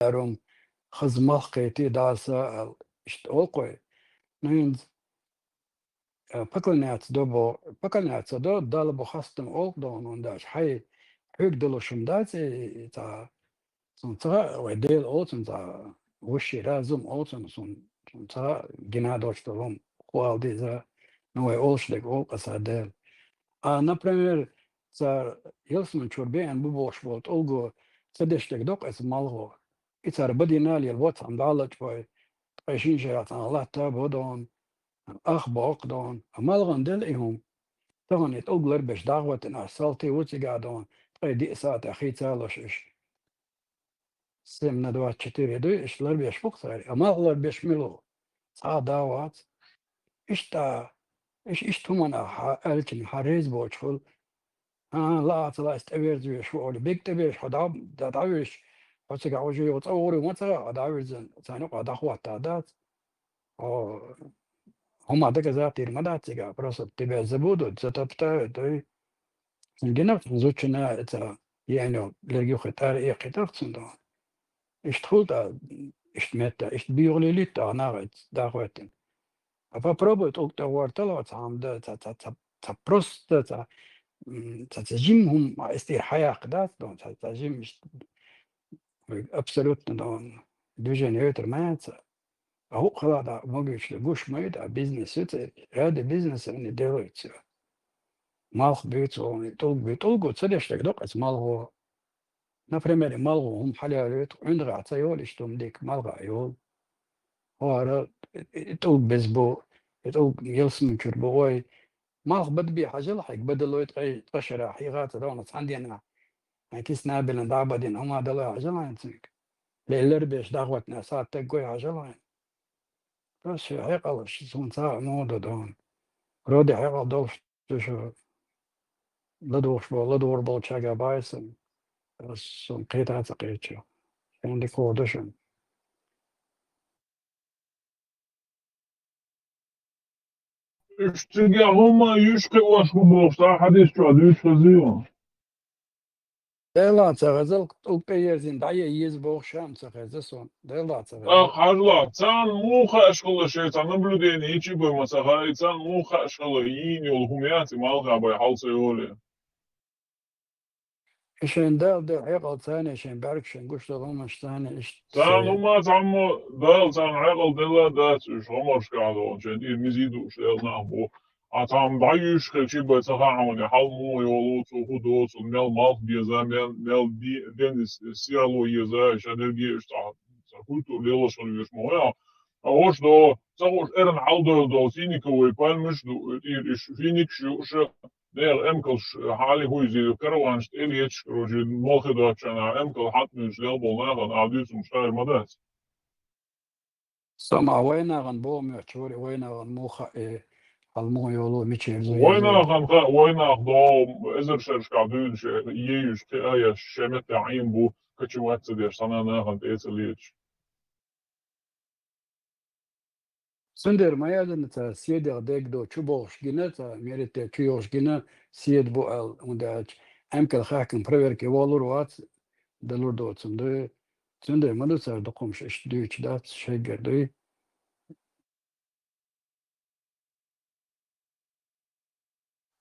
Daarom gezmachketi dasa ist olkoi. Nu pakalnats do dalbo khastem olkdon und das hay hugdelo shumdati ta sontra wedel olsen ta wushi razum olsen sontra ginadoshtolom qualdi za no olshdek olkasadel. Например, за Елсман Чурбен бубош вот Олго садештек док es malgo. Itzar badinali الواتس عم دعلت شوي عايشين شيرات على الله تابودون أخ باقدون مالغن دلئهم طبعا يتأجر باش دعوة أرسلتي وتي قاعدون طيب دي ساعة أخي تالش إيش سمنا دوات شتير يدو إيش لر بيش بقصر أما لر بيش ملو ساعة دعوات إيش تا إيش تمنا ألكن حريز بوشفل لا طلع استويرز شو أول بيك تبيش حداب دعويش حسك عوجي وتصوري ومتى دعويش زانوق دعوات تعداد أو هم عندك ذات المدات تيجا براسة تبع زبودو تزتبتا دوي الجنب زوجنا تا يعني لقيو ختار إيه ختار تصندو اشتخلت اشتمت بيغلي ليتا ناغت داغوتن أبا بروبوت أوكتا وارتلو تعم دا تا بروست تا تجيمهم استير حياة قدات دون تجيم absolut دون دوجن يوتر مات هو خلاص موجش لجوش ميت بيزنس هذا بيزنس اللي ديرويت مالخ بيتو بيتو تسدش تقدق اس مالغو نفرمر مالغو هم حلاليت عند عطيول اشتم ديك مالغا يول هو تول بيزبو تول يلسم كربوي مالغ بدبي حاجة لحق بدلو يتقي تقشر حيغات دونت عندي أنا كيس نابل دعبدين هم دلو حاجة ينتمك ليلر بيش دعوت ناسات تقوي حاجة بس حيقل شسون ساعة نودو دون رودي حيقل دوش تشو لدور بول شاقا بايسن بس قيتها تقيتشو عندي كودشن İşte homa yüzke var bu boşta hadis çalıyor yazıyor. ديلا تغزل القيرزين دعية يزبوغ شام تغزسون ديلا تغزل Harla sen muha aşkıla şeytanı blüdeni içi boy masaha sen muha aşkıla yiyin yol humiyati malga bay halsa yolu. إشين دال حيقل ثاني إشين باركشن قشت غمش ثاني إش Sen huma tammo dal sen hayal dela dat üç homor skado çen il mizidu şey na bu atam dayış kıçı bay saha amane hal mu yolu tu hudo tu mel mal diye zaman mel di deniz siyalo yeza şanergi işte kultur lelosun yüz mo ya. Hoş do sağır eren aldo do siniko ve palmış do iş finik şu der emkels hali huizi karavan eliyeç roje molhedo çana emkel hatmüs lelbol nagan adüsum şair madas. سمع وين غن بوم يحتوري وين غن موخا المو يولو ميتشي زو Wayna يزو kan ka wayna do ezer şerşka dün şey yeyiş te aya şemet ta'in bu kaçıvat der sana nagan teseliyeç. سندر ما يادن تا سيد غديك دو تشوبوش جنا تا ميرت تشيوش جنا سيد بو ال ونداج امكل خاكن بريور كي والور وات دلور دو تسندو سندر ما دوسر دقومش اش دوش دات شيغر دوي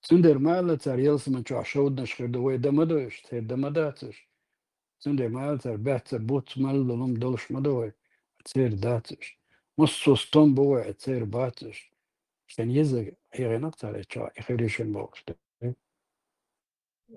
سندر ما لا تار يلسم تشو شود نشخر دوي دمدوش تير دمداتش سندر ما تار بات بوت مال لوم دولش مدوي تير داتش مصوستون بو تير باتش كان يزق هي نقطة تشو اخريشن بوكس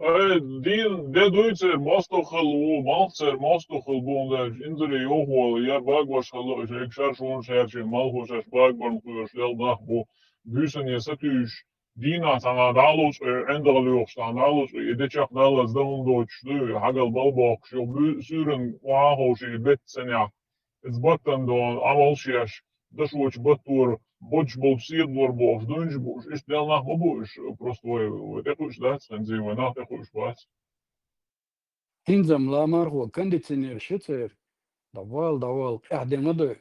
Ay din de duyse mastokhal u malser mastokhal bu onda indire yohol ya bagwaş halı ekşar şun şerçe mal hoşaş bagwan kuyoş del nah bu büsen yasatüş dina sana dalos endalıyor stan dalos edeçak dalos da um doçlu hagal balbok şu sürün wa hoşi bet senya izbatan do amal şiyaş da şu batur Больше был все двор был, дунж был, и что нах бабуш, просто вот это уж да, цензи, вы нах это уж бать. هنزم لا مارغو كنديشنير شتر دوال احد مدو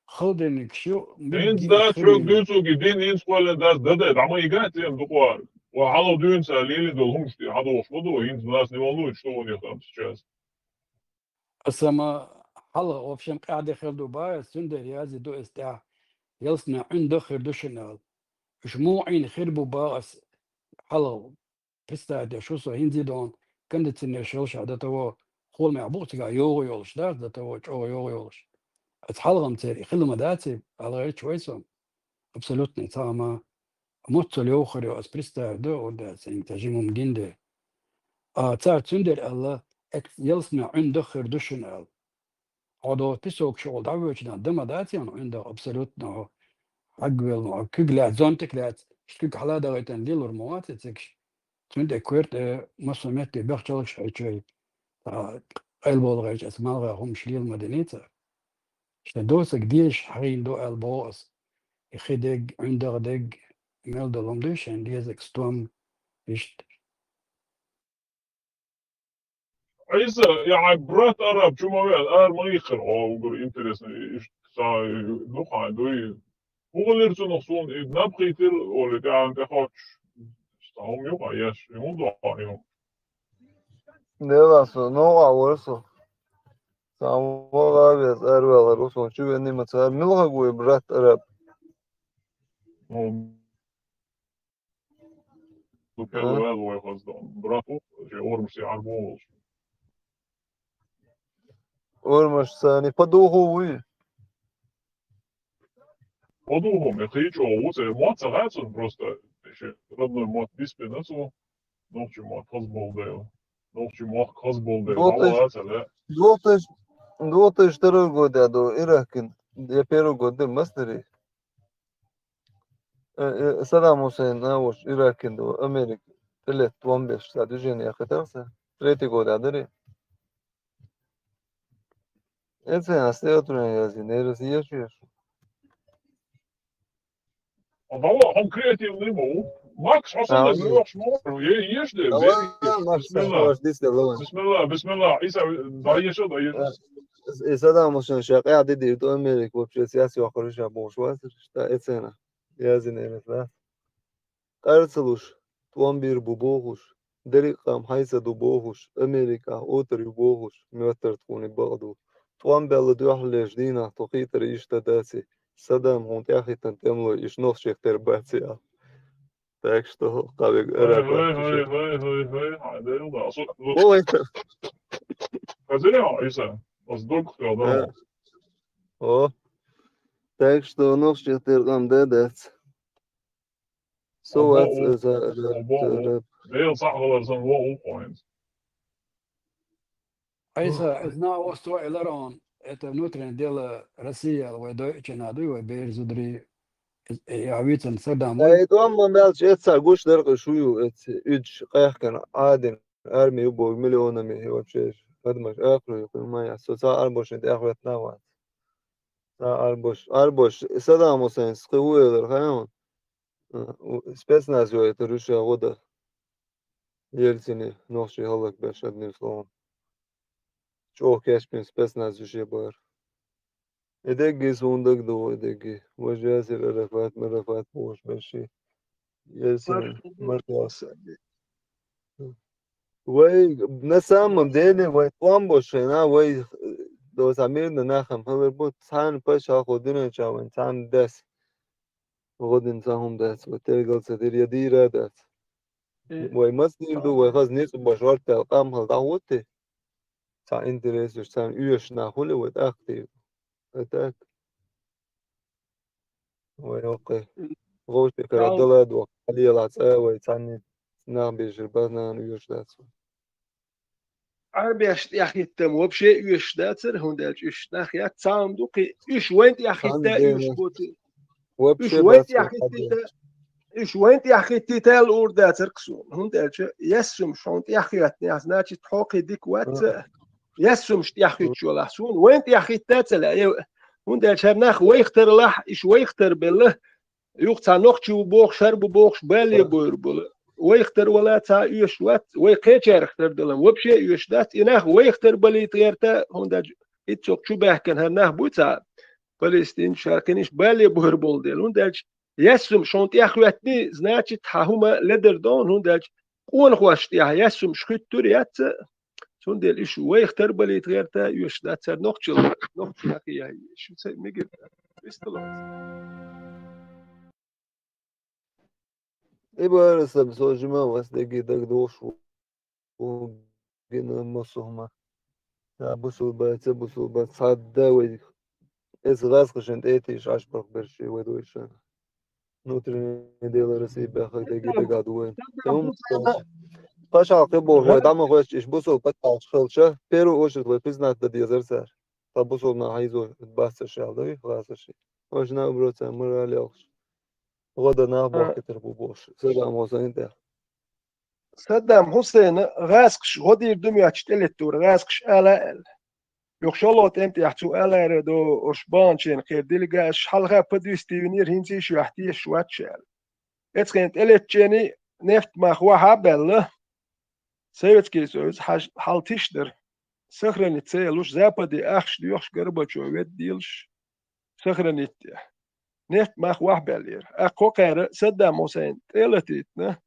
خلدن كشو Eens بدي dat çok خلي düğün ki din eens kolle das dede, ama igat yem duvar. Ve halo düğün sa lili dol humşti, hado oslodu, ens nas ne oldu, что он я там сейчас. سما حلا وفشم قاعدة خردو باي سندر يازي دو استع يلسنا عند خردوشنال شموعين خربو باس حلا بستا ده شو سو هندي دون كندت النشوش هذا تو خول معبوط قا يوغو يولش ده تو جو يوغو يولش اتحلغم تيري خلما داتي على غير شويسون ابسولوتني تاما موتو ليوخري اسبريستا دو ودا سينتاجيموم جينده تار تندر الله يلسنا عند خردوشنال عضو تسوق شغل دعوة دما داتي أنا عنده أبسولوتنا عقبل مع كجلات زونتكلات شكل حلا دغيتن ليلور موات تكش تند كويرت مسميت بيختلش شيء قلبو غير اسمال هم شليل مدنيتا شدوس قديش حين دو البوس يخدق عنده دق ميل دلومدش ديزك ستوم إشت عيسى يعني برات أراب شو ما بيعد ما يخر أو قر إنترس إيش ساي لوخا دوي هو اللي رسون نصون نبقي تل ولا كان تخاطش استهم يوقع ياش يوم ضاع يوم Delaso, no awarso. Samoga bez arvel ruson čuveni macar milhagu brat arab. وكذا هذا هو قصدهم براتو في أورمسي عربوش Ormaş sani padohu uy. وضوهم يخيجوا ووسع ما تغاتن بروستا ربنا ما تبيسبي نسو نوخشي ما تخزبول ديو نوخشي ما خزبول ديو Dvotež, لا dvotež teror goda do Irakin. Ya pero goda masteri. Saddam Hussein naoş Irakin do Amerika. Telet 15 sadece ya khatarsa. Treti goda deri. Etse hasta oturan yazı. Neresi yaşıyor? والله هم كرياتيف نيمو ماكس حصل لك روح شمال يشدر بسم الله بسم الله بسم الله عيسى ضيشوا Saddam Hussein شقيع دي تو أمريكا وبشي سياسي وخرج أبوش واسر شتا إتسنا يازن إمثلا قرصلوش توان بير بوبوش دريق قام حيث دوبوش أمريكا أوتر يبوش ميوتر تكوني بغدو توان بلدو أحليش دينا تقيتر إشتا داسي Saddam он тяхи тантемло и шнов шехтер бация. Так что кавик рапа. Ой. О. Так что нов шехтер там дедец. So it's a Heel zag wel eens een wall point. عيسى إثناء وسط إلرون نوترين ديال روسيا ودويتشن هذو وبيرزو دري يعويتن صدام اي طبعا بيلش اتسا قوش درق شويو ات اج قيح كان عادن ارمي يبو مليون مي هو بشيش قدمش اخر يقول ما يحسو سا اربوش انت اخر يتناوات سا اربوش صدام حسين سقوي الرخيون спецназ это Russia года Ельцини ноши халак беш одним словом чё кешпин спецназ уже бар эдеги сундак до эдеги вожазир арафат бош беши Ельцин мартас вай на самом деле вай помбошена вай до замирно нахам халбут сан паша ходина чаван сан дес غدن سهم داس وترجل ستير يدير داس ويمسني دو ويخزنيس بشوار تلقام هل دعوته تا انتريس يشتان يوش ناخل وتأختي أتاك ويوقي غوش بكرة دلاد وقالي العساء ويتعني نعم بيجربنا يوش داس عربيش ياخي تم وبشي يوش داتر هون دالش يوش ناخي تسام دوقي يوش وين ياخي تا يوش بوتي إيش وين ياخي تيتال أوردا تركسون هون دالش يسم شون ياخياتني أثناء تحوقي ديك وات يسم ياخي تشول أحسون وين ياخي تاتل هون دالش هناخ ويختر لح إيش ويختر بالله يقطع نقشو بوخ شرب بوخ بالي بور بول ويختر ولا تا إيش وات ويقيتشر اختر دلهم وبشي إيش دات إناخ ويختر بالي تغيرتا هون دالش إتشوك شو بحكن هناخ بوتا فلسطين شاركنيش بالي بور بول ديل هون دالش يسم شونت ياخواتني значит هما لدر دون هون دالش قون خواشت يا يسم شخيت توريات سندل إيشو ويختار بليت غير تا يوش دا تسر نقشل أخي هاي شو تسر ميجر إبا رسم سوجما واسدقي دقدوش وجنا مصهما بوصل بات صعد وي إز غاسقشن إيتيش عشبرق برشي ودويشان نوتري ديلا رسي باخر دقي دقادوين تمام باش عقبو هو دام خوش إيش بوصل بتاعش خلشة بيرو وش البيزنس ده ديزر سر فبوصل نا هايزو بس شالدوي خلاص شيء وش نابروت مرة ليش غدا نابو كتر بوش سلام حسين ده صدام حسين غاسقش غدير دمية تشتلتور غاسقش ألا يخشلوت أنت يحتو ألا ردو أشبانشين خير دلقاش حلقة بدوستيونير هنسي شو يحتي شوات شال اتخنت إلتشيني نفت ما خوا حابل سيوتكي سوز حال تشتر سخرني تسيلوش زابدي أخش ديوخش قربتشو ويد ديلش سخرني نفت ما خوا حابل أقو قير صدام حسين إلتيتنا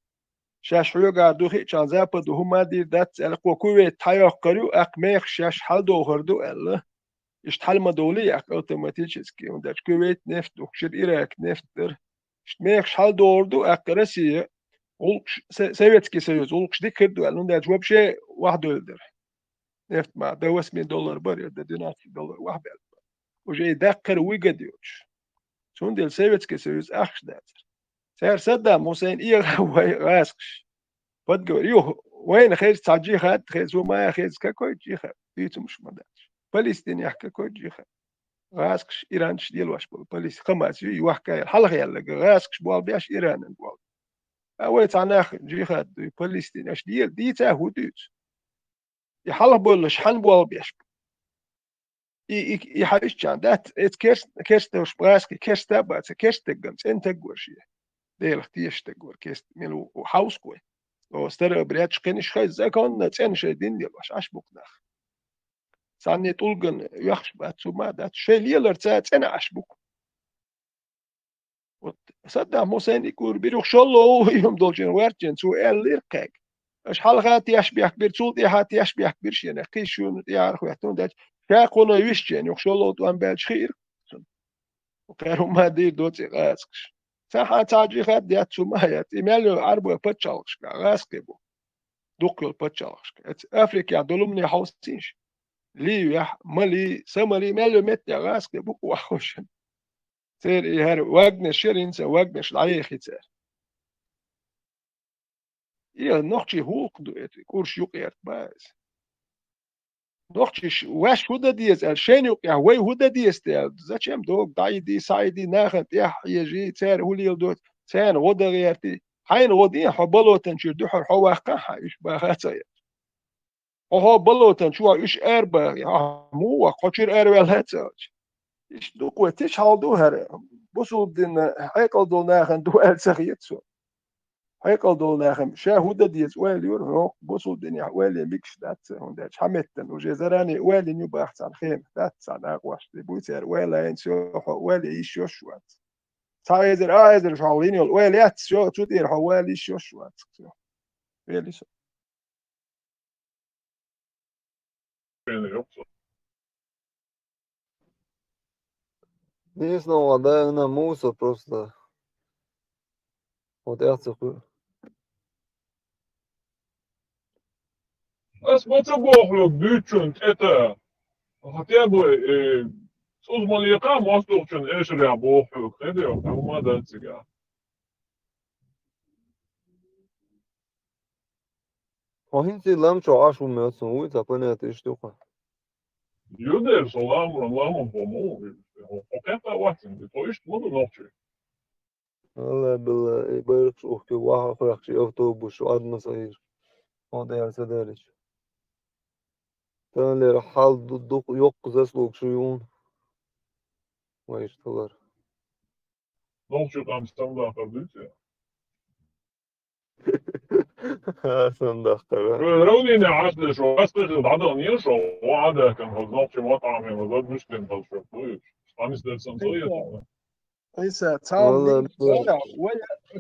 شاش حيوغا دوخي چان زابدو هما دير دات القو كوي تايوخ قريو أقميخ شاش حال دوخردو ألا اشتحل مدولي أق أوتوماتيشسكي ونداش كويت نفت وخشر إيراك نفتر اشتميخ شحال دوردو أقرسي ولقش سويتسكي سويز ولقش دي كردو ألون داش وبشي واحد دولار نفت مع دوس $1 بري دا $2 واحد بألف وجاي داقر ويقديوش سون ديل سويتسكي سويز أخش داتر سير صدام حسين إيه غاسقش بدقور يوه وين خيز تعجي خاد خيز وما خيز كاكوي جي خاد بيتو مش مداش فلسطين يحكي كوي جي خاد غاسقش إيران شديل واش بول بوليس خماس يوحكا الحلقة يلا غاسقش بوال بياش إيران بوال أويت عناخ جي خاد فلسطين أش ديل دي تاهو ديت يحلق بول شحن بوال بياش يحايش جان دات ات كيرست وش براسكي كيرست بات كيرست جمس انت جورشي ديل اختيش تجور كيرست ميلو هاوس كوي او ستر برياتش كنش خايز زكون نتسن شدين ديل واش اش بوكناخ ساني تولغن يخش باتسو ما دات شي ليلر تسات انا اشبك صدام حسين يقول بيروح شلو يوم دولجين وارجن سو اليركاك اش حلقات يشبه كبير صوت يحات يشبه كبير شي انا قيشون يعرف يحتون دات شاقونا يشجن يخشلو توان بال خير وكانوا ما دير دوتي غاسكش ساحة تاجي خد ياتسو ما يات إيميلو عربو بتشالش غاسكبو دوكل بتشالش افريقيا دولمني حوسينش لي يح مالي سمالي مالو مت غاسكبو وحوشن سير إيهار واجن شيرينسا واجن شلايخي سير إيه نوختي هوك دوت كورش يقيرت باز نوختي واش هودا ديز الشين يقيا وي هودا ديز تيال زاتشم دوك داي دي سايدي ناخن تيح يجي سير هولي دوت سين غودا غيرتي حين غودين حبلو تنشير دوحر حواقا حايش باخاتايا وهو بلو تنشوا إيش أربا مو قشير أربا الهاتاج إيش دوك وتش هالدو هر بوصل دين هيكل دول ناخن دوال سخيتسو هيكل دول ناخن شاهودة ديز والي ورهوك بوصل دين والي ميكش دات هنداش حمتن وجزراني والي نيوبا أحسن خيم دات سان أقواش دي بوتر ولا ينسو والي يشوشوات سايزر آيزر شغالين والي يتسو تدير حوالي يشوشوات والي سو Есть новая, на мусор просто. Вот я цехую. أثبت بوخلو بيتشنت إتا هتابو سوز مليقا مصدوقشن إيش ريا بوخلو كده وما دانسيقا Hinti lamčo ašu mēs un uita planētīši tuha. Judēr so lēmumu po mūli. O kentā vacim, to iši modu nokči. Alla بيرقش أختي واحد فرقش أوتوبوس وعدنا صغير. وضيع سدالش. كان لي رحال ضد يوق زسلوك شيون. ويشتغل. Nokči tam standā par dīcē. صندوق روني عشد شو أسبق بعض نيشو وعدا كان نokči مطعم وزاد مشكلة بالشرطويش. أمس ده سنصية. إيسا تام ولا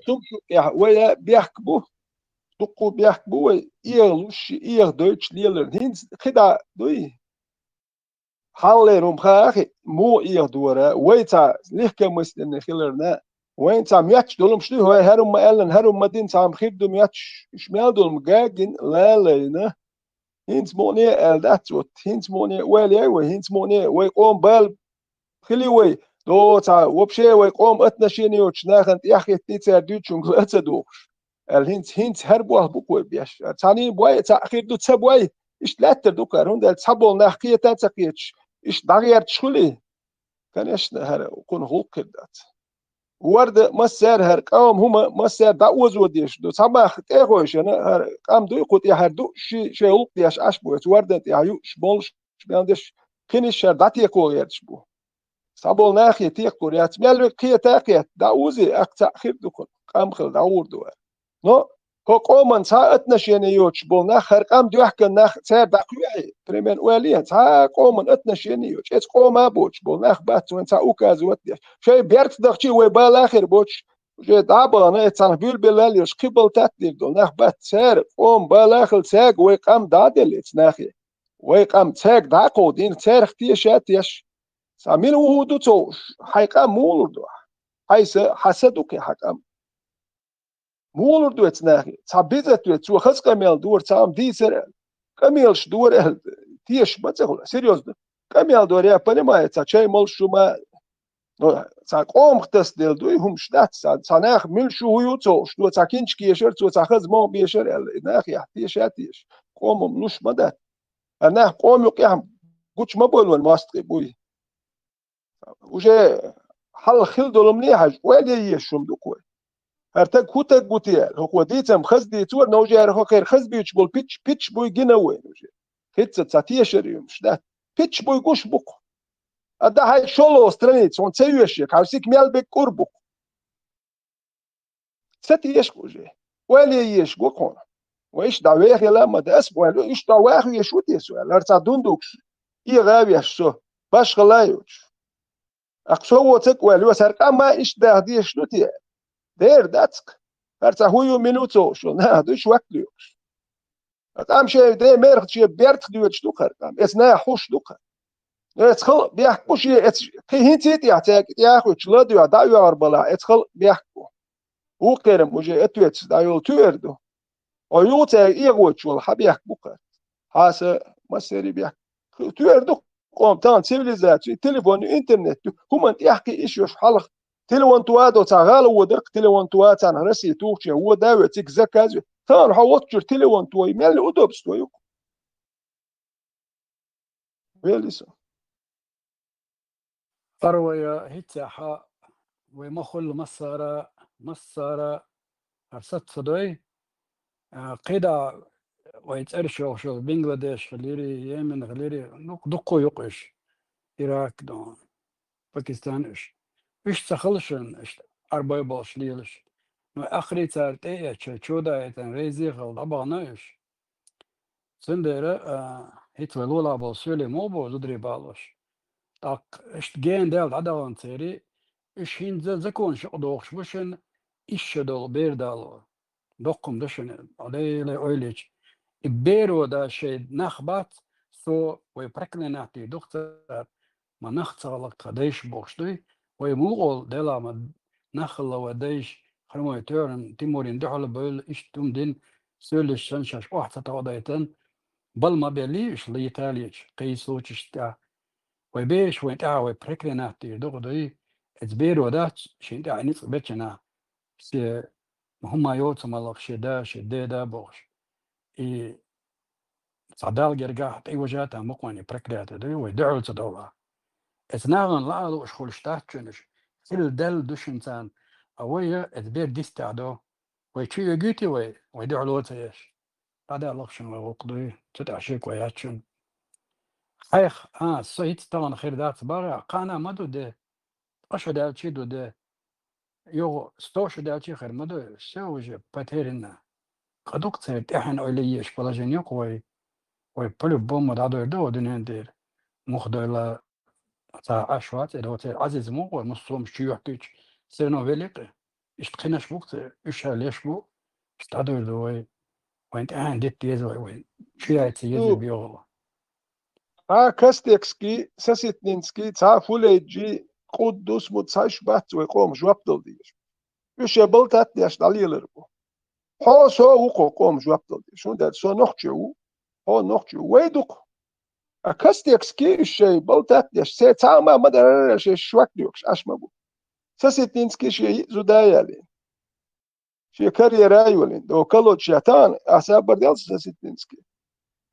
تبكي ولا بيحكبوا دقو بيحك بوي إيغلوش إيغ دويتش ليلر هينز خدا دوي حاليرهم خاخي مو إيغ دورا ويتا ليحكا مسلن خيلرنا وين تام ياتش دولم شنو هو هرم ما إلن هرم ما دين تام خيدم ياتش إشمال دولم جاجن لا لينا هينز موني الدات وت هينز موني ويلي وهينز موني ويقوم بال خلي وي دو تا وبشي ويقوم اتنشيني وشناخن ياخي تيتر دوتشون اتدوخ الهينز هربوه بوكوي بياش تاني بواي تاخير دو تسبواي ايش لا تردوكر هون تسبول ناخيه تاتسقيتش ايش دغير تشخلي كان ايش هر كون هوك كدات ورد مسار هر قوم هما مسار داوز وديش دو سما تيغوش انا هر قام دو يقوت يا هر دو شي هوك ديش اشبو ورد يا يوش بولش بياندش كينيش داتي كو يرشبو سابول ناخيه تيقور يا تميل قيه تاقيه داوزي اخر دكون قام خل داور دو نو هو قومن ساعتنا شيني يوتش بول ناخر قام دو يحكي ناخ سير داقوي بريمن وليا سا قومن اتنا شيني يوتش اتس قوما بوتش بول ناخ بات وين سا اوكاز وتدي شي بيرت دخشي وي بال اخر بوتش جي دابا انا اتسان بيل بلال يوش قبل تاتدير دول ناخ بات سير قوم بال اخر ساق وي قام دادل اتس ناخي وي قام ساق داقو دين سير اختيشات يش سامين وهو توش حيقام مولر دو حيث حسدك حقام مولر دو اتناخي تعبيزت دو تو خس كميل دور تام دي سر كميلش دور تيش بتقول سيريوس كميل دور يا بني ما تشاي مول شو ما نو تا قوم ختص دل دو هم شدات ساناخ مل شو هو توش دو تاكينش كيشر تو تاخذ مو بيشر ناخي تيش تيش قوم ملوش مدى انا قوم يقيم قلت ما بقول الماستري بوي وجه حل خل دولم لي حاج ولا يشوم دوكوي هرتك هوتا غوتيال هو ديتم خز ديتور نوجه هو خير خز بيتش بول بيتش بوي جنا وين وجه هيتس تاتيه شريوم شدا بيتش بوي غوش بوك ادا هاي شولو سترانيت سون تسيوش كاوسيك ميال بك قربك ستيش وجه ولا يش غوكون وايش دعوه يلا ما داس ولا ايش دعوه يشوت يسوع هرتا دوندوكس اي غابي شو باش خلايوش اقصو تك ولا سرقا ما ايش ده دي شنوتي دير داتك هرتا هو منوتو شو نا دوش وقتليوش ام شي دي ميرخ شي بيرت ديوتش دوكر اسنا خوش دوكر اتخل بيحكو شي كي هنتي تيعتك يا اخو تشلا ديو دايو اربلا اتخل بيحكو هو كرم وجي اتويتس دايو تويردو ويوتا ايغوتش ولا حبيحكو هاسه مسيري بيحكو تويردو قوم تان سيفيليزاتي تليفون انترنت هم انت يحكي ايش يش حلق تليفون توادو تاغال ودرك تليفون تواتان رسي توخشي هو داوي تيك زكاز تان حوتشر تليفون توي مال اودوبس توي بيليسو أروي هيتساحة ومخل مصارى أرسط صدوي قيدا ويتأرشو شو بنغلاديش غليري يمن غليري دقو يقش إيراك دون باكستان إيش تخلشن إيش أربعة باش ليلش نو آخري تارت إيه تشودا يتن ريزي غل أبغانا إيش سندرة هيت ولولا بالسولي موبو زدري بالوش تاك إيش جين دال عدوان تيري إيش هين زكون شقدوخش بوشن إيش دول بير دالو دقم دشن علي لأوليش بيرو دا شيء نخبات سو ويبركنا نعطي دكتور ما نختار لك قديش بوشتي ويموغل دلا ما نخل وديش خرمو يتورن تيمورين دحل بول إيش توم دين سولش سنشاش واحد تتوضيتن بل ما بيليش ليتاليش قيسوش تا ويبيش وين تا ويبركنا نعطي دغدي بيرو دا شيء تا نيت بتشنا سي هما يوت مالك شدا شديدا بوش إي صدال جرجع أي وجهات مقوني بركلات ده ويدعو تدولا إثناء لا لو شغل شتاتشنش كل دل دوش إنسان أويا إتبير ديستعدو ويشي يجيتي ويدعو له تيش هذا لقشن وقضي تتعشيك وياتشن خيخ سويت طبعا خير ذات بارع قانا مدو ده أشو دالشي دو ده يو ستوشو دالشي خير مدو سوجي باتيرنا قدوك تيرت إحن أوليش بلا جنيوك ويبلو بوم دادو يدو دنين دير مخدولا تا أشوات دوت عزيز مو ومصوم شيوح كيش سيرنو فيليق اشتقيناش بوقت إيش ليش بو اشتادو يدوي وين عندك يزوي وين شيء يزوي شوف بيوغلا كاستيكسكي ساسيتنينسكي تا فوليجي قدوس متساش بات ويقوم جوابتل ديش يش يبلتات ديش دليلربو هو سو وقو قوم جوابتل ديش شو ده سو نخجو هو نخجو ويدوق كاستيكسكي الشيء بلتات ديش سي تا ما مدر شيء شوك ديوكش اشمبو ساسيتنينسكي شيء زودايالين شيء كاريراي ولين دو كلو شيطان اساب برديل ساسيتنينسكي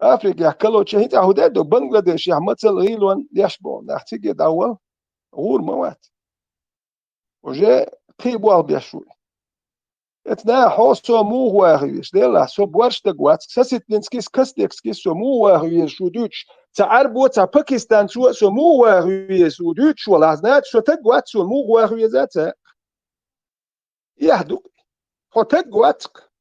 افريقيا كلو شهيد اهودادو بنغلاديش يا مثل غيلون يشبون احتيجي داول غور موات وجا قيبوا بيشوي اتنا حوسو مو واغيش ديلا سو بورش تقوات ساسيتنسكيس كاستيكسكيس سو مو واغيش ودوتش تعربو تا باكستان سو مو واغيش ودوتش ولا زنات سو تقوات سو مو واغيش ذات يهدو خو تقواتك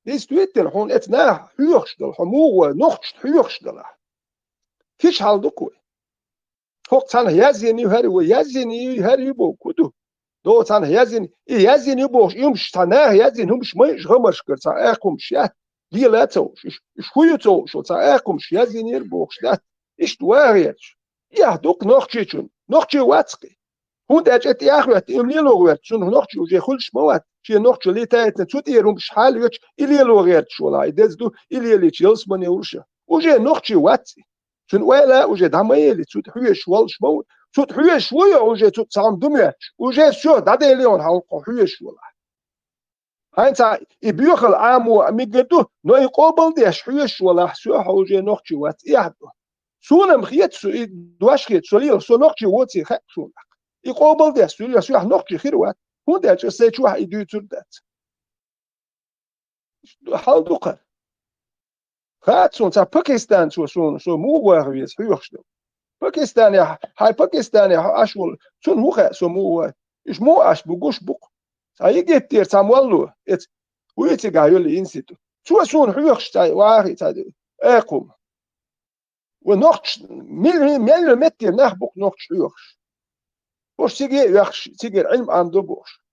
ديس تويتر هون اتنا حيوخش دل حمو نخش حيوخش دل كيش هالدكوي فوق تانا يازيني هاري بو كدو دو تانا يازيني بو يمش تانا يازين همش مش غمش كرتا اكم شات دي لا تو شويه تو شو تا اكم يازيني بو شات ايش تواريش يا دوك نوخشي واتسكي هون داجت يا اخوات املي لوغوات شنو نوخشي وجي خلش موات شي نوخشي لي تايت نتوت يروم شحال يوتش الي لوغيات شو لا يدزدو الي لي تشيلس من يورشا وجي نوخشي واتسي شن ولا وجي دعميلي تسوت حويش والش مو تسوت حويش شويه وجي تسوت سام دمياتش وجي شو دادي ليون هالقو حويش ولا هاينتا يبيوخل عامو ميقدو نو يقوبل ديش حويش ولا حسوها وجي نوخشي وات يحدو سونا مخيت سو دواش خيت سوليل سو نوخشي واتي خيت سونا يقوبل ديش سوليل سو نوخشي خيروات هون داش سيت واحد يدو تردات حال دوقر خاتسون تا باكستان سو مو واغيس حيوخش باكستاني هاي باكستاني اشول سون موخه سو مو ايش مو اش بوغوش بوق هاي جيتير سامولو ات ويتي غايول انسيتو سون حيوخش تاي واغي تاي اقوم ونوخش ميل متر نخبق نوخش حيوخش وش تيجي يخش تيجي علم ام دوبوش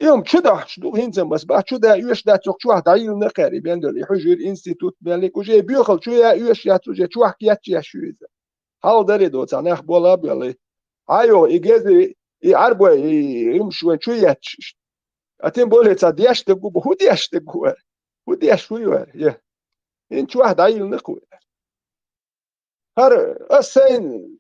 يوم كده شدو هنزم بس بعد شده يوش دا توك شوح دايل نقاري بين دول حجر انستيتوت بالك وجي بيوخل شو يا يوش يا توجي شوح كيات يا شو إذا هاو داري دو تانخ بولا بيلي ايو يجازي يعربوا يمشوا شو ياتش اتين بولي تا دياش تقو هو دياش تقو هو دياش شو يا ان شوح دايل نقوي هر السين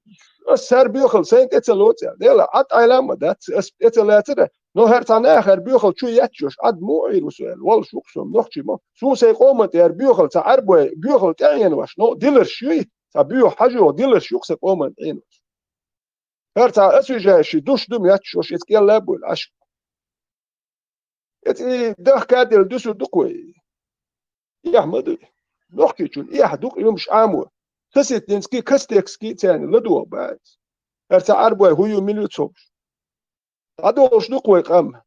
السر بيوخل سين اتلوت ديلا عط علامه دات اتلاتر نو هرتان اخر بيوخل شو ياتشوش عد مو عيرو سؤال وال شو قسم نخشي ما سو سي قومت يا بيوخل تعربوا بيوخل تعين واش نو ديلر شوي تبيو حاجه ديلر شو قسم قومت عين هرتا اسوجا شي دوش دم ياتشوش اتكيل لابول اش اتي دخ كادل دوسو دقوي يا احمد نخشي شون يا دوق يمش عامو كستنسكي كستكسكي تاني لدو بعد هرتا عربوا هو يميلو تصوش هذا دقوي قام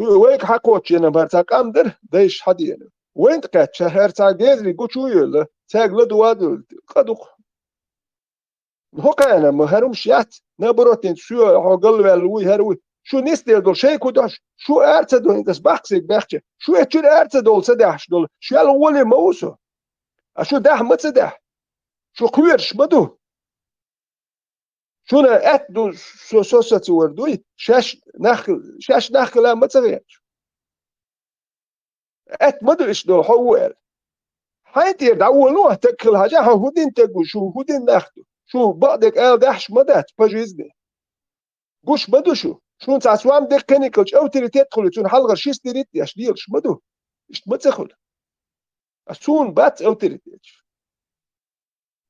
هو ويك حكوتش انا برتا قام در دايش حدينا وين تكاتش هرتا جيزري قوشو يلا تاق لدو وادو قدوق هو كان ما هرمش يات نبروتين شو عقل والوي هروي شو نستير دول شيء كوداش شو ارتا دول انت بحثك بحث شو اتشير ارتا دول سداش دول شو الاول موسو شو ده ما تسدح شو قويرش بدو شو ات دو سو سوساتي وردوي شاش نخل ما تغير ات مدرش دول حوال حياتي دولوه تكل حاجه هودين تقو شو هودين ناخدو شو بعدك قال دحش مدات بجيزني قوش بدو شو انت اسوام ديك كنيكلش او تري تدخل شون حلقه شيس تريت ياش ديلش مدو اش ما تدخل اسون بات او تري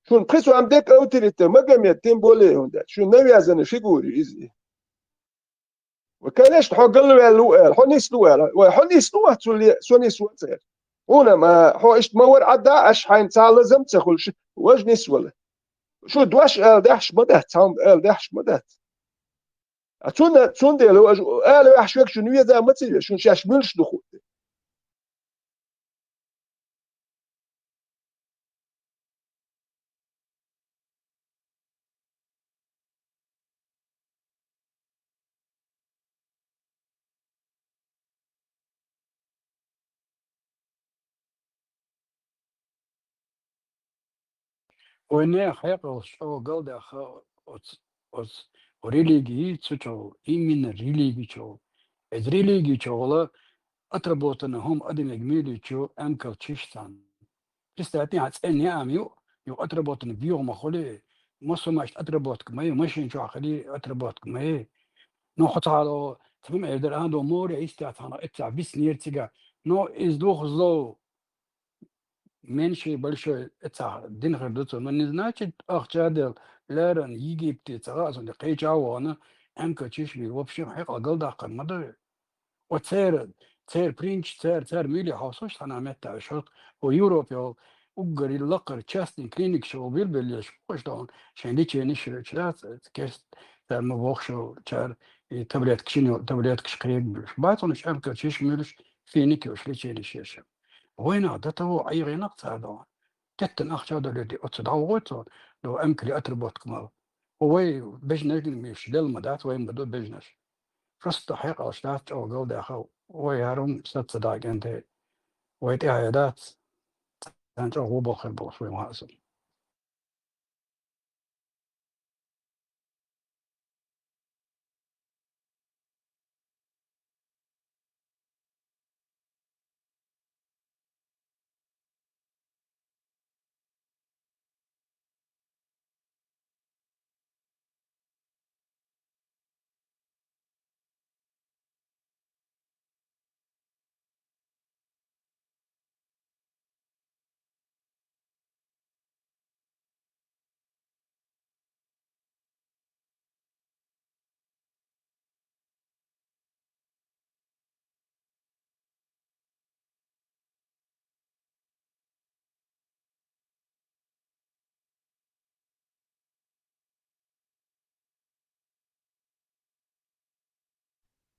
شون قيسو ام ديك او تري ما قام بولي هوندا شو نبي ازن فيغوري ازي وكانش حق له حو نيسلو تولي سوني سوتر هنا ما حو اش مور عدا اش حين تعلزم تدخل واش نسول شو دواش قال دحش مدات قال دحش مدات تون ديالو قالوا يحشوك شنو يا ما تسير شنو شاش ملش دخول وين حيقول شو قلدا خا أس ريليجي تشو إيمين ريليجي شو إذ ريليجي شو لا أتربوتنا هم أدين جميل شو أنكل تشيشتان تستعطي عتسألني عميو يو أتربوتنا بيو ما خلي مصر ماش أتربوتك ما ماشي شو خلي أتربوتك ما نو على تمام إذا عنده مور يستعطانا إتع بس نيرتجا نو إزدوخ زلو منشي بلشو إتع دين خردوتو من نزناتش أخجادل لارن يجي بتتغاز عند قيج عوانا أنك تشبي وبشي حق قلدا قمدر وتسير برينش تسير ميلي حوصوش أنا متى شرق ويوروبيا وقري اللقر تشاستن كلينيك شو بيلبليش وش دون شان دي تشي نشر تشلات كيست تار مبوخشو تار تبليت كشينو تبليت كشقريق باطن شعب كتشيش ميلش فينيك وش لي تشي ليش وين عدته أي غير نقص هذا تتن أخ هذا الذي أتصدعوته لو أمكن أتربط كمال وين بجنش مش للمدات وين بدو بجنش فاستحق أشتات أو قول داخل ويهرم ست صداق أنت ويتي عيادات أنت هو بخير بوشوي محاسن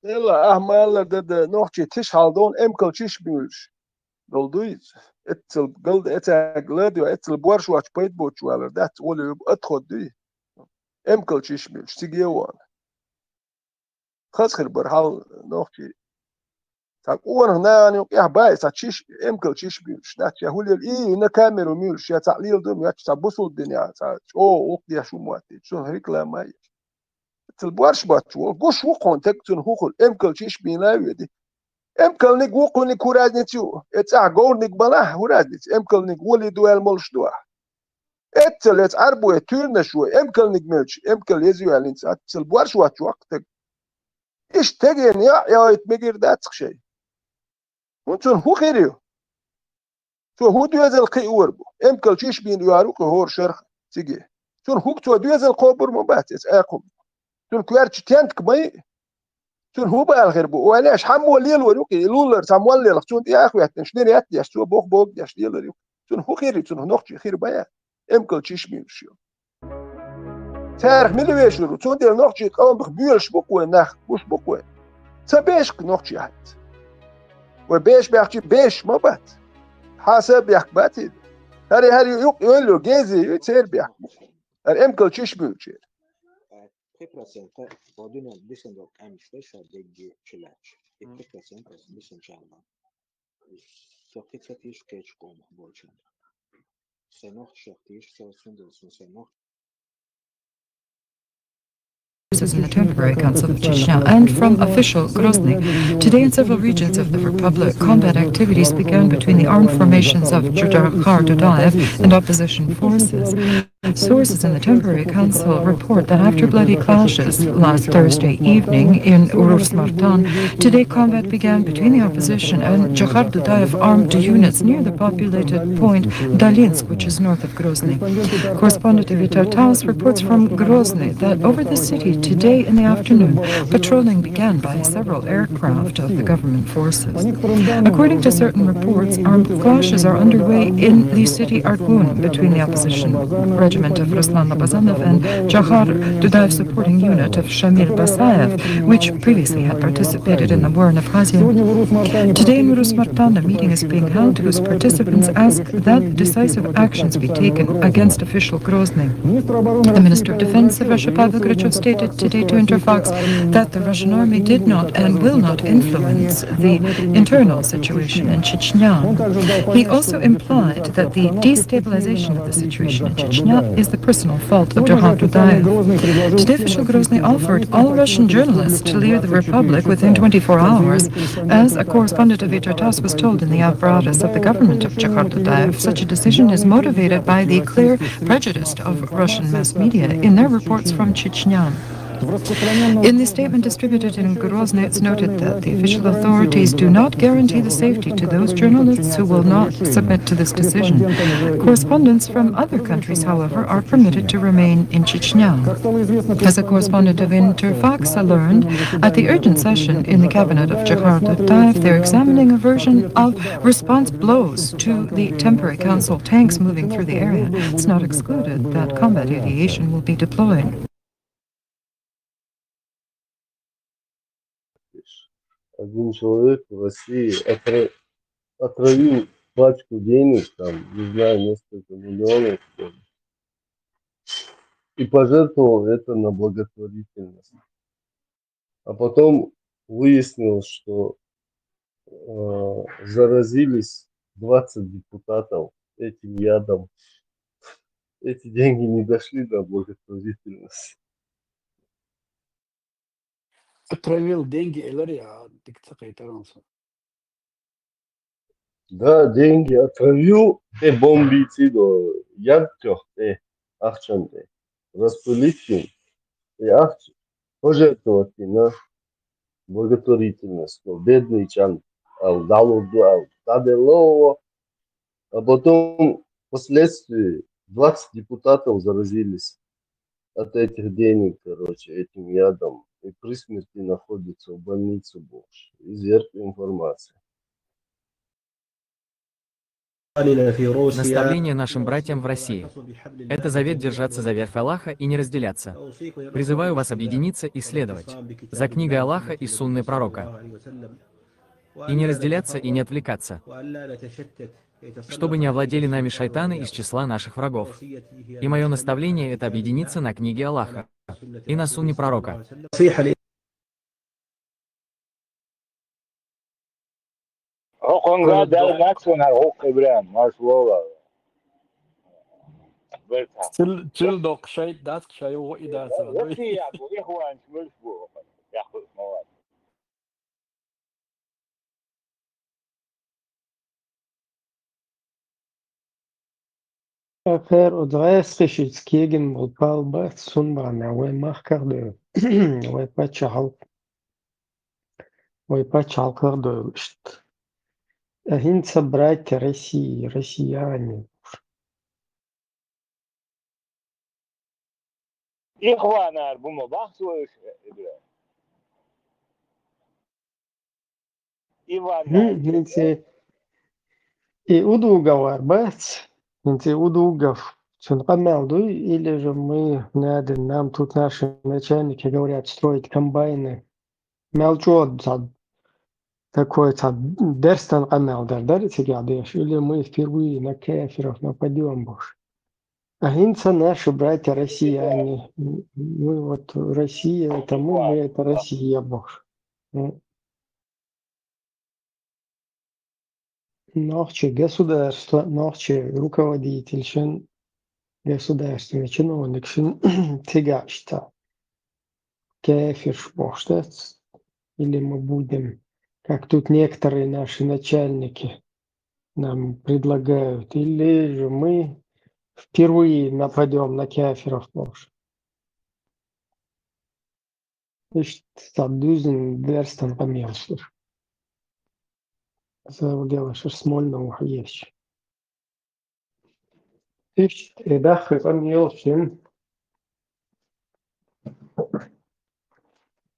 يلا أهمال ضد نوحتي تش هالدون إمكل تش بيلش دولدويز اتل قلد اتاقلد واتل بورش واتش بيت بوتش ولا دات ولا ادخل دي إمكل تش بيلش تيجيوان خاص خير برحال نوحتي تقول هنا يعني يا باي تشيش إمكل تش بيلش دات يا هولي إيه هنا كاميرا ميلش يا تعليل دم يا تبصوا الدنيا أو وقت شو مواتي شو هيك لا ما البوارش باتشو قوش وقون تكتن هوخل امكل تشيش بيناوي دي امكل نيك وقون نيك ورازنتيو اتع قول نيك بلاه ورازنت امكل نيك ولي دوال مولش دوا اتل اتعربو اتولنا شوي امكل نيك ملش امكل يزيو الانس اتل بوارش واتشو وقتك ايش تجين يا يتمجر داتك شيء وانتن هو خيريو تو هو دوزل قي وربو امكل تشيش بين ياروك هور شرخ تيجي تون هوك تو دوزل قبر مبات اتاقم تون كوارتش تيانتك ماي تون هو بقى الغربو وعلاش حمو الليل وريوكي لولر ساموال ليل تون يا اخويا تنشنير ياتي شتو بوخ ياش ليل تون هو خير تون نوختي خير بقى امكل تشيش ميلشيو تاريخ ملي ويشلو تون ديال نوختي قوم بخبيلش بوكو ناخ بوش بوكو تبيش نوختي حد وبيش بيحكي بيش ما بات حسب يحك باتي هاري يقول له جيزي يتسير بيحك امكل تشيش ميلشيو Prepracenta podina disendok amistesha degi chilach. Prepracenta disenchana. Soqitsatish kechkom bolchan. Senoch shaktish sosundel senoch in the temporary council of Chechnya and from official Grozny. Today in several regions of the Republic, combat activities began between the armed formations of Jahar Dudayev and opposition forces. Sources in the temporary council report that after bloody clashes last Thursday evening in Urus-Martan, today combat began between the opposition and Jahar Dudayev armed units near the populated point Dalinsk, which is north of Grozny. Correspondent Evita Taus reports from Grozny that over the city today in the afternoon, patrolling began by several aircraft of the government forces. According to certain reports, armed clashes are underway in the city Argun between the opposition regiment of Ruslan Labazanov and Jahar Dudayev supporting unit of Shamil Basayev, which previously had participated in the war in Abkhazia. Today in Urus-Martan, a meeting is being held whose participants ask that decisive actions be taken against official Grozny. The Minister of Defense of Russia, Pavel Grachov, stated today to Interfax that the Russian army did not and will not influence the internal situation in Chechnya. He also implied that the destabilization of the situation in Chechnya that is the personal fault of Jahar Dudayev. Today, official Grozny offered all Russian journalists to leave the republic within 24 hours. As a correspondent of HRTAS was told in the apparatus of the government of Jahar Dudayev, such a decision is motivated by the clear prejudice of Russian mass media in their reports from Chechnya. In the statement distributed in Grozny, it's noted that the official authorities do not guarantee the safety to those journalists who will not submit to this decision. Correspondents from other countries, however, are permitted to remain in Chechnya. As a correspondent of Interfax learned, at the urgent session in the cabinet of Jahar Dudayev, they're examining a version of response blows to the temporary council tanks moving through the area. It's not excluded that combat aviation will be deployed. Один человек в России отравил пачку денег, там, не знаю, несколько миллионов, и пожертвовал это на благотворительность. А потом выяснилось, что заразились 20 депутатов этим ядом. Эти деньги не дошли до благотворительности. Отравил деньги Элария, диктатор. Да, деньги отравил, бомбицидо, ядтёх, ахчанте, распылить и пожертвовать на благотворительность. Бедный чан, далуду, таделово, а потом впоследствии 20 депутатов заразились от этих денег, короче, этим ядом. И при смерти находится в больнице больше. Изверг информации. Наставление нашим братьям в России. Это завет держаться за верх Аллаха и не разделяться. Призываю вас объединиться и следовать за книгой Аллаха и сунной пророка. И не разделяться и не отвлекаться, чтобы не овладели нами шайтаны из числа наших врагов. И мое наставление — это объединиться на книге Аллаха и на сунне пророка. Faire adresse chez Skiegen Mopal Bat Sunbrana, ouais, marqueur de. Ouais, pas Charles. Ouais, pas Charles de. Hinца братья России, россияне. İhvanlar bu mu? Bak soğuş. İhvanlar. Hince. И удугавар бац. Hince удугав. Сунqamалду, или же мы надо, нам тут наши начальники говорят строить комбайны. Мелчот такой дерстан камелдер, да, рецигадеш, или мы впервые на кефиров нападем больше. А гинца наши братья россияне. Мы вот Россия, это мы это Россия больше. Нахче государство, нахче руководитель, государственный чиновник, тягачта, кефир больше. Или мы будем, как тут некоторые наши начальники нам предлагают, или же мы впервые нападем на кафиров больше. Значит, Сабдюзин Дерстан помелшир. Делаешь смольного есть. Значит, Эдах и помелшир.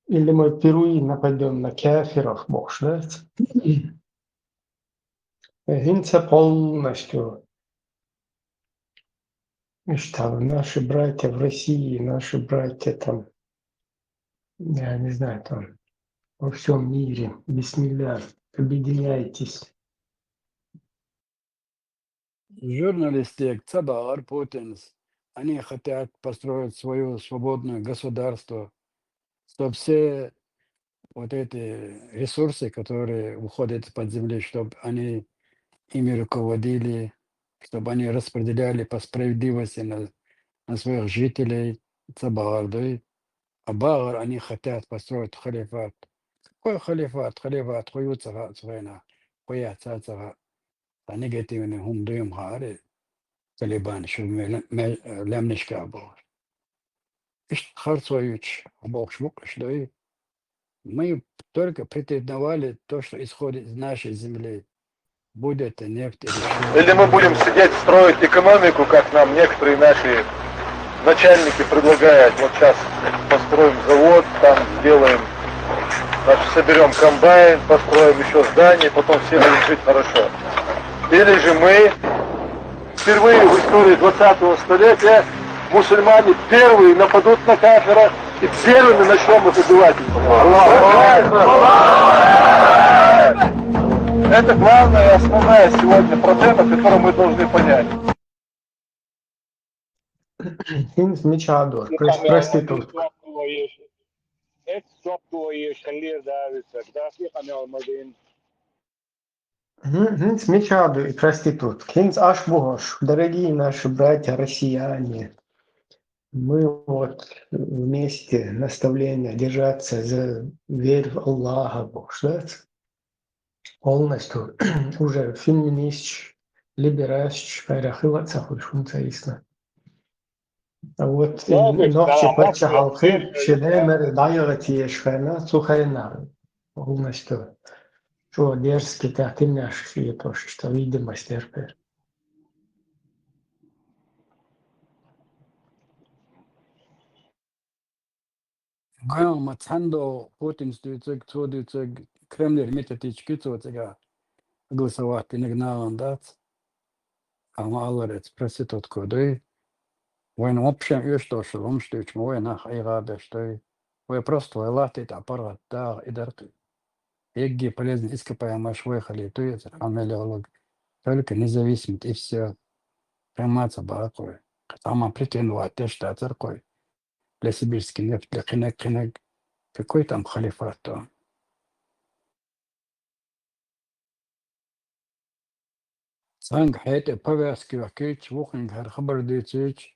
Или мы впервые нападем на кафиров, больше, да? Гинца полностью. Что наши братья в России, наши братья там, я не знаю, там во всем мире, бисмилля, объединяйтесь. Журналисты Цабар, Путинс, они хотят построить свое свободное государство, чтобы все вот эти ресурсы, которые уходят под землей, чтобы они ими руководили, чтобы они распределяли по справедливости на своих жителей, Цабарды. А Багр, они хотят построить халифат. Какой халифат? Халифат хуются цвена, хуятся цага. Они негативные хумдуем хари. Талибан, что лямнишка был. Ишь харцуюч, Бог шмук, что и мы только претендовали то, что исходит из нашей земли. Будет нефть или Или мы будем сидеть, строить экономику, как нам некоторые наши начальники предлагают. Вот сейчас построим завод, там сделаем, значит, соберем комбайн, построим еще здание, потом все будут жить хорошо. Или же мы впервые в истории 20-го столетия мусульмане первые нападут на кафира и первыми начнем их убивать. Это главная и основная сегодня проблема, которую мы должны понять. Hins Michador, проститутка. Hins Michador и проститутка. Hins Ашбугош, дорогие наши братья россияне. Мы вот вместе наставления держаться за веру в Аллаха, Бог, да? Полностью уже феминист, либераст, пайрахилаться хушунцаисна. А вот ночи пача халхи, шедемер дайгати шфена цухайна. Полностью. Что дерзкий, так и мяшки, и то, что видимость терпер. Гал Мацандо, Путин стуицек, цодуицек, Кремль метатички, цодуицек, голосовать, иногнал дать. А малорец проститутку, да? Войн общем и что умштуч, мой нах айрабе, что вы просто латит аппарат, да, и дарты. Егги полезно ископаемый выехали, то есть амелиолог. Только независимый, и все. Пряматься баракой. Там претендовать, те что церковь. Для сибирский нефть, для кинек. Какой там халифат то? Санг хэте повязки вакич, вухинг хабар дитич.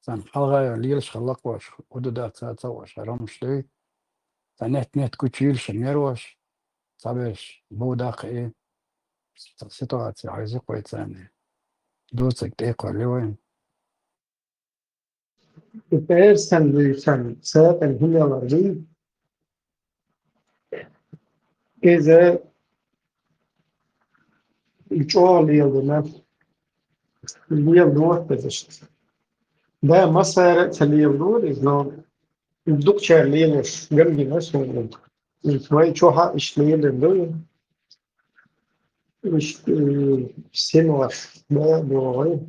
Сан халгая лилш халакваш, удудат цацаваш, рамшты. Санет кучил шемерваш. Сабеш, будах и ситуация, айзукой цены. Дуцик теко левым. Теперь сам цепен химеларди. Из-за чего лилдуна? Лилдуна позиция. Да, масса лилдуна, но вдруг лилуш, гамгина сумма. Свои чоха лилдуна. Симлаш, да, было.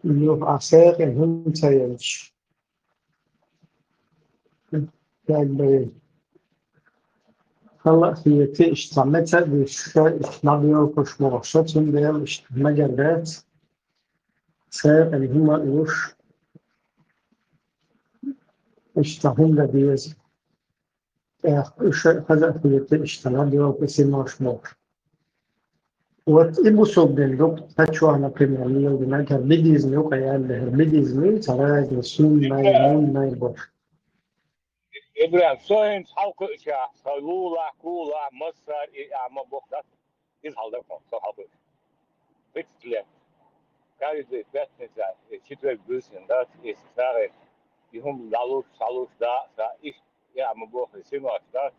Yok aser en hun sayılmış. Yani Allah fiyatı işte mesela bir şey nabiyor koşma şatın değil işte megadet ser en hun uş işte hun da diyoruz. Şu kadar fiyatı işte nabiyor koşma. Вот и бусобден док тачуа, например, лил динагер бидизми укаяллер бидизми сарайны суннай бош. İbrahim Soyun halkı Kula, Mısır, ama boktat iz halda kon halkı. Bitle. Kaydı betmeza çitvel gülsün da istare. Yum salus da iş ya ama bu sinu da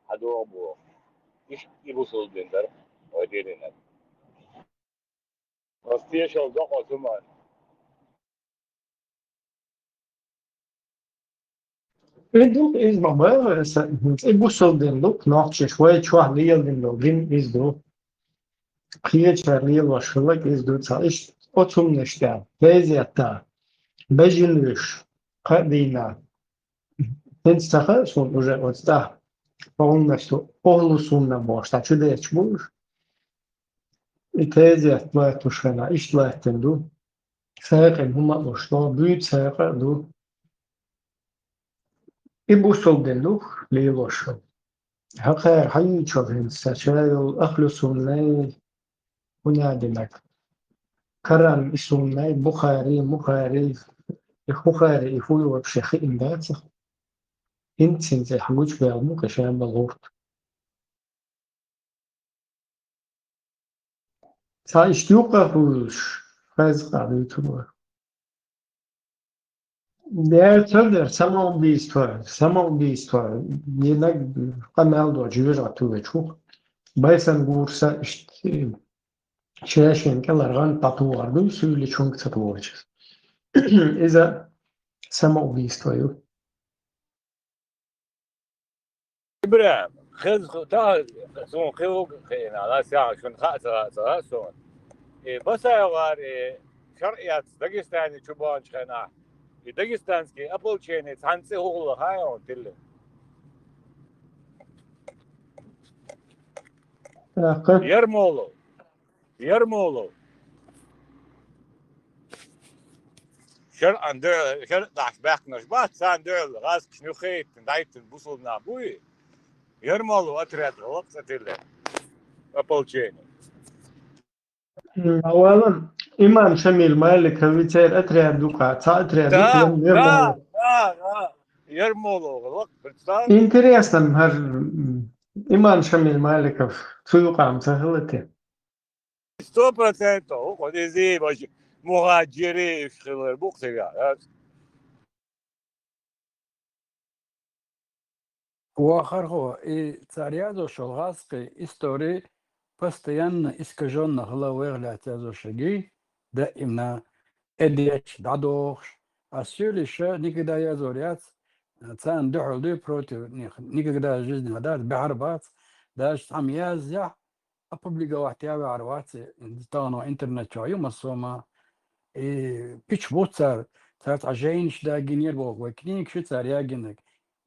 hado bu. İş ibusul dindar. O derine. Rostiye şolda o zaman. Лидук из бабы, и бусолден лук, нахче швей чуах лилден логин из ду. Хиечер лил вашилак из ду цаиш отсумнешта, везията, бежинвиш, кадина. Тенстаха сон уже отста, полностью оглусунна бошта, чудеч буш. И тезият лайтушена, иш лайтен ду. Сакен хума бошло, бүйт сака ду. И бусолден лук лилошо. Хакер хайчовин сачайл ахлусуннай унядинак. كرم اسمه بخاري البخاري يفوي وبشيخ إمبات انت زي حوج بيعمو كشان بغورت سا اشتيوقا فوش فاز قابلتو Der tölder sama un bistvar. Jednak kanal do ajira tu vechu. Baysan gursa işte şeşen kalargan tatu vardı suyli çok tatu olacak. İza sama un bistvar. إبراهيم خذ تعال سون خيوق خينا لا ساعة شون خاصة سون بس أيوار شرقيات داغستاني شبان شخنا داغستانسكي أبل تشيني تانسي هو هاي أو تلي يرمولو شر أندر شر داش بحناش بات ساندر غاز كنوخيت دايت بوصل نابوي يرمولو أتريد وقت تلي أبل تشيني أولا إمام شميل مالك ويتير أتريد دوكا تا أتريد دوكا يرمولو الوقت بتستان إنتريستم هر إمام شميل مالك تسوقا مسهلتي 100% خود زي باش مهاجري خلال بوقتها وآخر هو تاريادو شلغاسقي إستوري постоянно искаженно головы шаги, да именно эдич дадохш, а все лишь никогда я зорят, цан дохлды против них, никогда в жизни гадат бехарбат, даже там язя, опубликовать я бехарбат, стану интернет чаю масома, и пич буцар, царт аженш да генер бог, векник шицар я генек,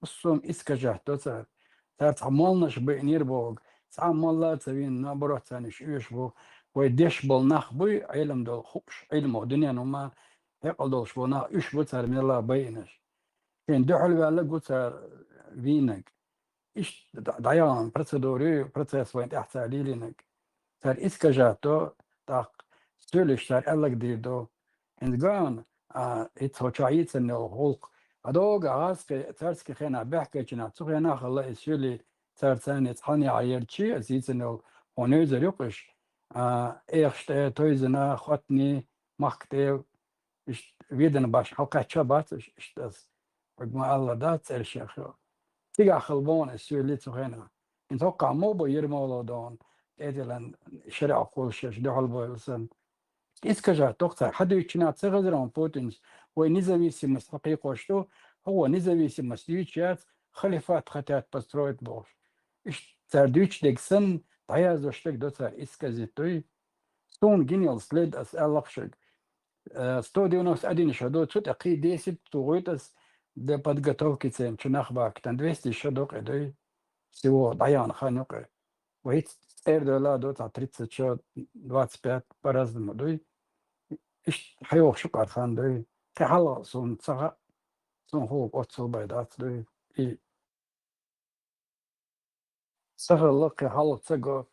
масом искажат, то царт амалнаш бенер бог, تعمل تبين نبرة ثاني شيء بو ويدش بالنخ بي علم دول خوش علم ودنيا نما يقل دول شبونا إيش بتر من الله بينش كان دحل بالله قلت فينك إيش دعيان برسدوري برسس وين تحتالي لينك تر إسكجاتو تاق سولش تر الله قديدو إن جان إتوشعيت إنه هولق أدوق عاسك ترسك خينا بحكي كنا تسوي الله يسولي ترتاني تحني عيرتشي أزيز إنه هونيزر يقش إيش تويزنا خطني مختي إيش ويدنا باش حلقة شبات إيش تاس وجمع الله دات الشيخ تيجا خلبون السؤال تخينا نتوقع مو بيرموا دون إذا شرع كل شيء ده البويلسن إسكجا تقطع حد يشنا تغذرون بوتنز ونزويسي مستقيق وشتو هو نزويسي مسيوشيات خليفات خطات بسترويت بوش إيش تردوش دكسن تعيا زوجتك دوتا إسكازيتوي ستون جينيال سليد أس ألقشك ستوديونوس أدين شدو تسوت أقي ديسيت تغويتس ده подготовки цем чунахбак тан 200 шадок эдой всего даян ханюк وهيت эрдола дота 30 25 по-разному дой إيش حيوخ شقار خان دой كحلا سون صغا سون هو قصو بيدات دой إي صغر الله كحلا تسقو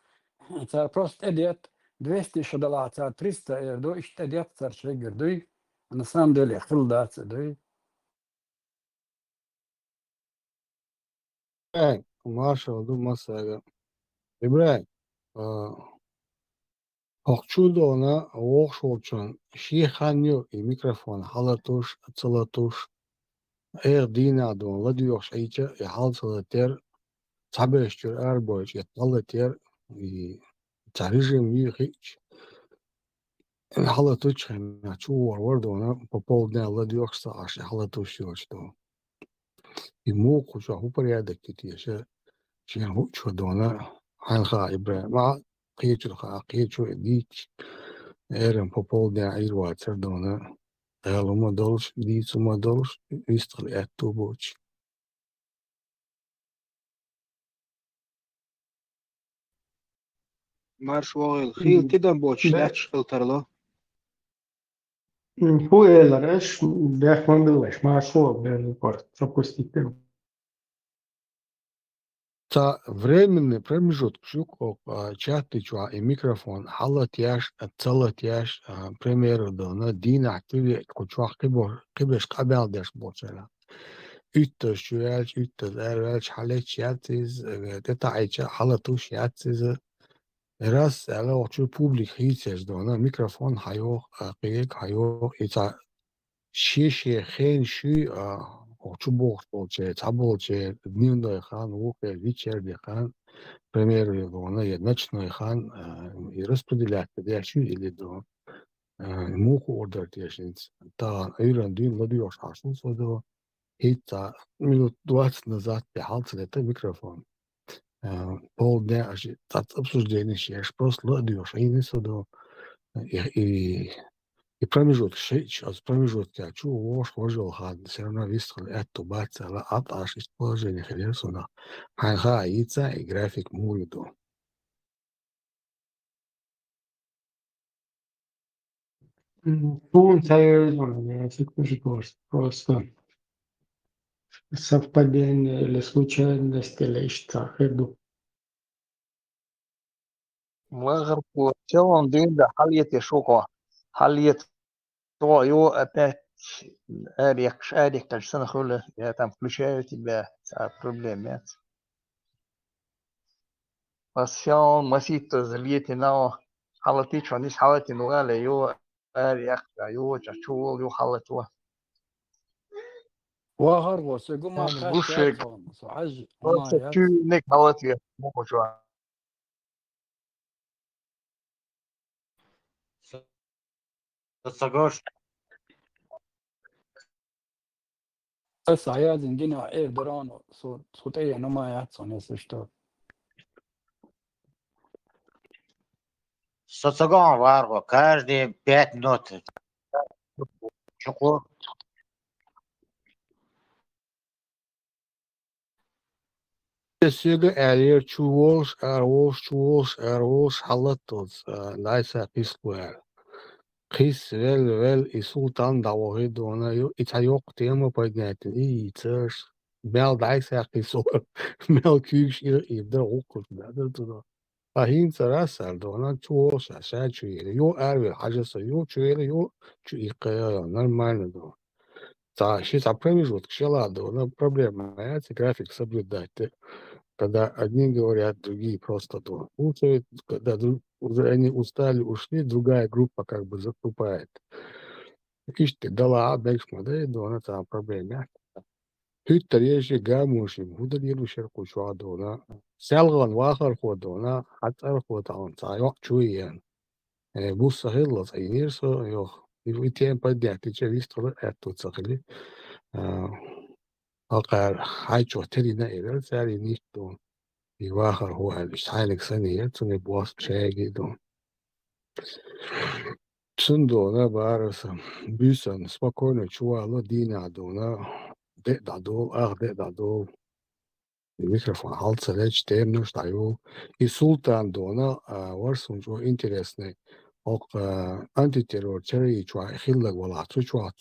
تا просто эдиат 200 шадала та 300 эрдо إيش эдиат цар шегер дой на самом деле хилдат дой Marshall du masaga. İbrahim. Okçu da ona okşolçun. Şihanyo mikrofon halatuş, çalatuş. Eğer dina da ona diyor şeyce halçalatır. Tabeştür erboyç yatalatır. Tarihim hiç. Halatuş na çu var da ona popolda la diyor saş halatuş yoçtu. İmu kuşa hu pariyadek tiyşe. شين هو شو دونا عن خائبة مع قيتشو ديك إيرن بوبول دا عير واتر دونا قالوا ما دولش ديتو ما دولش يستغل أتو بوش مارش واغل خيل تدم بوش لاتش قلترلا هو إيلرش بيحمل بالله ما شو بالبورت пропустите временный промежуток шук чат и микрофон халат яш целат яш примеры на дин активе кучах кибеш кабел деш бочера ütte şüel ütte ervel halet şatiz deta ayça halatu şatiz ras ala oçu publik hiç dona mikrofon hayo qiyek hayo ita şişe xen şu oçu boğçe tabolçe dnevnoy xan уке вечерний хан примеры дона я ночной хан и распределять дящу или до муху ордер дящинц та иран дин ладиош хашун содо Hitta minut 20 назад пихался это микрофон. Полдня от обсуждения я просто ладешь, и не сюда. И промежуток, от промежутка, я чувствую, что хад, все равно выстроил эту бацию, а от аж из положения хрена. Ханха, яйца и график мулиду. Тун sayıyoruz ya, фиг просто совпадение или случайность или что, иду. وغرقوا سواء دين ده حالية شوقة حالية طوعيو أبات أريك تجسنا خلة يا تام كلشاية تبع بروبليمات بس يوم مسيت زليتي ناو حالتي شانيش حالتي نوغالة يو أريك يو جاتشو يو حالتو واخر وسيقول ما يعني خاش بوشك ياتهم صعج هنا بس يات شو نك حالتي مو شو Sagor, بس عيال زنجينا ايه دران صوت ايه نما ياتسون يسشتو Сацагон варго, каждые 5 минут. Чуку. Sega earlier çuvos halatos laisa pisquer. Qis vel i sultan davohi dona yo itayok tema podnyatin i tsers mel daisa qiso mel küş i der okut da da. Ahin sarasal dona çuvos asa çüyle yo ervel hacası yo çüyle yo çü iqaya нормально do. Та щит промежуток шела дона проблема эти график соблюдать. Когда одни говорят, другие просто то. Лучше, когда уже они устали, ушли, другая группа как бы заступает. Киште дала, дальше модель, она там проблема. Хиттер еши гамушим, худер елушер кушвадона. Селган вахар ходона, хатар ходон, сайок чуен. Бусса хиллас, айнирсо, йох. И тем поднять, ты че вистро, это цахли. أقل حاجة ترينا إلى ساري نيكتون يواخر هو الشحالك سنية توني بواس شاقي دون تسندونا بارسا بيسان спокойно чувало دينا دونا دق دول دق دول الميكروفون حالت سلاج تيمنوش دايو и султан дона ورسون جو интересный оқ антитеррор чари чуа хиллаг вала чуа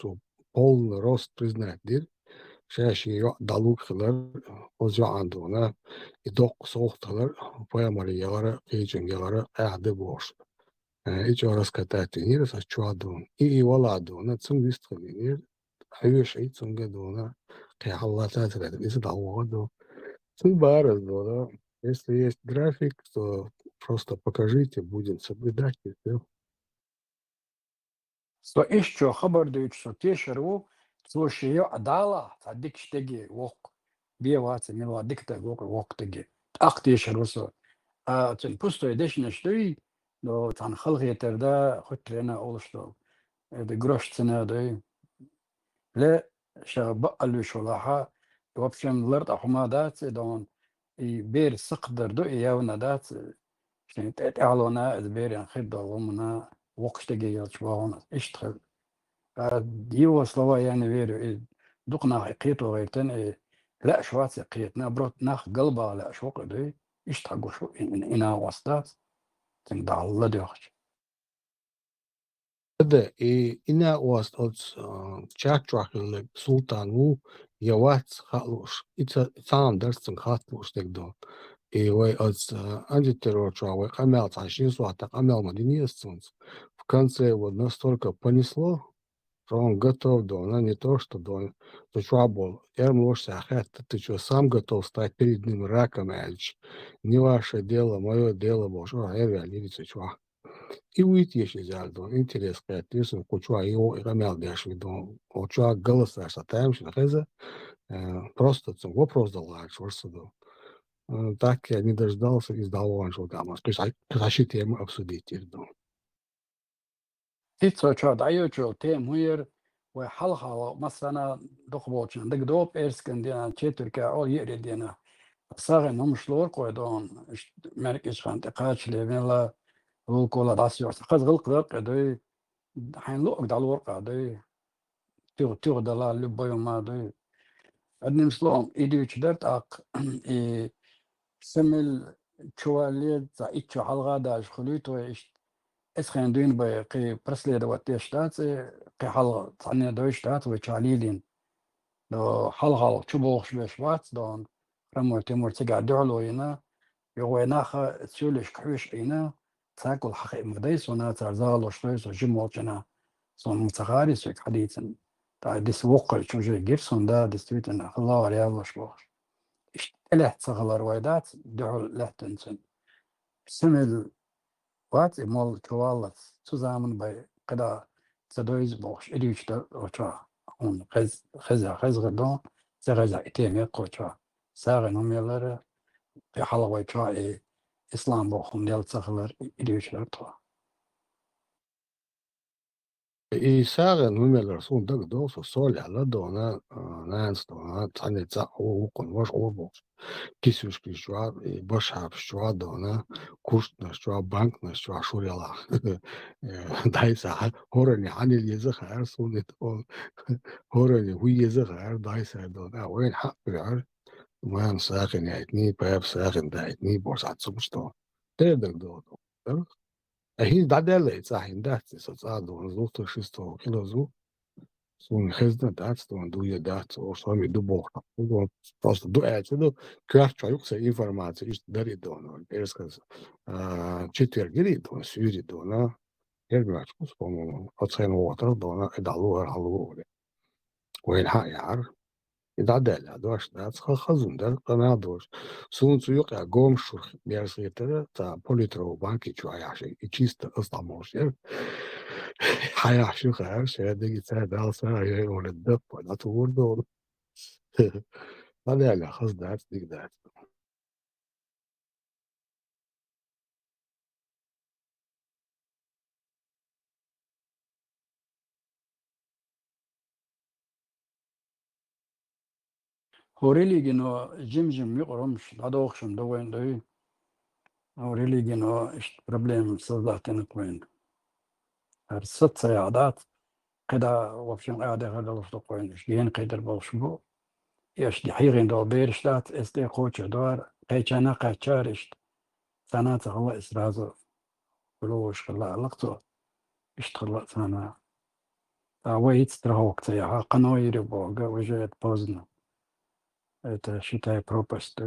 полный рост признать дир شاشي دالوك خلر وزع عندنا يدق صوت خلر ويامري يغرى قيجن يغرى قاعد بوش إيش ورس كتاتينير سأشوادون إي ولا دونا تسون بيستخدمير حيوش أي تسون جدونا قيا الله تاترد إيش دعوة تسون بارز دونا если есть график, то просто покажите, будем соблюдать. سو إيشو خبر دويتش سو تيشرو سو شيو عدالة تعديك شتجي وق بيوات ميلوا ديكتا وق تجي أختي شروسو تنبوستو يدش نشتري لو تان خلق يتردا خطرنا أولشتو ده جروش سنة ده لا شاب قالوا شلاحة وبشم لرد أحما دات دون بير سقدر دو ياونا دات شنت أعلونا بير خد ومنا وقت تجي يشوفون إشتغل ديو слова я не верю دقنا قيتو غيرتن لا شوات قيتنا بروت ناخ قلبها لا شوق دي اشتغل شو إنا وسطات تنقع الله دوخش هذا إنا واسط تشاتشوخ سلطان و يوات خالوش إتسام درستن خاطلوش تقدون وي أنت ترور شو قمال 20 ساعة قمال مدنية السنس в конце вот настолько понесло, что он готов, да, она не то, что да, ты что был, я можешь сказать, ты что, сам готов стать перед ним раком, не ваше дело, мое дело, боже, я реализую, что. И уйти еще взял, да, интерес, сказать, ты что, кучу, его рамял дашь, да, кучу, голоса, что там, что это, просто вопрос дала, что да. Так я не дождался и сдал он, что там, какие темы обсудить, да. تيتسو تشاد عيوتشو تيم وير وحلقة مثلا دخبوتشن دقدوب إرسكن دينا تشيتركا أو يري دينا صاغن هم شلور قويدون مركز خانت قاتش لبنلا غلقولا راسيو قد غلق ذلك دوي حين لوق دال ورقة دوي تيغ دالا لبايو ما دوي أدنم سلوم إيديوش درت أق سمل تشواليد تا إيتشو حلقة داش خليتو إيش اسخن دوين بقي برسلي دواتي شتات قي حلقة تعني دوي شتات وشاليلين دو حلقة تشبوخ شبشوات دون رمو تيمور تقع دعلو هنا يغوي ناخا تسولش كحوش هنا تاكل حقيق مديس ونا ترزالو شويس وجمو جنا صون متغاري سوك حديثا تا ديس وقع شوجي جيرسون دا ديستويتنا الله رياضو شبوخ اشتلح تغلر ويدات دعو لحتنسن سمل وات مول توالت zusammen bei قدا تدويز بوش إديوش دا وشا هون خز غدون سغزا إتيمي قوشا ساغن هم يلر في حلوة شا إسلام بوخون يل تغلر إديوش دا توا إيساغن هم يلرسون دق دوس وصول على دونا نانس دونا تعني تاقو وقن وش قوبوش كيسوش كيشوا باش حاب شوا دونا كوشتنا شوا بانكنا شوا شوريلا دايسا هورني عني اليزخ عرسوني دون هورني هو يزخ عر دايسا دونا وين حق بعر وين ساخن يعتني باب ساخن دايتني بورسات سمشتون تقدر دون هي دادله صحيح دات صاد ونزلت شستو كيلو زو سون خزنا دات ستون دوية دات وصامي دو بوخنا просто до этого квартал юкса информация ist дарит дон пересказ четвергили дон сюри дона ермачку по-моему оцену отр дона эдалу халу وين هايار دادله دوش دات خزون در قناه دوش سون سوق قوم شرخ بيرسيتر تا بوليترو بانكي شوية чисто استعمار حياة خير شهادة سهدة سهية ولا الدب ولا طول دول هذا لا خص دات ديك دات هوريلي جنو جم يقرمش هذا دوين دوي هوريلي جنو إيش بروبليم صدقتنا كوين ست سيادات قدا وفشن قاعدة هذا لفظ كوين إيش جين قدر بوشبو إيش دي حيرين دو بيرشلات استي خوش دوار قيشانا قيشارش سنات الله إسرازو بلوش خلا علاقته إيش تخلق سنة ويت ترهوك تيها قنويري بوغا وجهت بوزنا это считай пропасть.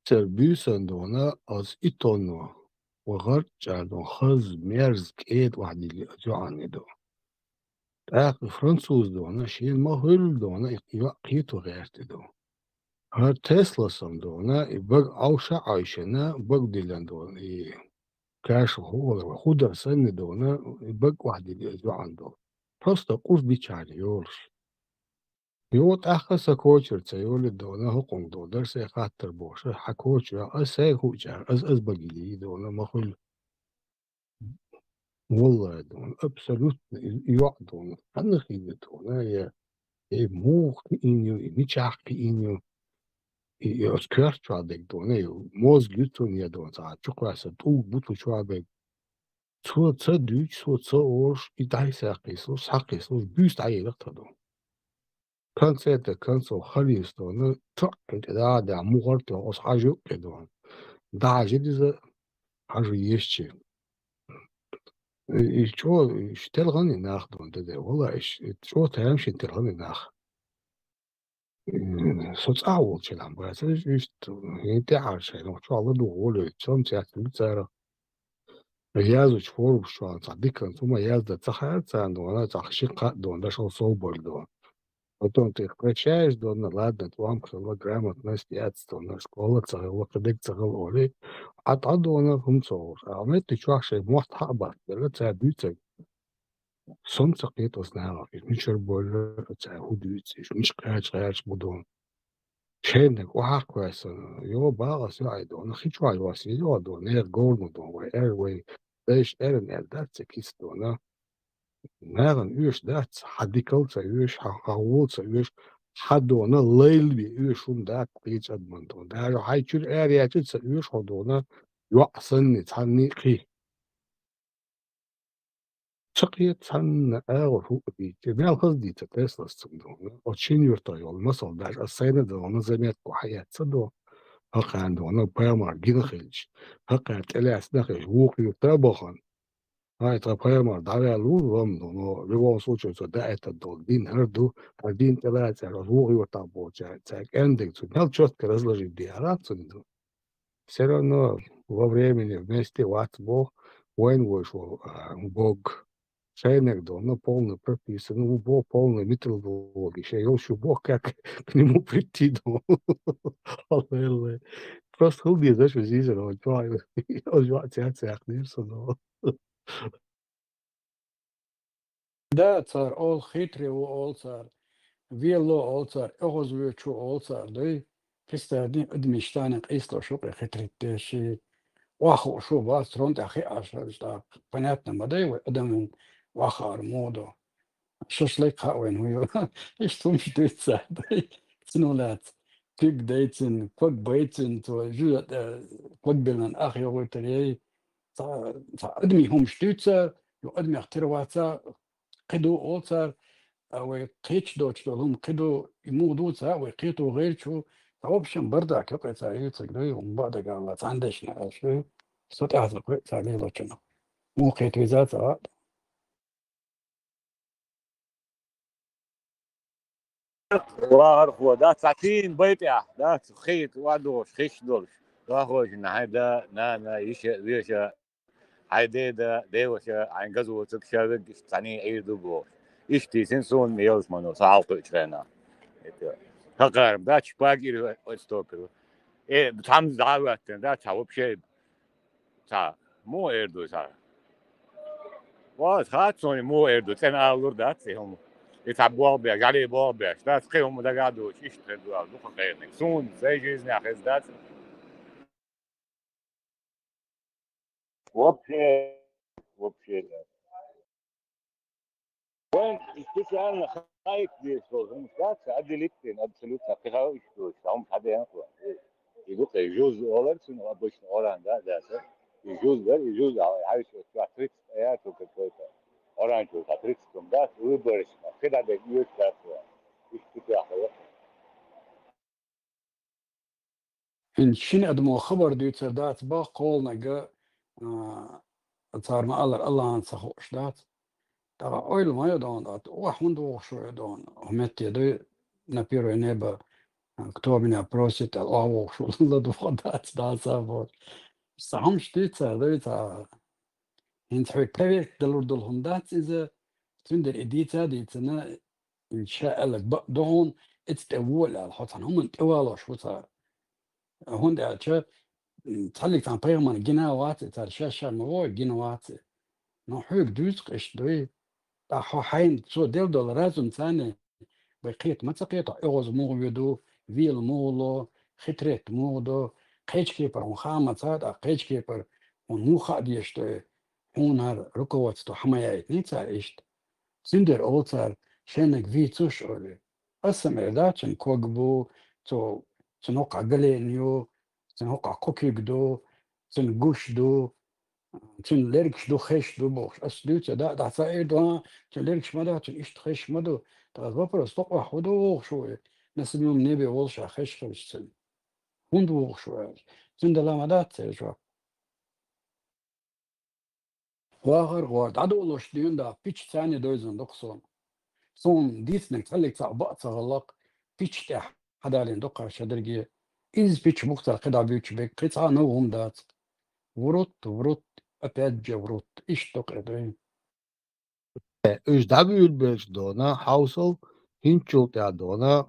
تربيسن دونا از إتونو وغرد جاردون خز ميرز كيد واحد اللي أجوعني دو تاق فرنسوز دونا شيل مهل دونا قيتو غيرت دو هر تسلا سم دونا يبقى أوشا عايشنا بق ديلان دونا كاش هو خودر سن دونا يبقى واحد اللي أجوعن دو просто قوس بيشاري يورش يوت أخس كوتشر تيولي دونا هقون دو درس خاطر بوش حكوتشر أساي كوتشر أز بقيلي دونا مخل والله دونا أبسولوت يوع دونا أنا خيل دونا يا موخ إنيو نيشاق إنيو يذكر شو عندك دونا موز جوتون يا دونا تعال شو كويس تو بوتو شو عندك تو تصدق تو تصورش يدعي ساقيسو ساقيسو بيست عيلك تدو كانت كانسو خليس دون تركت دا مغرت أصحاجو كدون دا جديد حاجة يشتي شو تلغني ناخدون ده والله شو تهمش تلغني ناخ صوت أول شلون بس أنت عارف شيء شو الله دو شلون تسافر يازو شفور شو صديق ثم يازد تخيل أنا تخشيق دون ده شو صوبر دون потом ты их прощаешь, да, ну ладно, вам грамотность на школа цагала кадек цагал оли, она функцион. А мы ты чуашь мост хаба, да, цабица. Солнце это знало, ничего больше цахудиц, миш кач будон. Шенек вахквас, его балас яйдо, на хичвай вас яйдо, не горну дон, airway, дэш эрен датсе кисто, на نعم يوش دات حديكلتا يوش حاولتا يوش حدونا ليلبي يوش دات قيت أدمنتون دارو حيشور آرياتي يوش حدونا يوحسن تعني قي شقية تعني آغر هو بي تبيع القصدي تتاسل الصندوق وتشين يرطي والمصل داش السينة دونا زميت وحياة صدو هقا عندونا بامر جين خلج هقا تلاس نخش ووقي وطابخن هاي تقييمر دعوة لون no luego socio so da eta dolbin herdu один телец разлуги вот там получается эндекс мел четко разложить диарацию все равно во времени вместе вот Бог воин вышел Бог шейнек до но полный прописан Бог полный методологии еще еще Бог как к нему прийти до просто хуб я даже здесь но то я тебя не соно ده صار all خيتري و all صار فيلو all صار اغز ويتشو all صار دي كستادين ادمشتاني قيسلو شوقي خيتري تشي واخو شو باس رونت اخي اشهر شتا понятно مدي وادم واخر مودو ششليك وين هو ايش تمشي تساعد سنولات كيك ديتن كوك بيتن تو جو كوك بلن اخي وتري ادمي هم شتوتسا يو ادمي اخترواتسا قدو اوتسر او قيتش دوتش دولهم قدو يمودوتسا وقيتو غير شو اوبشن بردا كقي سايت سقدي ومن بعد قال عندش شو صوت اعزق سالي لوتشنا مو قيتو ذات وارخو دا ساعتين بيتيا دا خيط وادوش خيش دولش دا خوش نهايدا نا يش هايدي دا ديوشا عن غزو تكشا ثاني اي دوبو اشتي سنسون ميلز منو ساعطو اتشغنا فقر دا تشباقي استوكرو ايه بتحمز دعواتن دا تعوب شيء تا مو اردو تا واز خاطسوني مو اردو تن اولور داتي هم يتعبوا بيا علي بوبيا دا تخيهم دا قعدوا يشتغلوا دوخ غيرنك سون زي جيزني اخذ دات вообще да. وين специально خايف بيشتغل المستشفى أدلتين أبسولوتها قراءة يشتغل هم حدا ينقل يقول يجوز أولرسون وأبوش أوراندا داسة يجوز عايش تريكس آياته كتويتا أورانجو تريكس كم داس ويبرش كده ده يوش داسة يشتغل إن شين أدمو خبر ديوتر دات با قولنا جا صار ما الله أنسخوش دات ترى أول ما يدون دات وحمد وشو يدون همت يدو نبيرو نبا كتوبنا بروسيت الله وشو الله دو دات سافور سهم شتيتا دويتا هنت حوي كبير دلور دلهم دات إذا تندر إديتا ديتنا إن شاء الله دون اتتأول الحطن هم انتوالوا شو صار هون ده شا تحلق عن بيرمان جناوات ترشاشا مو جناوات نحوك دوز قش دوي تاحو حين سو دول رازم ثاني بقيت ما تقيت اغوز مو يدو فيل مولو خطرت مودو قيش كيبر وخامة صاد قيش كيبر ونمو خاديش دوي هونار ركوات تو حمايات نيتسار اشت سندر اولتار شنك في توش اولي قسم اعداتشن كوكبو تو تنوقع قلينيو تنوقع كوكيبدو تنقوشدو تنلركشدو خشدو بوش أسدوتا دا ثائدو تنلركش مدو تنشت خش مدو تغضبر استقوى حدو شوي نسميهم نبي والشا خش سن هندو شوي تندلا مدات تجوا واخر غورد عدو لوش ديون دا بيتش ثاني دوزن دقصون صون ديسنك تخليك صعبات صغلق بيتش تاح حدالين دقة شدرجي إز بيتش مختار قطع بيتش بيك قطعة نوهم دات ورط أبيج ورط إيش تقربين إيش دعوي البيش دونا حوصل هنشو تاع دونا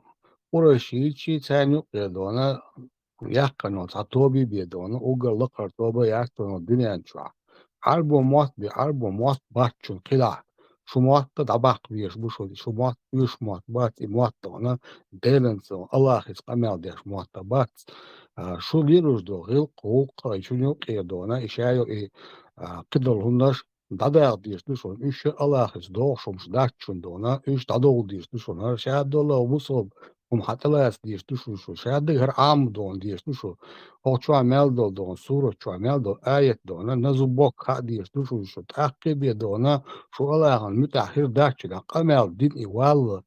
ورشيتشي تاني دونا يقنو تعطوبي بيدونا وقال لقر توبا يعطونا الدنيا نشوع عربو موت باتشون قلع شو موت دعباق بيش بوشو شو موت بيش موت بات موت دونا ديلنسو الله خيس قمال ديش موت بات شو ليروش دو غيل قوق شو نيوقي دونا إشايو قدر هناش دادا ديش نشون إيش الله خيس دو شمش داتشون دونا إيش دادو ديش نشون هر شاد دولا وصوب حتى لا ديش نشون شو شاد غير عام دون ديش نشون هو شو عمل دون صورة شو عمل دون آية دونا نزبوك ديش نشون شو تعقب دونا شو الله عن متأخر داتش دا قمل دين إيوال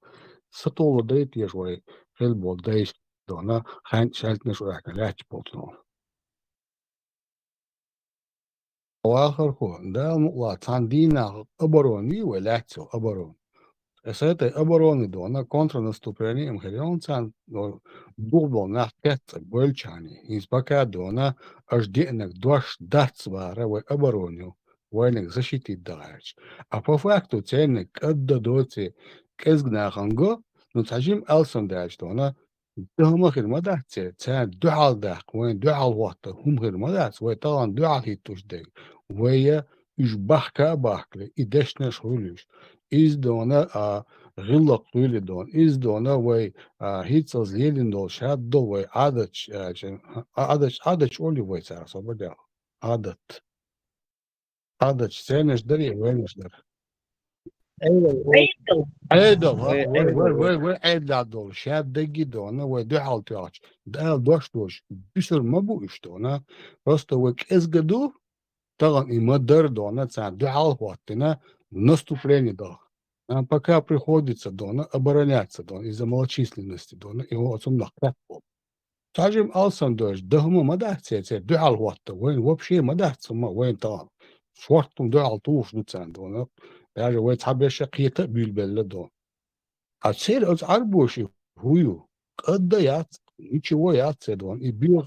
سطول ديت شوي خيل بول ديش دونا خان شالت نشو راك لاتش بولتنون واخر هو ده مقلات عن دينا أبروني ولاتسو أبرون Esete obroni dona kontra nastupljeni mhirioncan no dublo na ketsa bolčani inspaka dona aš dienak doš dacvara ve obroniu vojnik zaštiti dalač. A po faktu cenik adda doci kezgnahango no tajim elson dač dona هم غير مدعسة تسان دعال داق وين دعال وقت هم غير مدعس وين طبعا دعال هيتوش دي ويا إش بحكا بحكلي إدشنا شغلش إز دونا غلق طويل دون إز دونا وي هيتسز ليلين دول شاد دول وي عادش أولي وي سارة صبر ديال عادش سينش دري وينش در عيدل وي عيدل دول شاد دقي دونا وي دعال تياش دعال دوش بيصير ما بوش دونا بس وي كيس قدو طبعا إمدر дона ця дюал хватина наступление до. Пока приходится дона обороняться дона из-за малочисленности дона и вот он нахрапал. Скажем, Алсандош, дохма мадахция, це дюал хватта, вен вообще мадахца ма вен там. Швартум дюал туш дуцан дона. Даже вен табеша قيتا бюльбелле дон. А цель от арбоши хую. Когда я ничего я дон и бил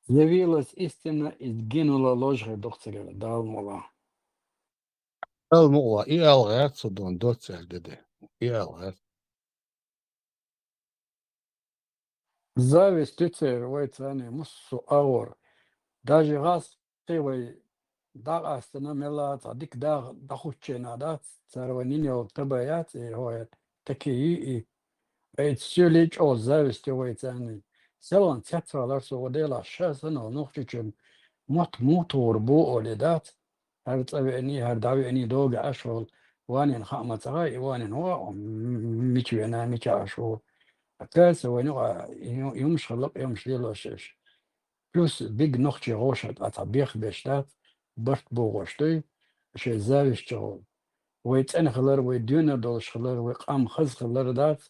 Явилась истина и сгинула ложь дохцерила, дал мула. المقوى إيه الغيات صدون دوت سهل ده إيه الغيات Зависть тюцер войцани муссу аур. Даже газ тывай даг астана мела цадик даг дахучена да царваниньо табаят и хоят такие и эйцюлич о зависти войцани. Селан цяцалар согодела шасана нухчичем мот мотор бу оледат. هرتبعني هردعوني دوج أشغل وانين خامة صغاي وانين هو ميتي أنا ميتي أشغل أكاس ونوع يومش خلق يومش ليلو شش بلس بيج نختي غوشت أتبيخ بشتات برت بوغشتي شيء زاويش شغل ويت أنا خلر ويدينا دولش خلر ويقام خز خلر دات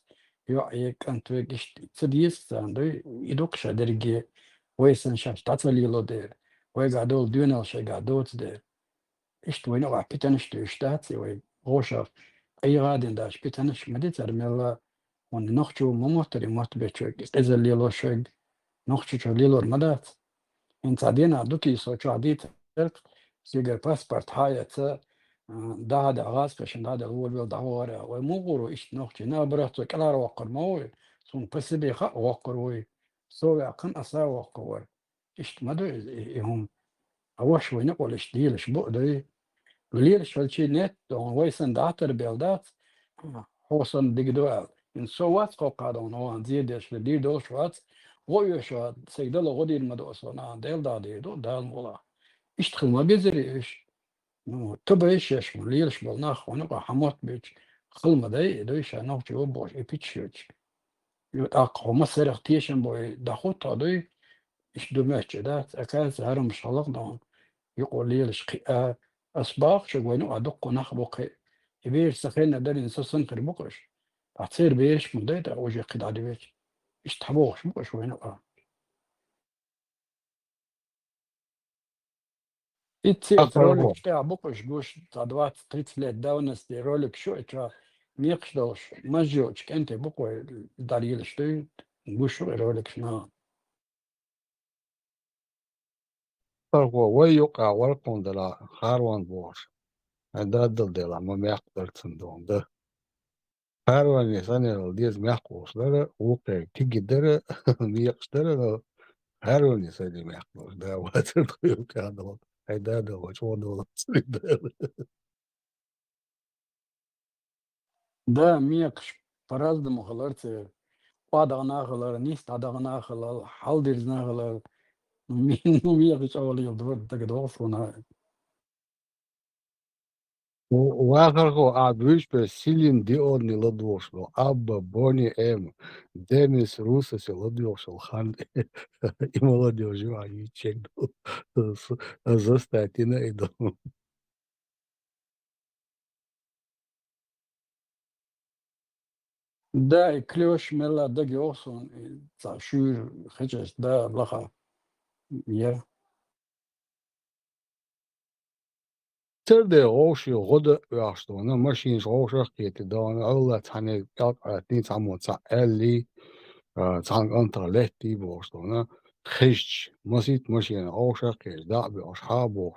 يعيك أنت ويكش تديس تاندي يدوكش درجة ويسن شاش تعتلي دير ويقعدول دينا شيء قعدوت دير إيش توينو قاع بيتنش تشتات وي غوشة أي غادي داش بيتنش مديت أرميلا ون نختشو مموتري موت بيتشوك إذا ليلو شوك نختشو ليلو المدات إن تعدينا دوكي سوتشو عديت سيجر باسبورت هاية دا هذا غاز كشن هذا هو البيل دعوة ومغورو إيش نختشي نابرتو كلا وقر موي سون بسبي خا وقر وي سوي عقن أسا وقر إيش مدو هم أوش وينقول إيش ديلش بقدي ليش فالشي نت دون ويسن داتر بيلدات حوصن ديجدوال إن سوات قادون هو زيدش لدي دوش وات ويشوات سيدل غدي المدوسنا ديل دادي دو دال مولا إيش ما بيزري إيش نو تبعيش إيش ليش بالناخ ونقع حموت بيش خلما داي دويش أنا جو بوش إبيتشيش يتأقو مسير اختيشن بوي دخوت هذي إيش دمشق دات أكاز هرم شلق دون يقول ليش قيا أسباق شغوينو أدق نخبق يبير سخينا داري نسسن تربقش أتصير بيش مديتا وجه قد عدي بيش اشتحبوش بقش وينو Идти ролик, что буквы гуш за 20-30 лет давности ролик что это мекшдош, мажочек, энте буквы дарили что гуш ролик на. Tarko way yok awal kondala harwan bor. Ada dal dela ma mek dartsun da. Harwan yesan diz mek oslara uke tigidere miyakstara harwan yesan mek da water yok kadal. Ayda da wach wondola. Да, мекш по-разному халарцы. Падагна халар, нист адагна халар, халдирзна халар. Ну мекш awal yıldır da doğsuna. Вахархо абвич pe silin di odni ladvoshlo. Abba boni em. Demis Rusas ladvoshlo han. И молодежь, а и чек за статина иду. Да, и клёш мела да геосон, за шур хечес да блаха. Я. Terde oshi goda yashtona machines oshak keti dan alla tane tin samotsa elli tang anta letti bostona khish masit machine oshak kes da bi ashabo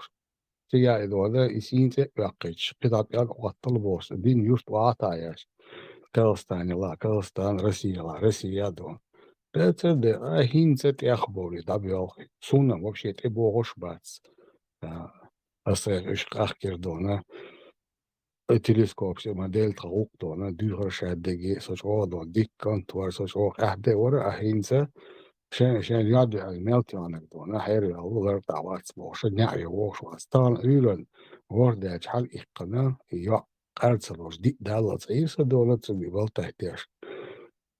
tiga idoda isinte yaqich qidab yaq qattal bost din yurt waatayash Kazakstani la Kazakistan Россия don Terde hinzet yakhboli da bi suna вообще te bogosh bats أصل أحكي دونا التلسكوب شيء موديل تغوق دونا دوغر شادجي سوشوا دون ديك كنت ور سوشوا أحدى ورا أهينسا شان يعدي على ميلتيونك دونا حيري أول غير تعوات سبوش نعي ووش واستان إيران ورد حال إقنا يا قرصلوش دي دالت إيسا دولا تبي بالتهتيش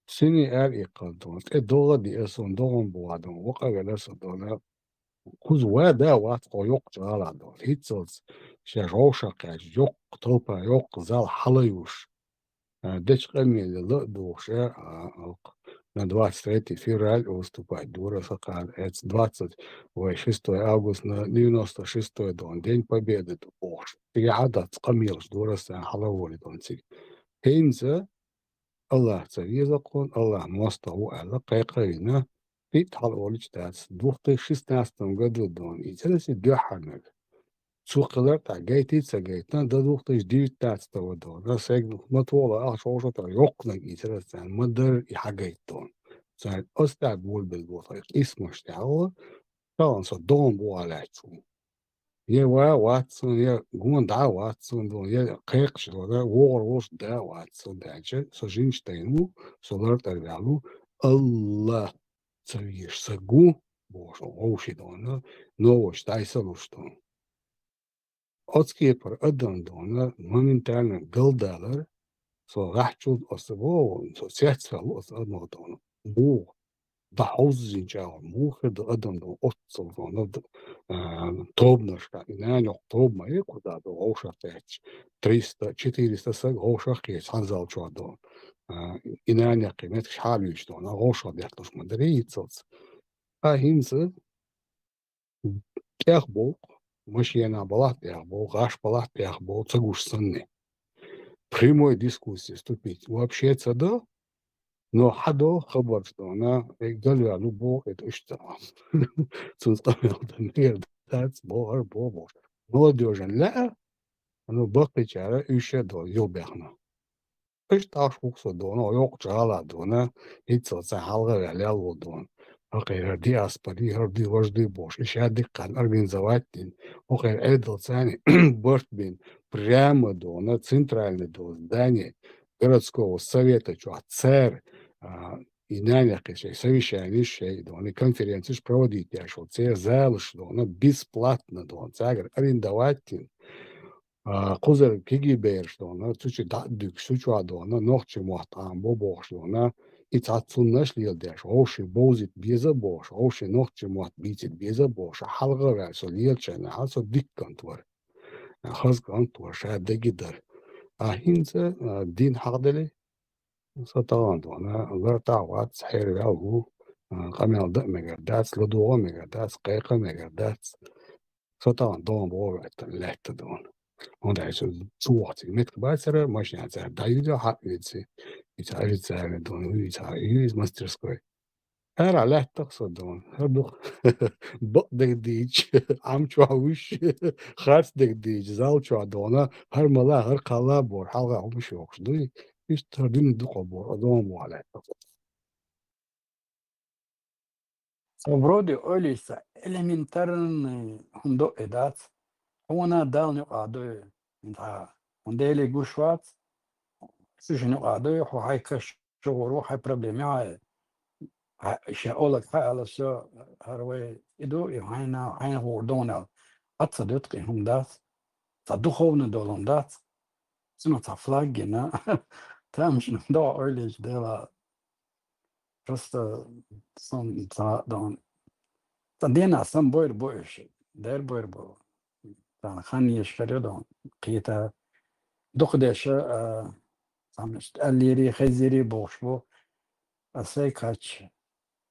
سني إقنا دونا الدولة دي أصلا دوغن بوادون وقع جلسة دونا كوز وادا وات قيوق جالا دول هيتسلز شروشا قاج يوق طلبا يوق زال حليوش دش قمي لدوشا на 23 февраля выступать. Дура сакан. Это 26 августа на 96 дон. День Победы. Ох, я адат скамилш. Дура сан халаволи донцик. Хейнза الله цавизакон, Allah мостау алла кайкайна. Пит халаволич дас. 2016 году дон. И целый дюханек. Цукалар та гейтица гейтна до 2019 года. Расег матвола ашошата йокна интересен мадер и хагейтон. Зай остак болбел бофай isмаш тяо. Таан со дон буалачу. Е ва ватсон е гунда ватсон дон е кайкшо да вор да ватсон даче со жинштейну солар тарвалу Allah цавиш сагу бошо ошидона новош тайсалуштон. Отскипер одондона моментально голдалар со рахчул осво со сетсвал ос однодон бу да хаузин жаа мухед одондон отсолдон тобнашка инаньо тобма куда до ошатэч 300-400 саг ошахки санзал чодон инанья кимет шалиш дон ошад яктош мадрицоц а хинце кехбол машина была пяхбол, гаш была пяхбол, цагуш санны. Прямой дискуссии вступить вообще да, но хадо хабар что она галю любо это что. Цунстамел да that's бор. Молодежь ла, оно бакчара еще до ёбяхна. Что шуксо до, но ёк жала до на ицо за халга лял до. غير диаспори هردي وجدي بوش إيش هادي كان организовать وغير أيضا ثاني борт бин прямо до центрального до здания городского совета что ЦР и нанякишь совещание шей до они конференции проводить я что це зал что она бесплатно до цагер арендовать кузер кигибер что она чуть дадук что до она ночь мохтам бобо что она It's atsunnash lieldash, oshi bozit bieza bosh, oshi noche mat bitit bieza bosh, halga verso lielchana, also dikkantwar. Hasgantwar, shadegidar. Ahinze, din hagdele, satawandwana, vertawat, heryahu, kamel da megardats, lodoa megardats, kayka megardats. Sånn da var det lett da. Og det så svårt. Mitt bare maskinen så da jo har vi det är så här då hur så hur måste skoy. Era lett så då. Då det dig am chawush خاص dig zal chadona har mala har qala bor halga مش yox. Då istadin då bor adam wala. Вроде Олиса элементарный хундо эдат. Она дал не адой. Да. Ондели гушват. سجن адой хо хайкаш شغورو هاي проблемы. شاولك على سو هروي إدو هاينا هوردونا أتصدق هم دات صدقونا دولهم دات سنو تفلاجنا تامش ندو أوليش دلا просто son don تدينا سن بويش دير بو تان خاني يشكري دون قيتا دخدش سامش الليري خزيري بوشبو أسي كاتش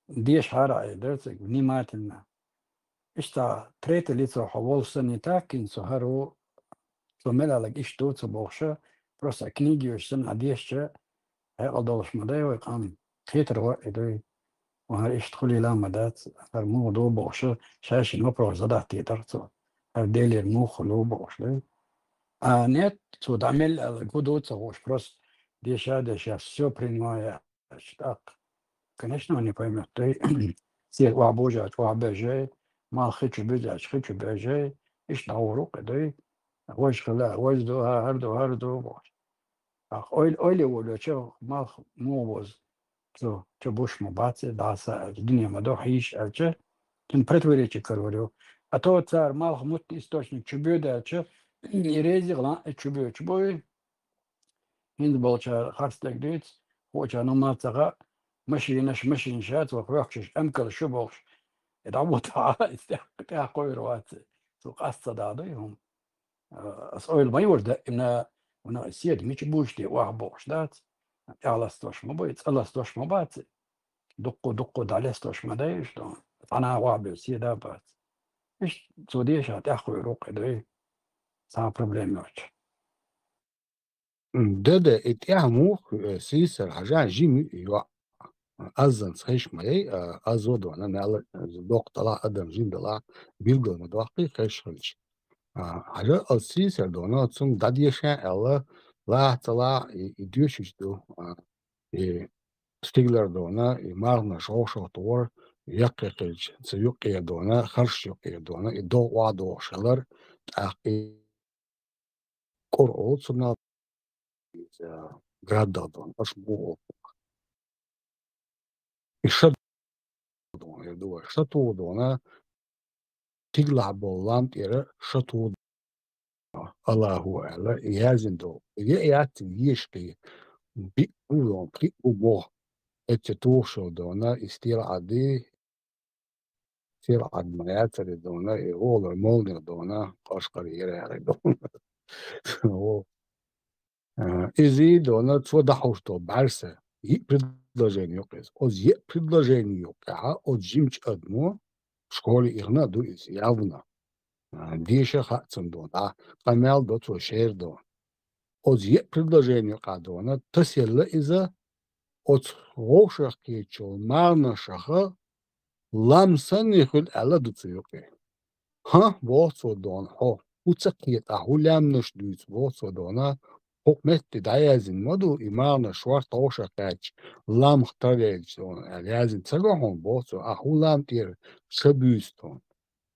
ديش هارا درتك نيماتنا اشتا تريت اللي تو حوالسني تاكين سهرو سملا لك اشتو تبوخشا بروسا كنيجي وشتن عديش هاي قدولش مداي ويقام خيتر وقدوي وهر اشتخلي لا مدات هر موضوع بوخشا شاش نوبرو زدات تيتر هر ديلي الموخ لو بوخشا نيت تو دعمل القدو تسوش بروس ديشا سو برينوايا اشتاق конечно, не поймет. Ты все вабужа, вабеже, мал хичу беже, иш на урок, да, вож хла, вож до харду. Ах, ойли воло, че мал мовоз, че буш мабаце, даса, дуния мадо хиш, че, тен претворечи карварю. А то цар мал хмутный источник чубеда, че, и рези глан, чубой, инд болча харстек дец, хоча номацага, مشي شات وخوخش أمكر شبوخش يدعوت على استحقاق قويروات سوق الصداديهم أسئل ما يورد إن السيد مش بوشتي وعبوش دات على استوش ما بيت على استوش ما بات دقوا على استوش ما دايش دون أنا وعب السيد بات إيش سوديش هتأخذ روق ده سا بروبليمات ده اتهموه سيسر عشان جيمي يوع أذن خيش معي أزود وأنا نال دوق طلع أدم جين طلع بيلقى مدوقي خيش خلش حاجة السيسر دونا تصم داديشان الله لا طلع يديوش دو ستيغلر دونا يمارنا شوشو طور يقي خلش سيوقي دونا خرش يقي دونا يدو وعدو شلر تأقي قرؤو تصنا غادا دونا أشبوه الشد دونا شتو دونا تغلع بولام تيرا شتو الله هو أعلى يازن دو يأيات يشقي بيقولون بيقولوا اتتوشو دونا استير عدي استير عد مياتر دونا يقول مولر دونا قاشقر يرى دونا إزي دونا توضحوشتو بعرسة предложение يقيس أوز предложение يقع أوز جيمش أدمو школе игна дуис явно диша хатсон дона камел до то шер до от е предложение кадона тасела иза от рошах кечо марна шаха ламсан ихул ала дуцюке ха вот дон хо уцакиет ахулямныш дуис вот дона حكمت دايزن مدو إمارنا شوار طوشة كاتش لام اختاريجون لازم تسرعون بوتو أخولام تير شبيستون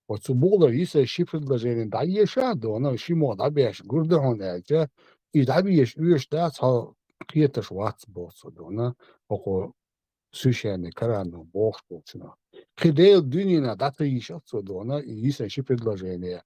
وتو بولر يسا شي предложение دايشا دونا شي موضع بيش قردهون اجا يدعبيش ويش دات ها قيتش واتس بوتو دونا وقو سوشياني كرانو بوخ بوتنا خديل دنينا داتا يشاتسو دونا يسا شي предложение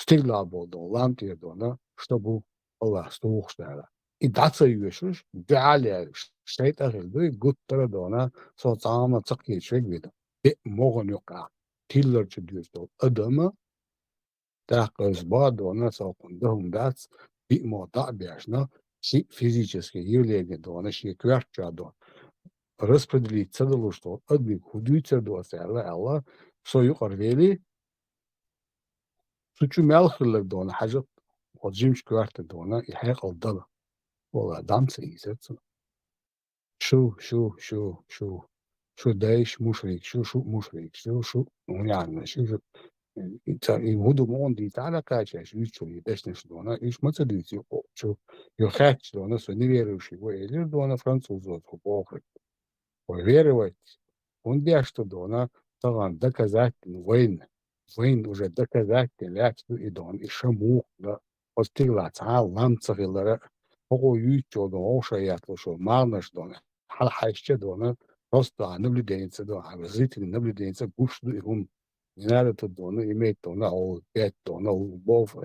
стигла болду ламтир дона чтобы Allah стухштала и даца юшуш далее штейта хелду гуттара дона со цаама цакки швегвид бе могон юка тиллер чудюсто адама тахкас ба дона со кундум дац би мода бяшна ши физические явления дона ши кварча до распределить цадалу что адми худуйца до сала алла со юқарвели سوتشو مالخلك دونا حاجة وجيمش كوارت دونا يحيق الضلع والله دام سيزت شو دايش مشرك شو مشرك شو يعني شو يهودو مون دي تعالى كاشاش يشو يدشنش دونا إيش ما تدريس يقو شو يخاتش دونا سنيريروشي وإيلير دونا فرنسوزوت وبوخر وغير وندي أشتو دونا طبعا دكا ذات وين уже доказать ляч идон ишаму да остигла цаал намцагылары ого ючо до ошаятлы шо марнаш дона хал хайшче дона просто наблюдение до зрительное наблюдение гушду им не надо тут дона иметь дона ол 5 дона лбов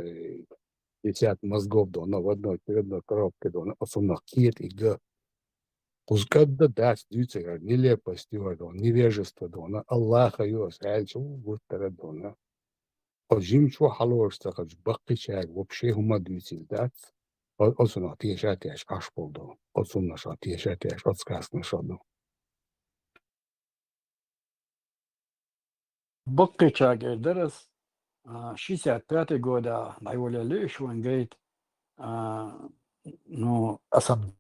50 мозгов дона в одной передной коробке дона особенно кит и г пускай даст дюцер нелепость дона невежество дона Аллаха юс альчу вот дона جيم شو حلوش تاخد بقي شاك وبشي هما دويتي ذات أصلا عطيه شاتيش عش بولدو أصلا عطيه شاتيش أتسكاس نشادو بقي شاك درس شي ساعات باتي قودا دايولا ليش وين جيت نو أصلا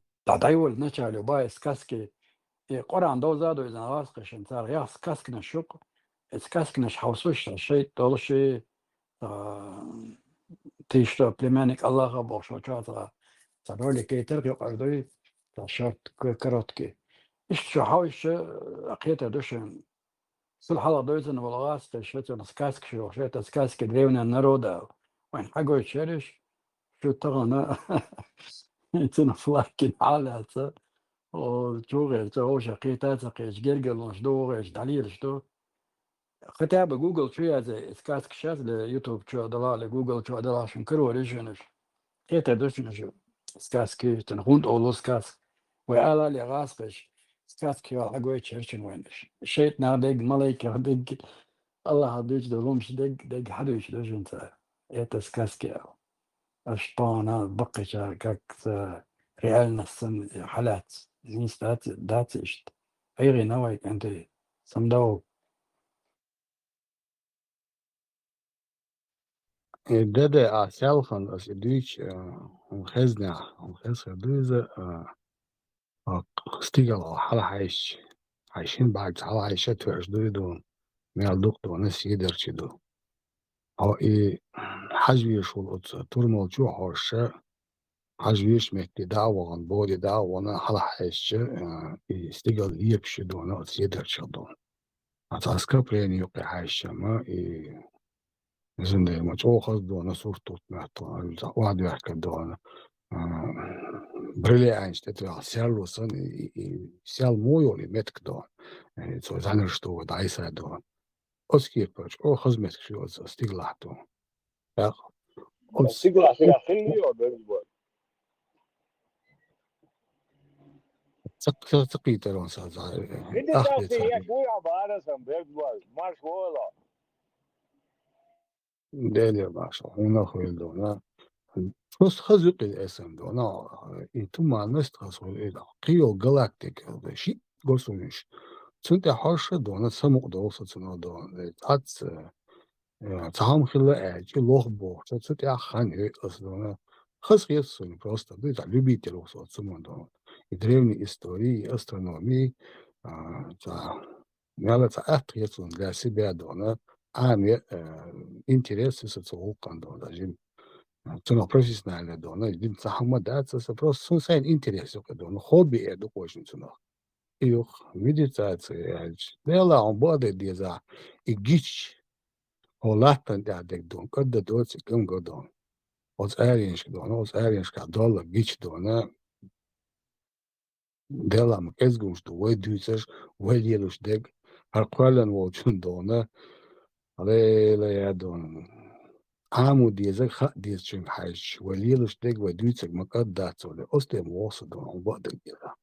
دايول نشالو بايس كاسكي قرآن دو زادو إذا غاسقش انتار ياس كاسكنا شوق كاسكنا حوسوش شيء طولشي تيشتو بلمانك الله بوشو شاطرة صارولي كي ترقي قردوي تشارت كروتكي إيش حاوش أقيتا دوشن كل حلقة دوزن والغاس تشتو نسكاسك شو شتو سكاسك دريونا النرودا وين حقو يشرش شو تغنى يتنا فلاكين حالة وشوغل تغوش أقيتا تقيش جرقل وشدوغش دليل شتو хотя бы Google что я за сказки сейчас для YouTube что давали Google что давал шенкру решенешь это точно же сказки это хунд оло сказ وعلى اللي غاسقش сказки على черчен وينش شيء نادق ملايكة دق الله هديش دلومش دق حدوش دوش انت это сказки اشطانا بقيش как реально حالات نيس دات اشت غير نوعك انت صندوق ده أسالفن أس إديش خزنا دوزة استيقظ حلا عايشين بعد حلا عايشات في عشدو ميال دكتور ناس يقدر شدو أو حجويش والقدس تورمال جو حوشة حجويش مهدي دعوة عن بودي دعوة أنا حلا استيقظ يبشدو ناس يقدر شدو أتاسكا بريني يوقي حايشة ما زندي ما تأخذ دونا صورته معطى واحد يحكي دونا بريلي أنشتة سيالو سن سيال مويو لمتك دون يعني تو زانر شتو دايسا دون أسكير برش أو خزمتك شو استيقلاح دون استيقلاح شو خلي أو بيربول تقيت لون سازا إنت تأتي يا شوي عبارة سن بيربول ما شولا دالي باشا هنا خويل دونا بس خزق الاسم دونا انتو ما نستخصوا الى قيو جلاكتيك هذا شيء قصونيش تنتي حاشة دونا سمق دوسة تنا دونا تاتس تهم خلا اجي لوخ بوخ تنتي اخان دونا خزق يسون просто да любитель усот сумон дона и древней истории астрономии мяла цаат ясун для себя дона عامل интерес социалкан да жим цена профессиональная да жим сахма да це просто сын интерес да хобби это очень цена и медитация дела он будет деза и гич холатан да дон когда доц кем годон от ариншка долла гич дона дела мkezгум что вы дюцеш вы елуш дег арқалан волчун дона لا يا دون عامو ديزك خا ديز شن حاج وليلش ديك وديتك مقدات ولا أستم واصل دون بعد كده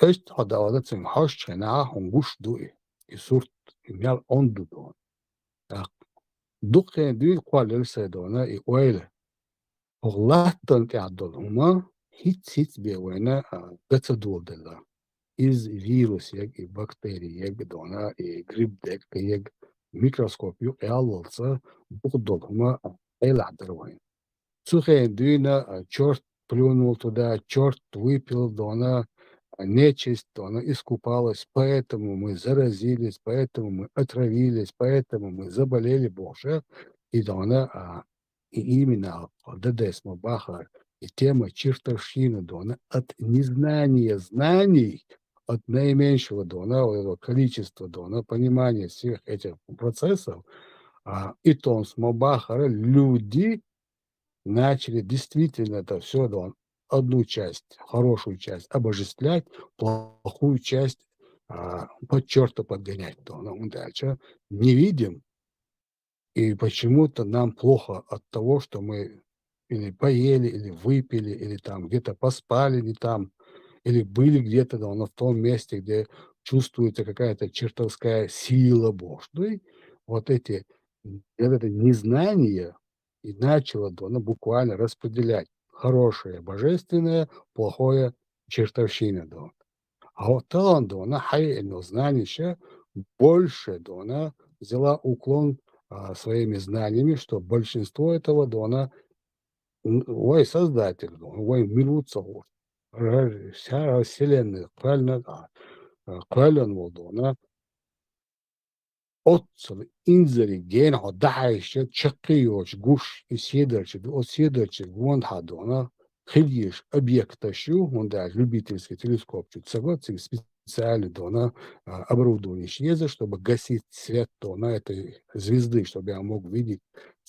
إيش هذا ولا تسمع حاش شناع هنقوش دوي يصورت يميال أندو دون دقة دوي قال لسه دونا يقول غلط تنتي عدل هما هيت بيوانا بتدول دلا إز فيروس يك بكتيريا يك دونا جريب دك يك микроскоп аллался бухдолма эладервайн. Сухен дюна, черт плюнул туда, черт выпил, дона нечисть, она искупалась, поэтому мы заразились, поэтому мы отравились, поэтому мы заболели Боже. И дона, и именно Дедесма Бахар, и тема чертовщины дона от незнания знаний, от наименьшего дона, количества дона, понимания всех этих процессов, и том с Мабахара люди начали действительно это все, одну часть, хорошую часть обожествлять, плохую часть под черта подгонять. Мы дальше не видим, и почему-то нам плохо от того, что мы или поели, или выпили, или там где-то поспали не там, или были где-то в том месте, где чувствуется какая-то чертовская сила Божья. Вот это незнание и начало буквально распределять хорошее божественное, плохое чертовщина. А вот он, знание еще больше взяла уклон своими знаниями, что большинство этого ой, создатель, ой, милуца, вся вселенная, правильно, отцел инзери ген дайше чакиоч гуш исъедерч вон хадона хильеш объекташу он да любительский телескоп согласен специально оборудование исчезло, чтобы гасить свет на этой звезды, чтобы я мог видеть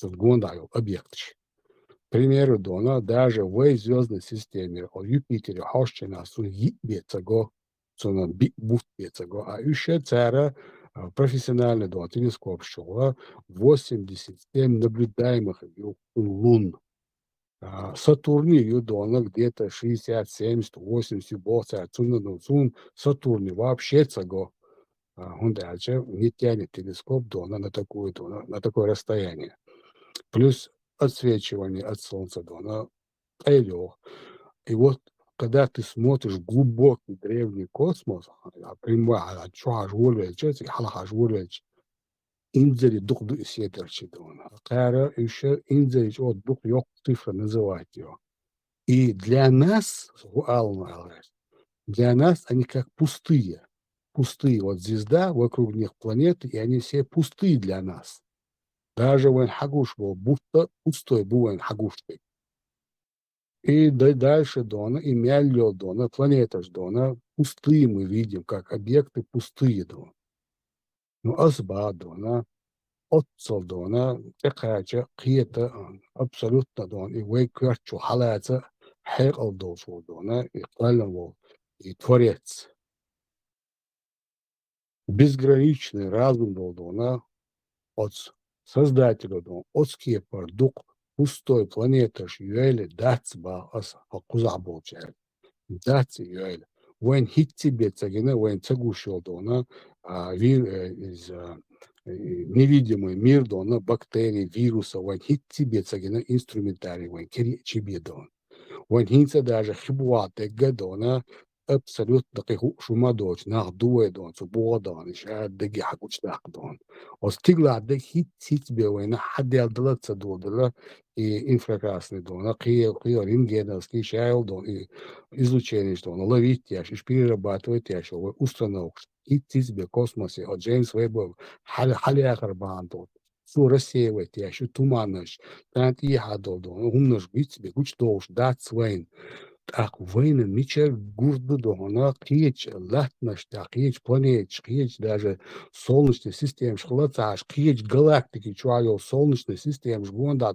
гондаю объект. К примеру, даже в звездной системе о Юпитере хощена су ебецаго, су бутбецаго, а еще цара профессиональный телескоп шоу 87 наблюдаемых лун. Сатурний где-то 60, 70, 80 болса, Сатурний вообще цаго. Он дальше не тянет телескоп на такое расстояние. Плюс отсвечивание от Солнца и вот когда ты смотришь глубокий древний космос, инзери дух сетерчи еще инзери дух yok цифра называть его. И для нас они как пустые. Пустые. Вот звезда, вокруг них планеты, и они все пустые для нас. Даже when хагуш был, будто пустой был хагушкой. И дальше и мяльо планета пустые мы видим, как объекты пустые асба отцол экача киета абсолютно и вейкверчу халаца хайкал и клален и творец. Безграничный разум от создателя от скепар дух пустой планеты юэли дацба куза болчает. Дац юэли. When hit тебе цагина, when цагушил из невидимый мир бактерий, вирусов, when hit тебе цагина инструментарий, when кери чебе when хинца даже хибуате гадона абсолютно шума нахдуе субода ишад деги хакучдах остигла де хит тебе when хадел длаться и инфракрасный кио рентгеновский шайл и излучение ловить ящик, перерабатывать ящик, установок и тебе космосе от Джеймс Веб халяхар бандо су рассеивать ящик туманность тант ехадо умнож быть тебе гуч долж дат свейн так войны мечер гурду киеч латнаш киеч планет киеч даже солнечной системы шхлацаш киеч галактики чуайо солнечной системы жгонда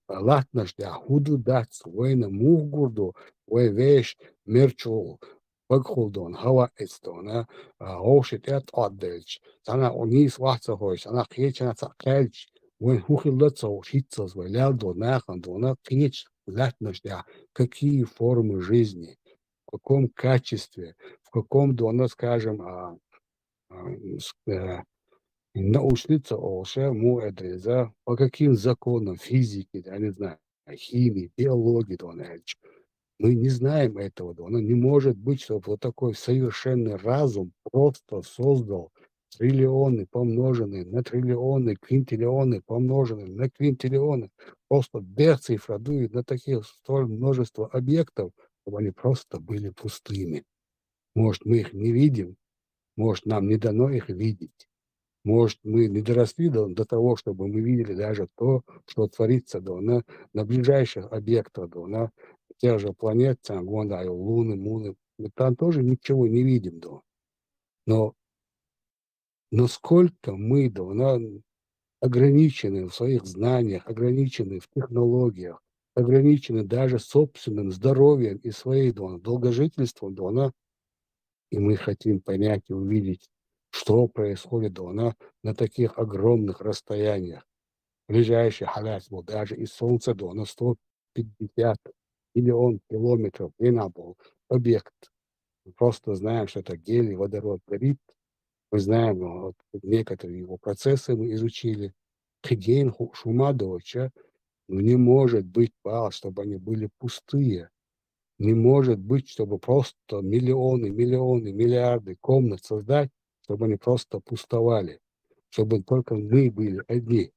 латнаш худу дат войны мугурду вой веш мерчул багхолдон хава эстона ошит эт аддельч сана онис вахца хой сана киеч на цакельч вой хухилдца хитцас вой лялдо нахан киеч латнаш какие формы жизни, в каком качестве, в каком, скажем, научница Олша, Муэдреза, по каким законам физики, я не знаю, химии, биологии, мы не знаем этого, не может быть, чтобы вот такой совершенный разум просто создал триллионы, помноженные на триллионы, квинтиллионы, помноженные на квинтиллионы. Просто бесцифра дует на таких столь множество объектов, чтобы они просто были пустыми. Может, мы их не видим, может, нам не дано их видеть. Может, мы не доросли до того, чтобы мы видели даже то, что творится на ближайших объектах, на тех же планет, там, Луны, Муны. Мы там тоже ничего не видим. Но насколько мы ограничены в своих знаниях, ограничены в технологиях, ограничены даже собственным здоровьем и своим долгожительством, и мы хотим понять и увидеть, что происходит на таких огромных расстояниях. Ближайший халят был даже из Солнца на 150 миллион километров длина был объект. Мы просто знаем, что это гелий, водород горит. Мы знаем, вот, некоторые его процессы мы изучили. Хигейн шума доча, но не может быть, чтобы они были пустые. Не может быть, чтобы просто миллионы, миллиарды комнат создать, чтобы они просто пустовали, чтобы только мы были одни.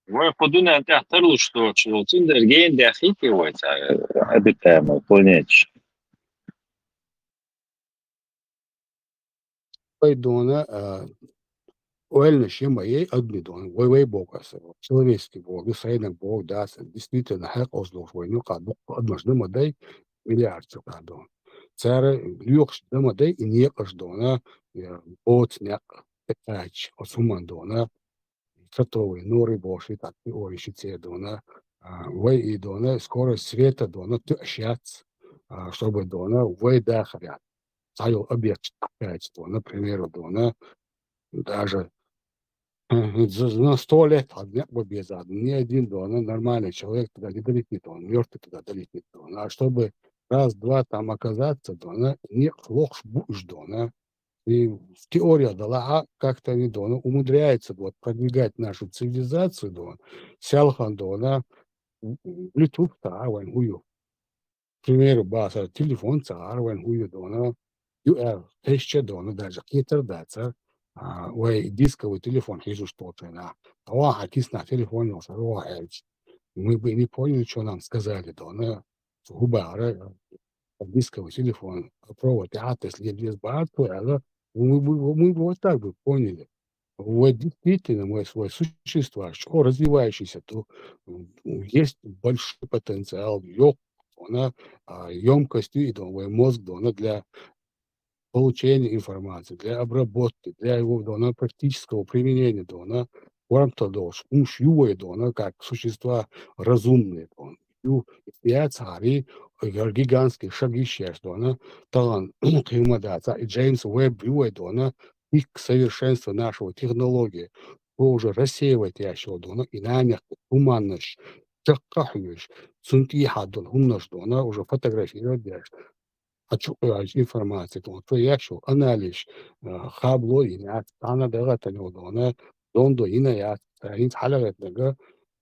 Voi podune tehtarul что цундер гейн дахикивается обитаемой планете. Уэльно шимаей адмидон, вой богаса, человеческий бог, дусайнак бог, да, действительно, хэк оздох войну, каду, однажды модай миллиард каду. Цара люкс да модай и не каждона, от няк, петач, осумандона, сатовый, норы боши, так и орищице дона, вой и дона, скорость света дона, тящац, чтобы дона, вой дахарят. Царил объект, например, дона, даже на 100 лет без ни один нормальный человек туда не долетит, он мертвый туда долетит. А чтобы раз-два там оказаться, не хлох будешь, и теория дала, как-то они умудряется продвигать нашу цивилизацию, сялхан Bluetooth цаар хую. К примеру, баса телефон цаар хую, UR, даже кетер даться. Вай дисковый телефон хижу что-то на. А кис на телефоне мы бы не поняли, что нам сказали, губа, дисковый телефон, провод, если без барта, мы бы вот так бы поняли. Вот действительно, мы свое существо, что развивающееся, то есть большой потенциал, емкостью и мозг для получения информации, для обработки, для его практического применения, как существа разумные, гигантские шаги сейчас, и Джеймс Уэбб, их совершенство нашего технологии, уже рассеивать ящего, и намек, туманность, чакахнешь, цунтихадон, уже фотографировать информации, то ящу анализ, хабло, и она дает она дондо, и на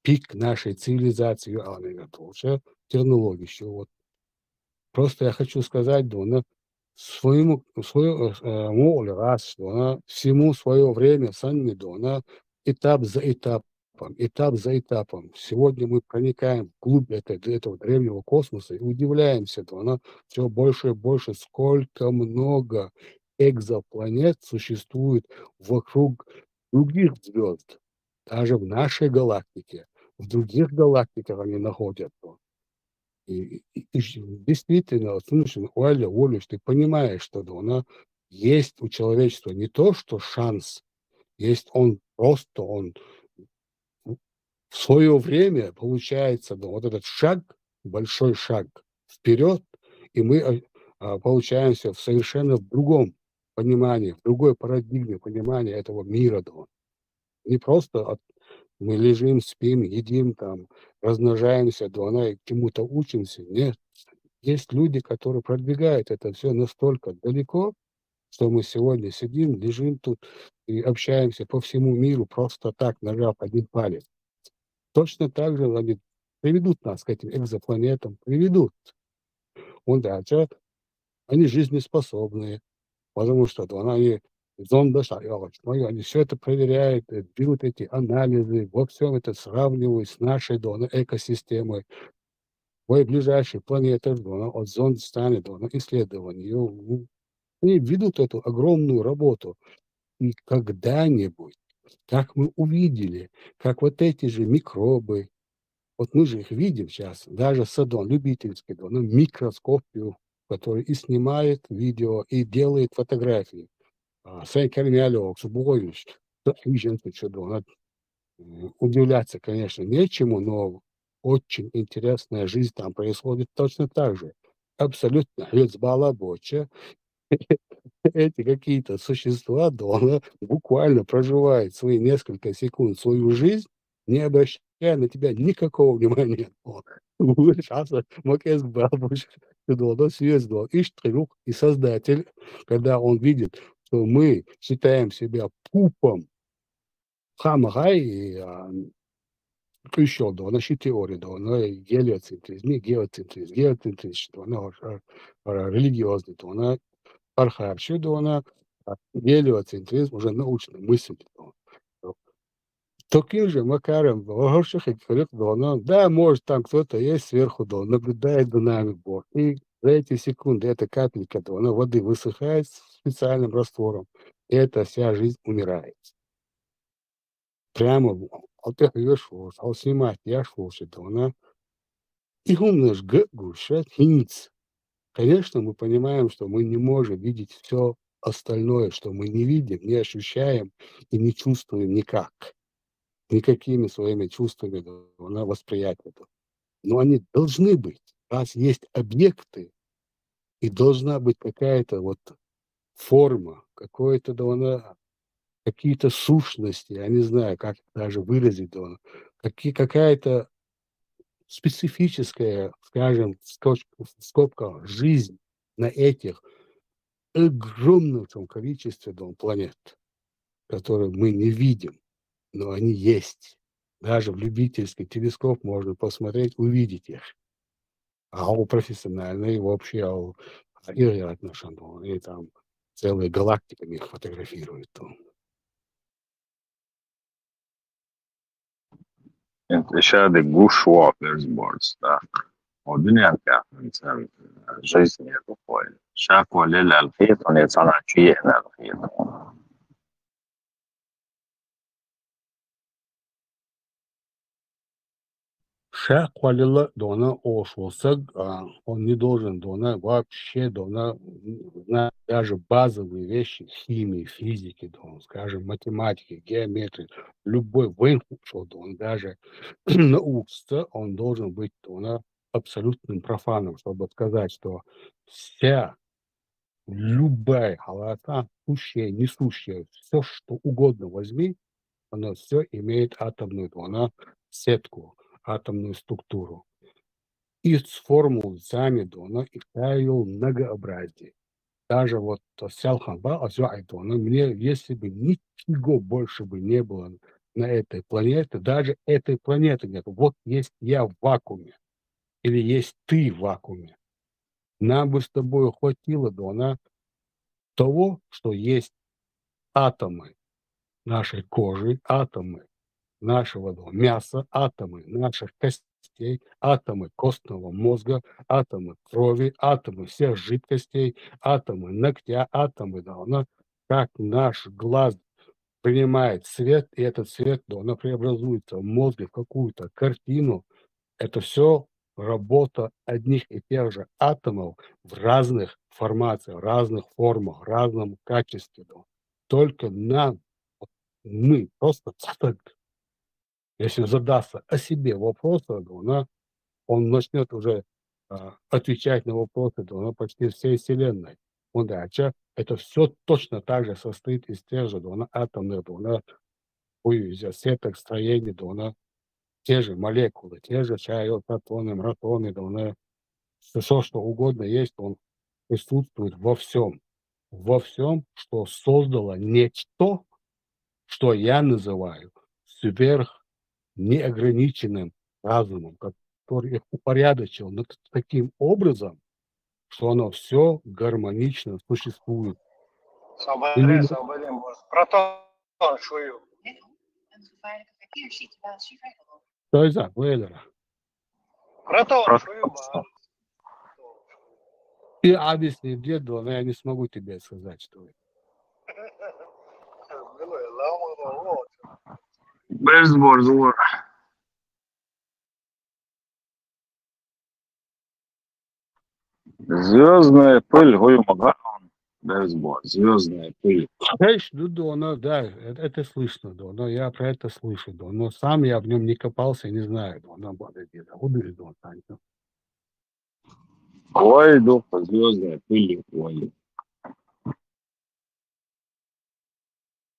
пик нашей цивилизации, тоже технологии. Вот. Просто я хочу сказать, всему свое время, этап за этапом. Сегодня мы проникаем вглубь этого древнего космоса и удивляемся, все больше и больше, сколько много экзопланет существует вокруг других звезд, даже в нашей галактике, в других галактиках они находятся. И действительно, Оля, Олюш, ты понимаешь, что есть у человечества не то, что шанс, есть он в свое время получается, вот этот шаг, большой шаг вперед, и мы получаемся совершенно в другом понимании, в другой парадигме понимания этого мира. Не просто мы лежим, спим, едим, размножаемся, и чему-то учимся. Нет. Есть люди, которые продвигают это все настолько далеко, что мы сегодня сидим, лежим тут и общаемся по всему миру, просто так, нажав один палец. Точно так же они приведут нас к этим экзопланетам, приведут. они жизнеспособные, потому что они зонда шаёвочной, они все это проверяют, берут эти анализы, во всем это сравнивают с нашей экосистемой. Мой ближайший планета, от зонд станет исследований. Они ведут эту огромную работу. И когда-нибудь, как мы увидели, как вот эти же микробы, вот мы же их видим сейчас, даже с любительской микроскопию, который и снимает видео, и делает фотографии. Удивляться, конечно, нечему, но очень интересная жизнь там происходит точно так же. Абсолютно боча. Эти какие-то существа, буквально проживают свои несколько секунд свою жизнь, не обращая на тебя никакого внимания. И создатель, когда он видит, что мы считаем себя пупом, еще наши теории, гелиоцентризм, геоцентризм, религиозный, архаивщик, гелиоцентризм, уже научная мысль. Таким же макаром, да, может, там кто-то есть сверху, наблюдает за нами Бог. И за эти секунды эта капелька воды высыхает специальным раствором, и эта вся жизнь умирает. Прямо снимать и умножь гушать хиниц. Конечно, мы понимаем, что мы не можем видеть все остальное, что мы не видим, не ощущаем и не чувствуем никакими своими чувствами на восприятие. Но они должны быть. Раз есть объекты, и должна быть какая-то форма, какие-то сущности, я не знаю, как даже выразить, какая-то специфическая, скажем, в скобках, жизнь на этих огромном количестве планет, которые мы не видим, но они есть. Даже в любительский телескоп можно посмотреть, увидеть их. А у профессиональной вообще, и там целые галактиками их фотографируют. انتشار gush waters boards ده والدنيا كانت مثلا жизни такой شاكو للخيط он يتصنع شيء هنا الخيط Шаквалила дона ошелсаг, он не должен вообще знать даже базовые вещи химии, физики, скажем, математики, геометрии, любой даже научиться, он должен быть абсолютным профаном, чтобы сказать, что любая халата, сущая, несущая, все, что угодно возьми, оно все имеет атомную сетку, атомную структуру. Из формул сами и правил многообразие. Даже Сялханба, мне, если бы ничего больше бы не было на этой планете, даже этой планеты нет. Вот есть я в вакууме, или есть ты в вакууме. Нам бы с тобой хватило того, что есть атомы нашей кожи, атомы нашего мяса, атомы наших костей, атомы костного мозга, атомы крови, атомы всех жидкостей, атомы ногтя, атомы, как наш глаз принимает свет, и этот свет, преобразуется в мозге в какую-то картину. Это все работа одних и тех же атомов в разных формациях, разных формах, разном качестве. Только мы просто если задастся о себе вопросы, он начнет уже отвечать на вопросы почти всей Вселенной. Это все точно так же состоит из тех же атомных сеток строений, те же молекулы, те же протоны, протоны, все, что угодно есть, он присутствует во всем, что создало нечто, что я называю неограниченным разумом, который их упорядочил таким образом, что оно все гармонично существует. Соболем, протон шую. Что это? Вейлера. Протон шую. Ты объясни, где до, но я не смогу тебе сказать, что это. Безборзор. Звездная пыль, гою маган. Безбор. Звездная пыль. Знаешь, Дона, да, это слышно, да, но я про это слышу, да, но сам я в нем не копался, не знаю, да, на где-то. Ой, иду по звездной пыли. Ой.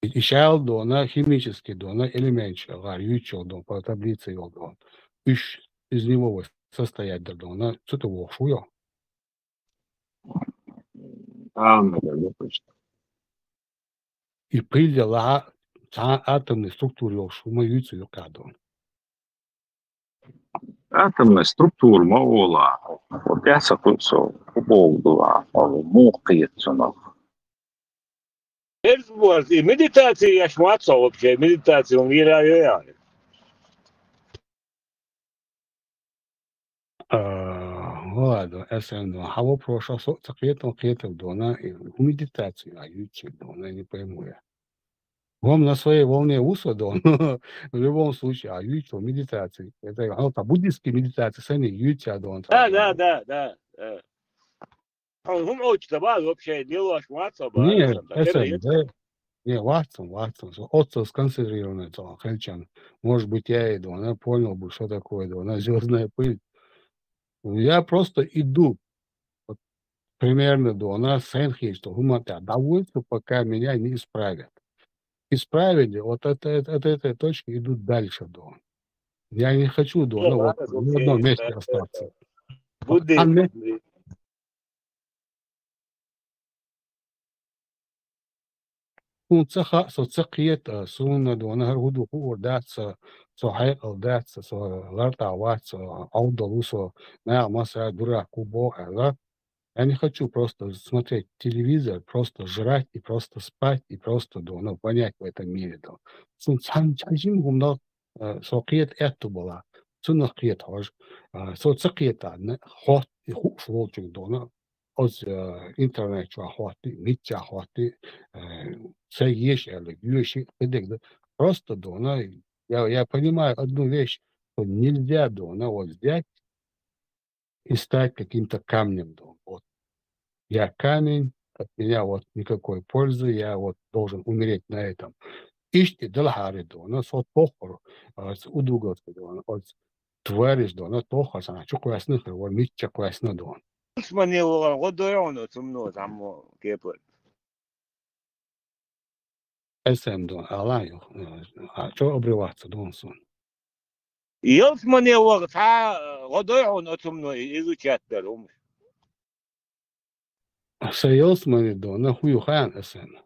İşel dona, химический дона, элемент var, ючо дон, по таблице его дон. Из него состоять до дона, что-то вошуё. Наверное, точно. И придела атомной структуре шума ючо юкадон. Атомная структура маула. Вот я сакуцо, уболдула, мухкиетсонов. Безбор, и медитация я шматся вообще, медитация он веряю. Ладно, СМ, хаво прошло, цакетом дона, и медитацию, а ючо дона, не пойму я. Вам на своей волне уса, да, но в любом случае, а ючо медитации. Это буддистские медитации, сами ючо, да. Да. Он очень добавил вообще, дело шматся. Не, СМ, да. Не, Ватсон. Отцов сконцентрированный, Хельчан. Может быть, я иду, она понял бы, что такое, да, она звездная пыль. Я просто иду. Вот, примерно, да, она сэнхи, что гумата, довольно, пока меня не исправят. Исправили, вот от этой точки идут дальше, да. Я не хочу, да, ну, вот в одном месте остаться. Сун цеха, со цехиет, сун, да, она гуду уордаться, со хайалдаться, со лартаваться, аудалусо, на масса дура кубо, да. Я не хочу просто смотреть телевизор, просто жрать и просто спать, и просто, да, ну, понять в этом мире, да. Сун цан чажим гумна, соқиет это была. Сун нахиет хож, со цехиета, хот и хуш волчук, да, ну, от интернет хваты, митча хваты, саеш, или юши, да. Просто, да, ну, я понимаю одну вещь, что нельзя, да, ну, вот взять и стать каким-то камнем, да. Вот. Я камень, от меня вот никакой пользы, я вот должен умереть на этом. Ишти далхари, да, ну, со тохор, с удугот, да, от твариш, да, ну, тохор, сана, чуквасных, вот, митча квасна, да. Сманило, вот дорогу, темно, там, кепот. СМ, да, алаю, а что обрываться, да, он сон. Ел сманило, вот дорогу, темно, изучать дорогу. Sayos mani do na huyu khan esen.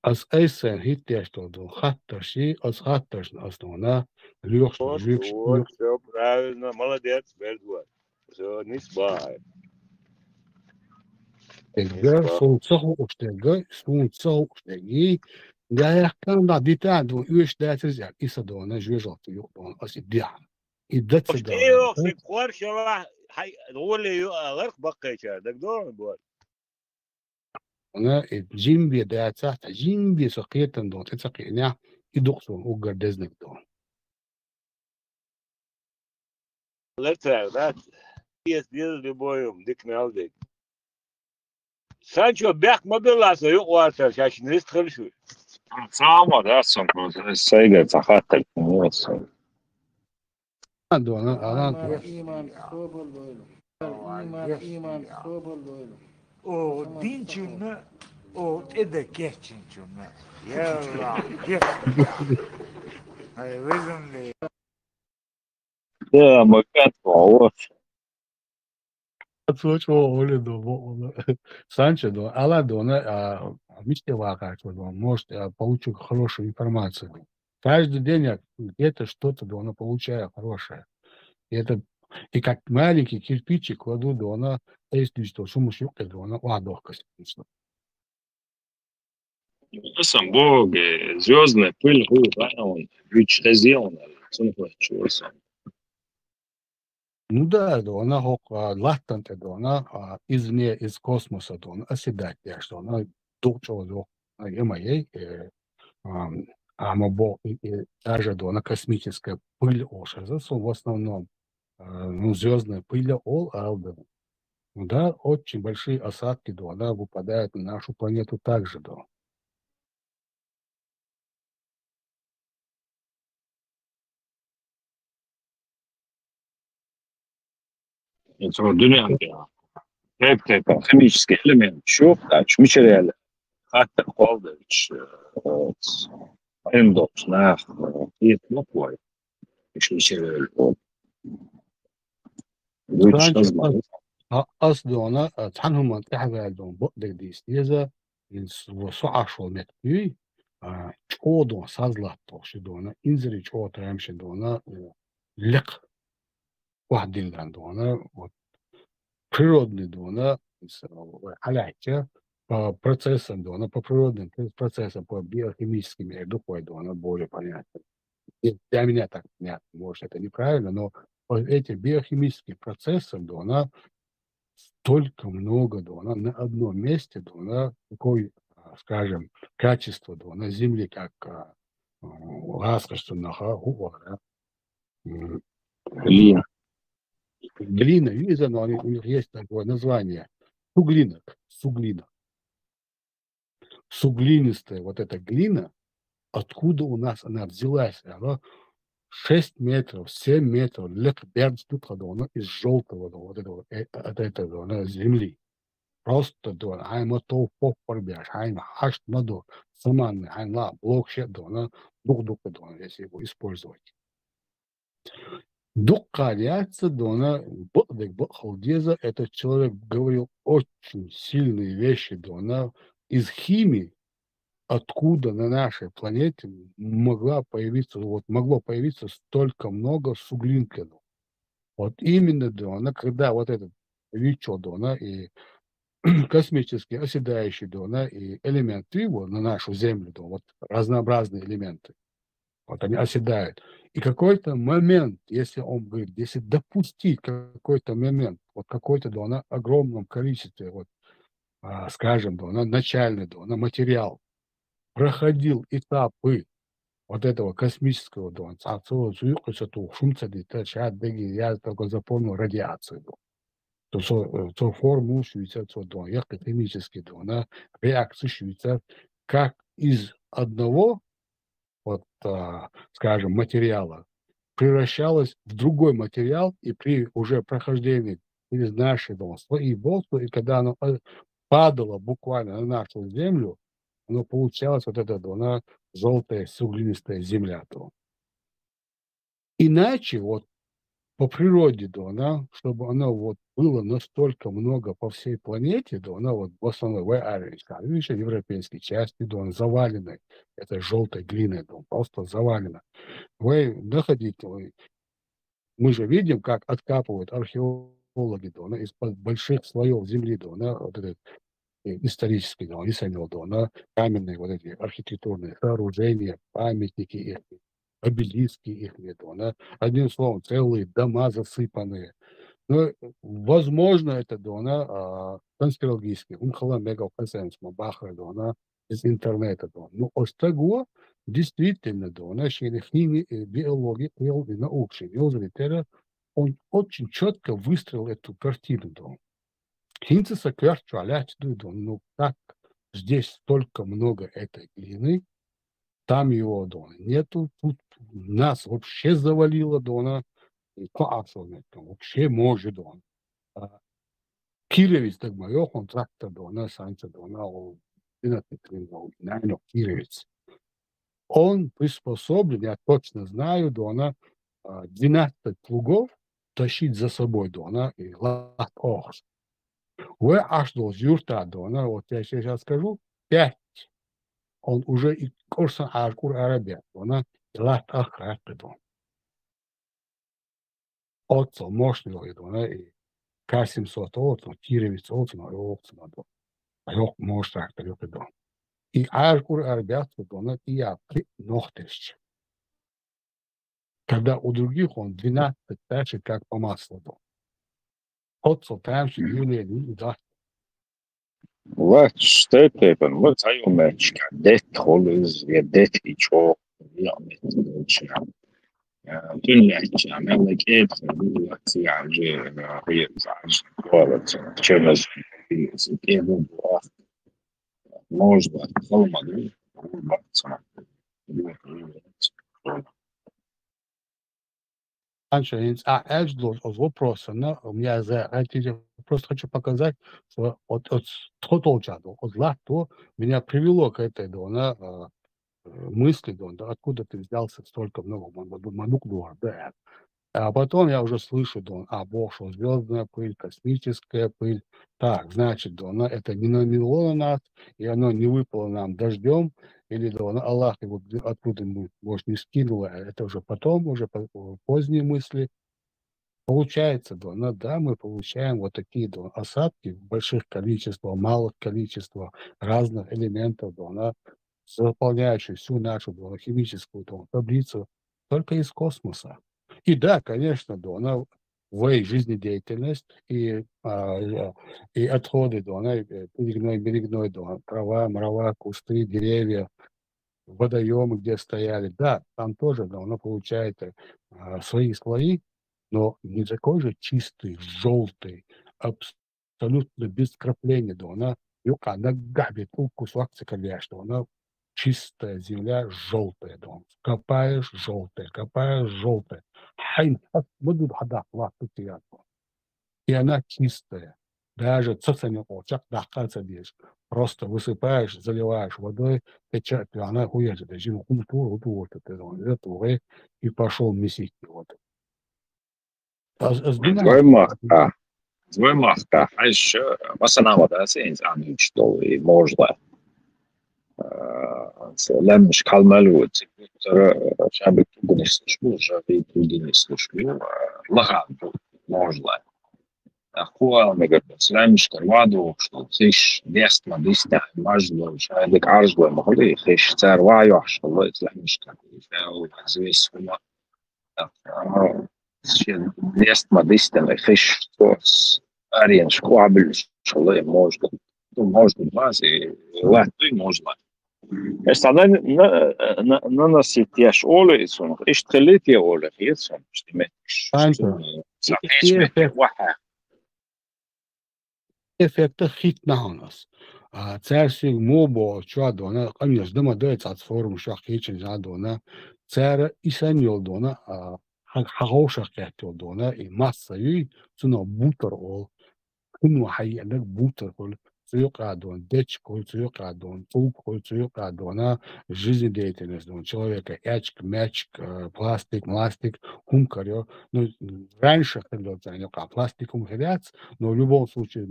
As esen hittiäs do hattarsi, as hattarsin as do na lyöks. Вот, все правильно, молодец, Бердуар. Все, не спай. Egger, soğutsağı uçtega, soğutsağı uçtegi. Dayaktan da dita do üç dayatız ya, isa do na jüjot yok do as iddia. İddat da. Eyo, fikor şava, hay, rolü alırk bakayça, dagdor bu. Ona jimbi dayatsa, jimbi saqiyetan do, tsaqiyna iduksun ugar deznek do. Letter, that is любой dik meldik. Sancho bek mobilası yok varsa şaşın rist şu. Sama da son sayga zahatta olsun. Do na alan. O dinçinle o edekeçinçinle. Yalla. Hayır, vezimli. Ya makat var. Отсочо оле до Санчо до Алла до на мечте вака, может получу хорошую информацию. Каждый день я где-то что-то до она получаю хорошее. И это И как маленький кирпичик кладут, да она, если что, сумасшедший, да она, ладохка. Сам Бог, звездная пыль, он сделана, Ну да, да, она латанта, да она извне, из космоса, да она оседает, что она дочего, да, моей, Бог, даже, да, она космическая пыль, в основном, ну, звездная пыль, да, очень большие осадки, да, она выпадает на нашу планету также, да. Это дунянка. Это химический элемент. Шوف, مش реально. حتى قولش اندوكس ناخ يطلقوا مش реально. أصدقنا تحنهم منطقة عندهم بقدر ديستيزا وصعشوا مكتوي чодо сазлатто шидона инзри чото ямшидона лек вахдилдан дона вот природный дона аляйча по процессам дона по природным процессам по биохимическим я думаю дона более понятно. Для меня так понятно, может это неправильно, но по этим биохимическим процессам дона столько много, да, она на одном месте, да, она такой, скажем, качество, да, на земле, как Глина. Глина, видите, но у них есть такое название. Суглинок, суглина. Суглинистая вот эта глина, откуда у нас она взялась? Она 6 метров, 7 метров, из желтого, вот этого, от этого земли. Просто дон, айма то попорбяш, айма аш надо, саманный, айма блокшет дона, дух-духа дона, если его использовать. Дух каляется дона, халдеза, этот человек говорил очень сильные вещи дона из химии, откуда на нашей планете могло появиться столько много суглинков. Вот именно дона, когда вот этот Вичо дона и космические оседающие, да, и элементы его на нашу Землю, да, вот разнообразные элементы, вот они оседают. И какой-то момент, если он говорит, если допустить какой-то момент, вот какой-то, да, на огромном количестве, вот, скажем, да, на начальный, да, на материал, проходил этапы вот этого космического, да, я только запомнил радиацию, да. То форму швейцарца, химически, на реакцию швейцар, как из одного, вот, скажем, материала превращалась в другой материал, и при уже прохождении через наши слои болту, и когда оно падало буквально на нашу землю, оно получалось вот это, она желтая суглинистая земля. То. Иначе вот по природе, да, она, чтобы она вот было настолько много по всей планете, да, она вот в основном европейской части, да, она завалена этой желтой глиной, да, просто завалена. Вы находите, мы же видим, как откапывают археологи, да, она из-под больших слоев земли, да, она вот этот исторический, да, на каменные вот эти архитектурные сооружения, памятники их, обелиски их нету. Одним словом, целые дома засыпанные. Но, возможно, это дона конспирологически. Мега бахра дона из интернета. Но остаго действительно дона, химии, биологии, науки, он очень четко выстроил эту картину. Хинцеса кверчу алять ну как здесь столько много этой глины, там его дона нету, тут нас вообще завалило дона, вообще может дона. Кировец так моё контракта дона, санца дона, Кировец. Он приспособлен, я точно знаю, дона 12 плугов тащить за собой дона и лат охс. Вы аж до юрта дона, вот я сейчас скажу, 5. Он уже и курса арабия, она лат ахрат дона. Отцо мощного идона и К-700 отцо, Кировец отцо, но и отцо надо. А yok мощно так идон. И ажгур арбят идона и я нохтещ. Когда у других он 12 тачек как по маслу. Отцо там что Юлия да. Вот что это, вот займечка, дет холыз, я дет и чё, я мечка. Тюнячка, мелкие, вот я же приезжаю, вот, через его можно, холмаду, Раньше Эджло вопроса, но у меня просто хочу показать, что от Тотолчаду, от Лату меня привело к этой мысли, да, откуда ты взялся столько много Манук, да. А потом я уже слышу, Бог, что звездная пыль, космическая пыль. Так, значит, это не намело на нас, и оно не выпало нам дождем, или Аллах его откуда-нибудь, может, не скинул, а это уже потом, уже поздние мысли. Получается, да, мы получаем вот такие осадки в больших количествах, малых количествах разных элементов, заполняющих всю нашу химическую таблицу только из космоса. И да, конечно, жизнедеятельность и отходы, берегной, трава, мрава, кусты, деревья, водоемы, где стояли, да, там тоже, оно получает свои слои, но не такой же чистый, желтый, абсолютно без крапления, она габит кусок цикаля, что она чистая земля, желтая, копаешь, желтая, и она чистая. Даже просто высыпаешь, заливаешь водой, течет, и она уедет. И пошел месить. Звемахта, а еще масанамада сенс анич долы можла. Лемш калмалу, шабик тугнис слушал, шабик тугнис слушал, лаган можла. Ахуа мегапец, лемш карваду, что тиш дест мадиста, мажло, шабик аржло, махли, хиш царваю, что лемш карваду, звесь хума. Дест мадиста, хиш тос, ариен шкуабель, что можно. Можно базы, латвий можно. Es tādā nanasīties olīs un iztēlītie olī, iecam, Эффекта хит на нас. Царь мобо чуадона, конечно, дома дается от формы шахичен задона. Царь исанил дона, хагошах дона и масса ей, цуно бутер ол. Куну хайянак бутер ол. Цуюкадон, дечко, цуюкадон, пулко, цуюкадона, жизнедеятельность человека, ячк, мячк, пластик, хумкарё. Ну, раньше ходил пластиком хряц, но в любом случае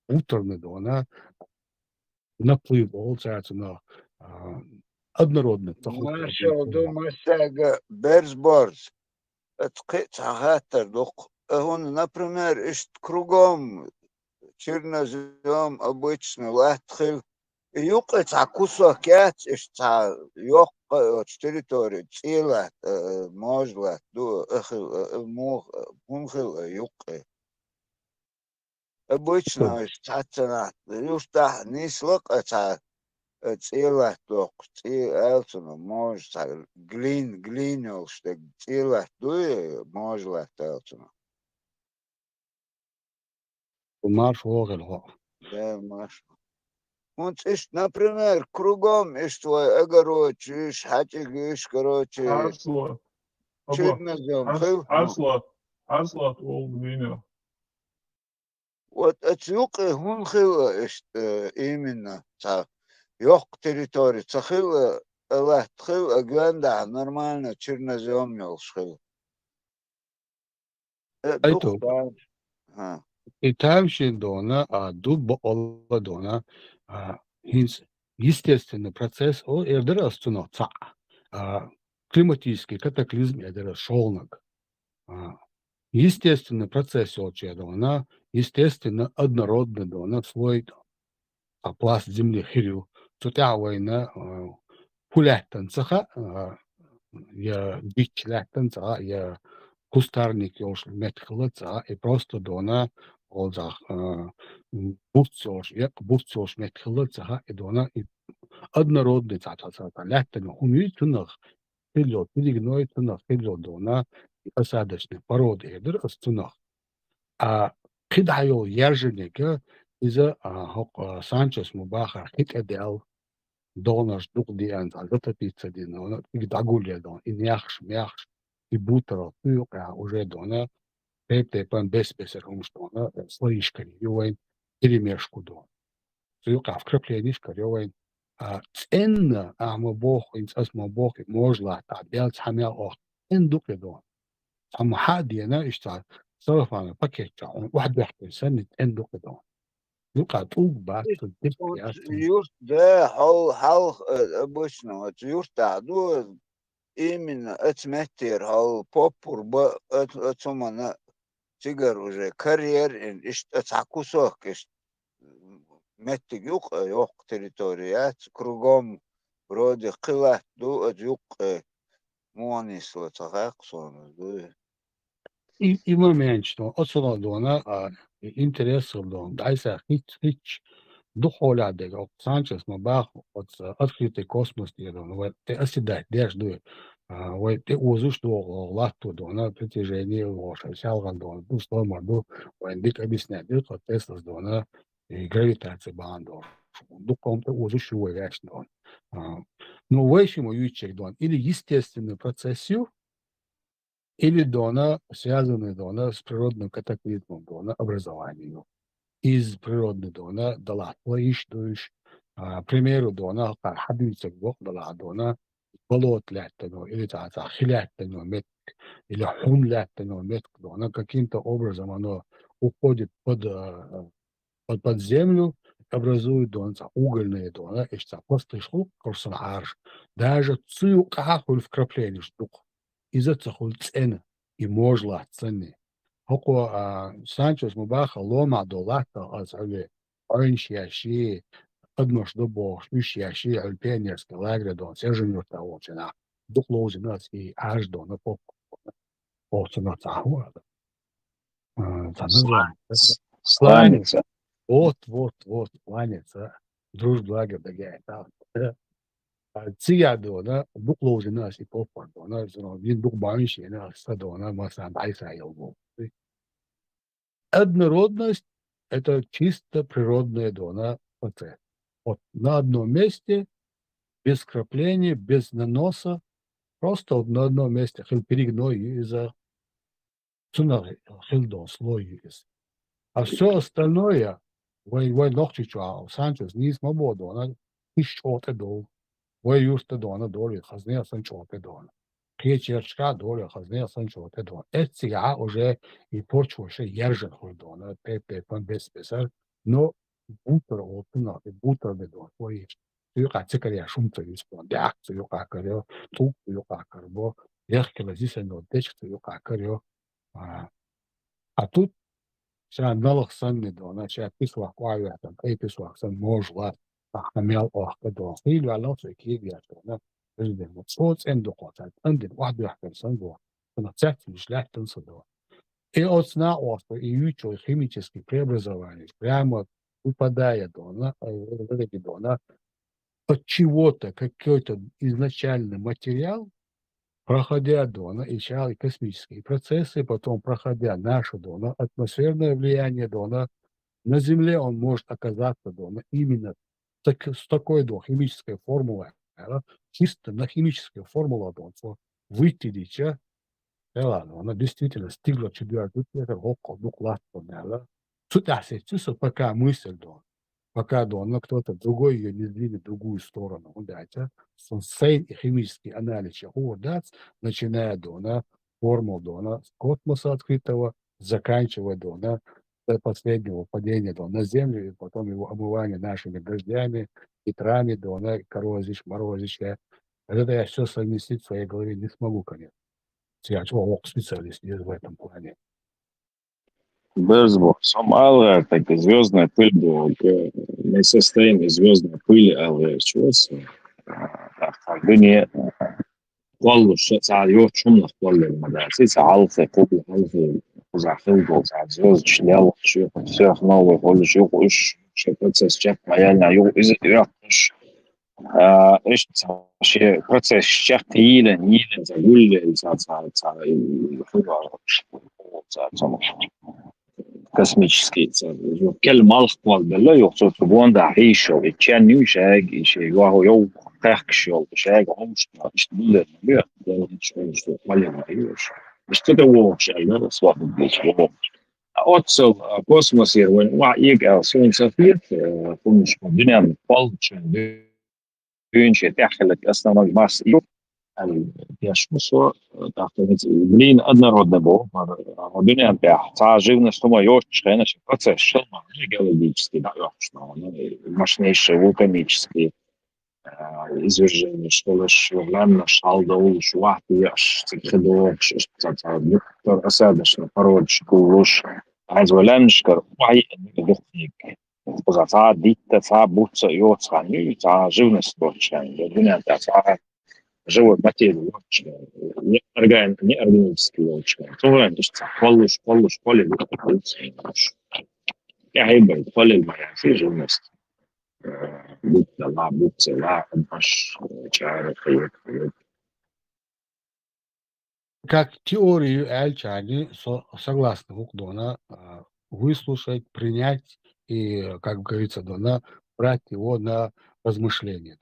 утренний наплыв получается на однородный. Маршал Думасяга Берсборс, он, например, кругом чернозем обычно латхил, юкается кусок яц, ёк территории, цила, можла, мухил, юкы. Обычно стационар, юста не слокается цила, ток, цила, может, глинил, что цила, дуе, можла, телцина. Марш вогел. Да, марш. Вот, например, кругом есть твой огород, хатик, короче. Арсло. Чернозем. Арсло, глина. Вот отсюда хунхила именно. Ёк территории. Цахила, латхила, гванда, нормально, чернозем мелшхила. Это. И там ще дуб олла естественный процесс эрдерас климатический катаклизм эрдерас шолнак. естественный процесс она, естественно, однородный, она свой пласт земли хирю. Тут я война пулятан цеха, я дичлятан цеха, я кустарник ёж метхлыца, и просто дона олзах бурцош, я бурцош метхлыца, и дона и однородный цата лятан хуми тунах хило, перегной тунах хило дона и осадочный породы эдер астунах. А кидаю ерженега из-за Санчес Мубаха хит эдел донаш дух диант, а это пицца дина, и дагулья дон, и мяхш, и бутер, уже дона, пан беспесер, что она слоишками, ювайн, перемешку дон. Суюка вкрапленишка, ювайн, ценна, мы бог, инцас мы бог, можла, бел цамел ох, дух дон. Сам хадиена, что صرفنا باكيت واحد واحد سنة عندك دون يقع طوق بعد تدك يا يوست ده حال обычно يوست عدو именно отметер حال попур با отсумана تيجر уже карьер إيش تعكسوك إيش متى يوق территориات кругом вроде قلة دو يوق مونيس وتغاق صون И момент, что отсюда дона интерес дон, дайса хич духоля дега, Санчес Мабах от открытый космос дон, вот ты оседай, держ дует, вот ты узуш до лату дона притяжение лоша, сялган дон, ну что морду, вот дик объясняет, дик от Тесла дона и гравитация бандо, духом ты узуш его вещь дон. Но вещему ючек дон, или естественный процессию, или дона, связанный дона с природным катаклизмом дона образованию. Из природной дона дала плаишдуш, примеру дона, как хабицек бог дала дона, болот лятано, или хилятано метк, или хум лятано метк дона, каким-то образом оно уходит под землю, образует донца угольные дона, и что просто шло курсон арш, даже цию кахуль вкрапление штук. Из-за цехуль цены и можла цены. Хоко Санчес Мубаха лома долата азале оиншияши однош до бог шишияши альпенерский лагерь дон серженер того цена дуклози нас и аж до на поп цена цахуа. Сланец. Вот, сланец. Дружба лагерь дагает. Ция дона дуклози нас и поп дона вин дук банши на садона масан айса елбу. Однородность – это чисто природная дона процесс. Вот на одном месте, без крапления, без наноса, просто вот на одном месте перегной из-за цунары, хилдон, слой из. А все остальное, вой ногчичу, Санчес, не свободу, она ищет дол. Вой юрта дона доли, хазне санчот дона. Кечерчка доля хазне санчот дона. Это сега уже и почва ще ержен ходона, пан без песар, но бутер отна, бутер бедон, вой юка цикария шумца юспон, дяк юка карио, тук юка карбо, ехкела зисено дечк юка карио. А тут сейчас налог санни дона, сейчас писла квая, там писла сан можла. Ахмел охкадо. Хилу алоцо киевия дона. Президент соц эндокотат. Андин واحد واحد сандо. Она цятин шлятен садо. И от сна осто и ючо химические преобразования прямо выпадая дона, от чего-то какой-то изначальный материал, проходя дона и космические процессы, потом проходя наше дона, атмосферное влияние дона, на Земле он может оказаться дона именно с такой химической формулой, чисто на химическую формулу дона, выделить, она действительно стигла 4 метра, около 2 ластов, сюда сетится пока мысль дона. Пока дона кто-то другой ее не сдвинет в другую сторону, дайте, сейн и химический анализ, начиная дона, формул дона, с космоса открытого, заканчивая дона, до последнего падения дона на Землю, и потом его омывание нашими дождями, ветрами, дона, корозишь, морозишь. Это я все совместить в своей голове не смогу, конечно. Я специалист в этом плане. Берзбург, сам Алгар, так и звездная пыль, мы состоим из звездной пыли Алгар, чего الدنيا والله ساعة يوم شو كل المدارس ساعة قبل هذا وزع خلقه وزع زوج شلال شو شيخ نوى كل شو إيش процесс чек моя يو إذا يعطش إيش شيء процесс чек تيله نيله زقول ساعة космический كل مالخ بالله يقصد بوان ده عيشه كان نيوش هاج شيء يو تحكش يو شيء هم مش بالله لا مش ولا مش كده هو شيء لا سواء بيش هو أتصل كوسموس يروي وعيك أو سون سفير كل الدنيا متفضل بين شيء تحلك أصلا ما يو اليشمسو تحت البلين أدنى ردبو الدنيا بيحتاج живность ما يوش خينا شيء процесс شلما геологический да يوشنا мощнейший вулканический извержение что лишь главное шалда улучш واحد تخدو دكتور أسادشنا فرود شكولوش عايز ولانشكر وعي دقيق وزعت دي تفا بوتس يوتس عني تاع живность يعني الدنيا تاع живой материи не органический лучше. طبعا تخلص كل كهيبة كل المعاصي живность будь дала будь цела наш чары Как теорию Эльчаги согласно Гукдона выслушать, принять и, как говорится, Дона, брать его на размышление.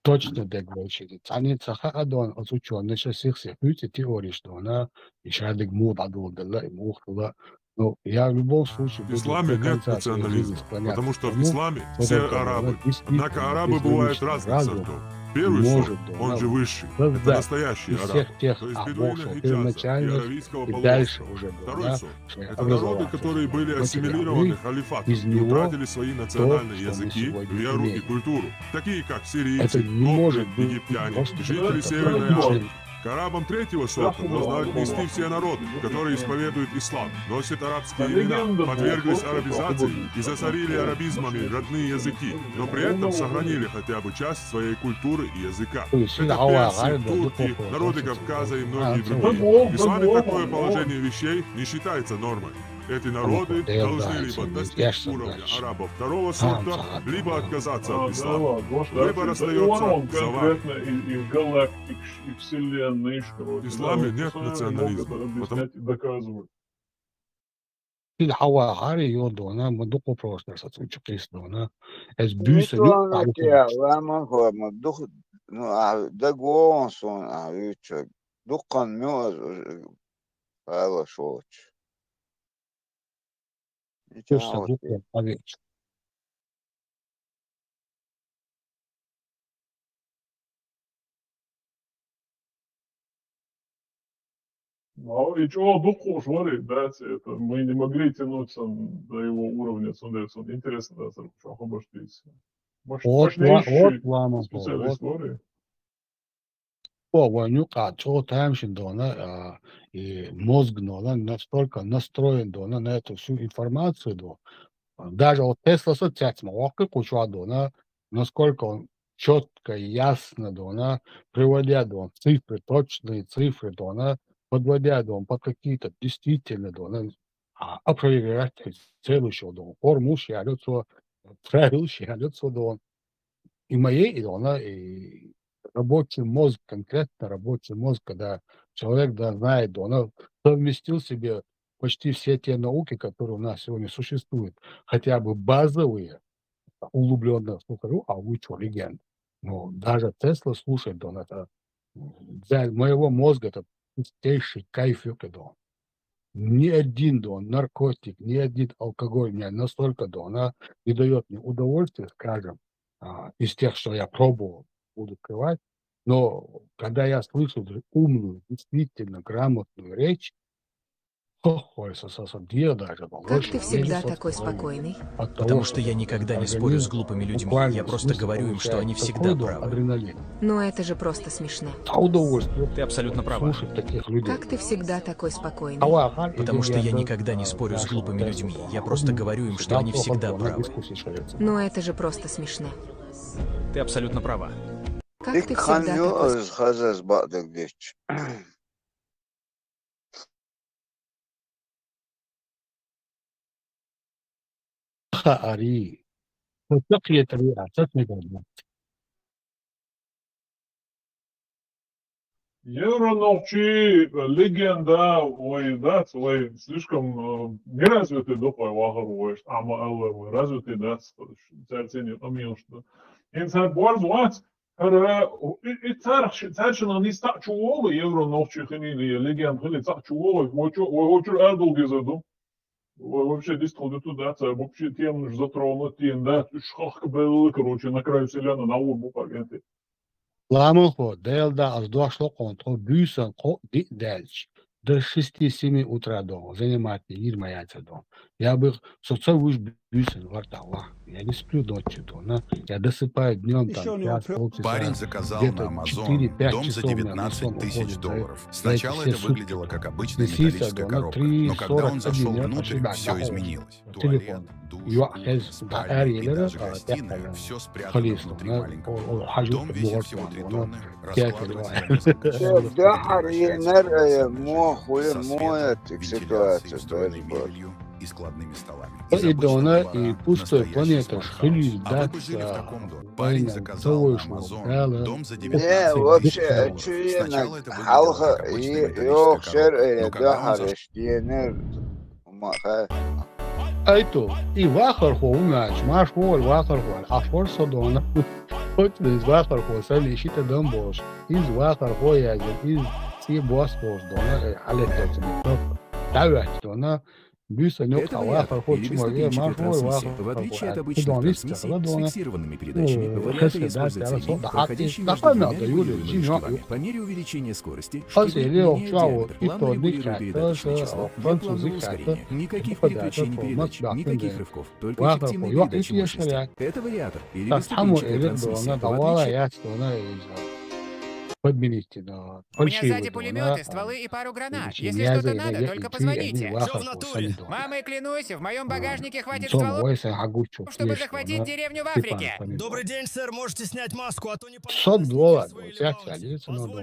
Точно договорчили. Они цахадон отучённый всех теории, что она еще один мод адулдала и мухла. Но я в любом случае В исламе нет национализма, потому что в исламе все арабы. Однако арабы бывают разных сортов. Первый сорт, он же высший, это настоящий араб, то есть бедуина Хиджаза и Аравийского полуострова. Второй сорт, это народы, которые были ассимилированы халифатом и утратили свои национальные языки, веру и культуру, такие как сирийцы, копты, египтяне, жители Северной Африки. К арабам третьего сорта можно отнести все народы, которые исповедуют ислам, носят арабские имена, подверглись арабизации и засорили арабизмами родные языки, но при этом сохранили хотя бы часть своей культуры и языка. Это персы, турки, народы Кавказа и многие другие. В исламе такое положение вещей не считается нормой. Эти народы должны либо достичь уровня арабов второго сорта, либо отказаться от ислама. Выбор остается за вами. В исламе нет национализма, потому الحواحري يودونا مدوقو بروستر ساتوچو كريستونا از Niet بيسا lang keer, waar man gewoon, maar toch, dat gewoon zo'n uurtje, toch kan meer hele soort. يوصل دوقو قويت Ну, и чего духу швары, да, это мы не могли тянуться до его уровня, смотрится, интересно, да, что обошлись. Мощнейший специалист истории. Ванюка, чего таемшин дона, и мозг дона настолько настроен дона на эту всю информацию, даже вот Тесла соцсетями, кучу дона, насколько он четко и ясно дона, приводя дона цифры, точные цифры дона, подводя дона под какие-то действительно дона, опровергать следующего дона, форму шиалются, правил шиалются дона. И моей дона, и рабочий мозг, конкретно рабочий мозг, когда человек знает, он совместил себе почти все те науки, которые у нас сегодня существуют, хотя бы базовые, углубленно слухаю, а лучше легенд. Но даже Тесла слушает, он это для моего мозга это чистейший кайф, ни один наркотик, ни один алкоголь мне настолько не дает мне удовольствия, скажем, из тех, что я пробовал, буду скрывать, но когда я слышу умную, действительно грамотную речь, Как ты всегда такой спокойный? Потому что я никогда не спорю с глупыми людьми. Я просто говорю им, что они всегда правы. Но это же просто смешно. Ты абсолютно права. Как ты всегда такой спокойный? Потому что я никогда не спорю с глупыми людьми. Я просто говорю им, что они всегда правы. Но это же просто смешно. Ты абсолютно права. Как ты всегда такой... Ari. وتقية رئاسة مجلس. Евроновчи легенда, ой, да, ой, слишком неразвитый духой лагерь, ама развитый, да, царцение помил, что. Инсайд борз ват, и царшина не стак чуолы евроновчи хинили, легенд хили стак чуолы, очень адулгизаду. Вообще действительно туда, вообще тем же затронут, тем, да, шахк был, короче, на краю вселенной, на урбу пагенты. Ламанхо, Делда, аж дошло контроль, Бюсон, Дельч. До 6-7 утра дома, занимательно, ирмаяться дома. Я бы, собственно, уж Бюсон вартала. Я не сплю ночью, но я досыпаю днем, там, 5-полчаса. Парень заказал на Amazon дом за 19 тысяч долларов. Сначала это выглядело как обычная металлическая коробка, но когда он зашел внутрь, все изменилось. Туалет, душ, спальня и даже гостиная. Все спрятано внутри маленького. Дом весит всего 3 тонны, раскладывается несколько встроенной мебелью и складными столами. И дона, и пустой планета, шхили, да, парень заказал на Amazon дом за 19 вообще, тысяч долларов. Сначала это халха выглядело как обычная коробка, Айто, и вахархо умач, маш вол вахархо, а форсо дона. Вот из вахархо салишита домбош, из вахархо язык, из си босбош дона, алетец митов. Давать дона. Это вариатор перистопинчатый трансмиссии. В отличие от обычных трансмиссий с фиксированными передачами, вариаторы используют цилиндр, проходящий между двумя регулируемыми шкивами. По мере увеличения скорости шкивы меняют диаметр, плавно регулируют передаточное число для плавного ускорения. Никаких переключений передач, никаких рывков, только эффективные передачи мощности. Это вариатор перистопинчатой трансмиссии. Подмените, да. У меня сзади пулеметы, стволы и пару гранат. Если что-то надо, только позвоните. Все в натуре. Мамой клянусь, в моем багажнике хватит стволов, чтобы захватить деревню в Африке. Добрый день, сэр. Можете снять маску, а то не $100, всякие лица на дом,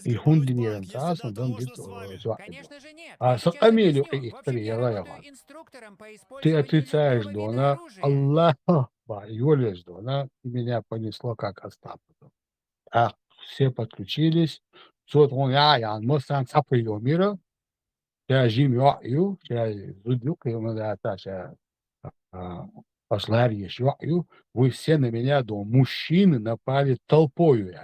и хунди не рентас, на дом а с Амелью их приезжала. Ты отрицаешь, Дона, Аллаха, Юлиш, Дона, и меня понесло как Остапу. А все подключились. Сот он я мостан цаприо мира. Я жимё ю, я зудюк и мы да та пошлари еще ю. Вы все на меня до мужчины напали толпою.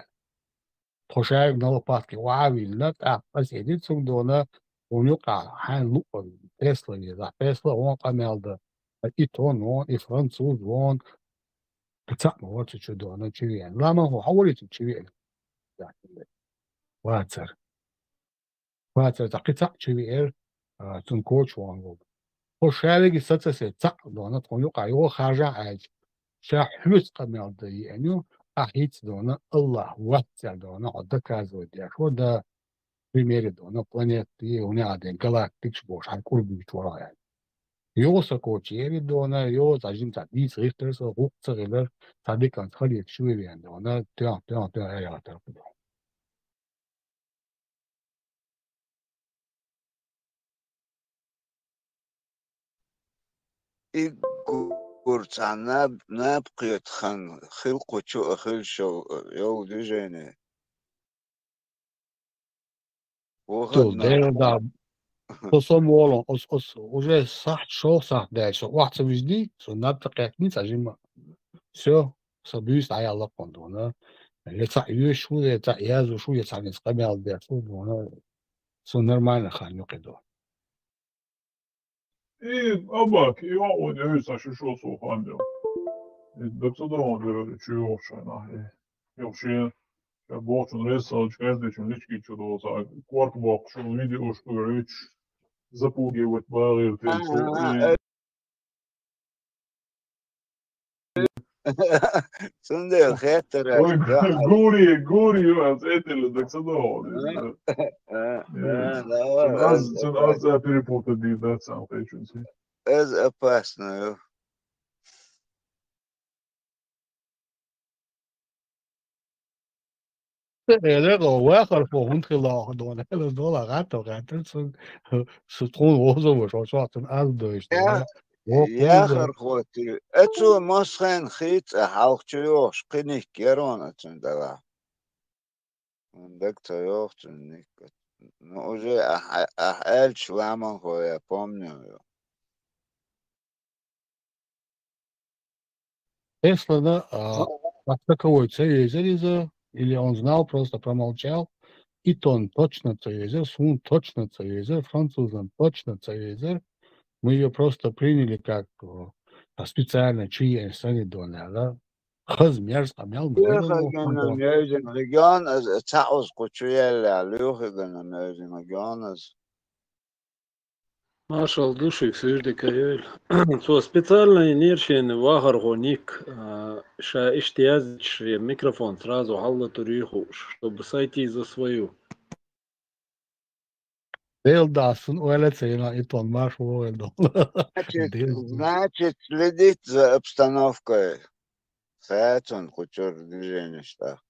Тошаю на лопатки. Вавильно, а посидит сундона. У него хан луп Тесла не за Тесла он камелда. И то и француз он. Вот что чудо, чувен. Лама хаволит чувен. Ватер. Ватер, так чувен. Тункоч вангу. Пошалги сатсе так, дона тоню кайо хажа аж. Шахлус камелда يعني ахит дона Аллах ватер дона доказывает. Я что да примере дона планеты у меня один галактик бош алкурби творая. Йоса коучери дона, йос ажим тадис рихтерс рухцерилер тадикан хали чуевен дона, тя аятер. И курцана напрет хан хил кучу хил шоу йол движение. Да. Посомолон, уже шел дальше. Вахта везде, что надо как-нибудь сажим. Все, собьюсь, а я лапон, да. Лица ее шуя, это я зашу, я сам не скамял, да, все нормально, ханю кидо. И абак, и он не вisa шишо сухандел. И до туда он чуешь, и вообще Boğçun resaç gazeteciğin hiç geçiyordu olsa kuart bakışın video şkuru hiç запугивать bağır telefon. Sunday خاطر Guri az eteli de sana sen az перепутать değil de sen peki. Ez опасно. Ele واخر فوق خلاق دونه هلا دولا غاتو غاتل ستون وزو وشوشات از دوشت يا آخر خوتي أتو مسخن خيت حاوخشيوش قنيك كيرون أتندلا عندك تيوخ تنيك نوجي أحال شلامان خويا помню. Тесла, такой цезариза, или он знал, просто промолчал, и тон точно цезарь, Сун точно цезарь, французам точно цезарь. Мы ее просто приняли как специально чьи солидоны, да? Хазмерс, амял, رجان از تعوز قطعی لعلوخ گنم رجان از Маршал души сюжды каёл. Со специальный нершен вахар гоник ша иштиаз микрофон сразу халла туриху, чтобы сойти за свою. Делдасын öyle цена и тон марш войлдо. Значит, следить за обстановкой. Фэтон кутюр движение что.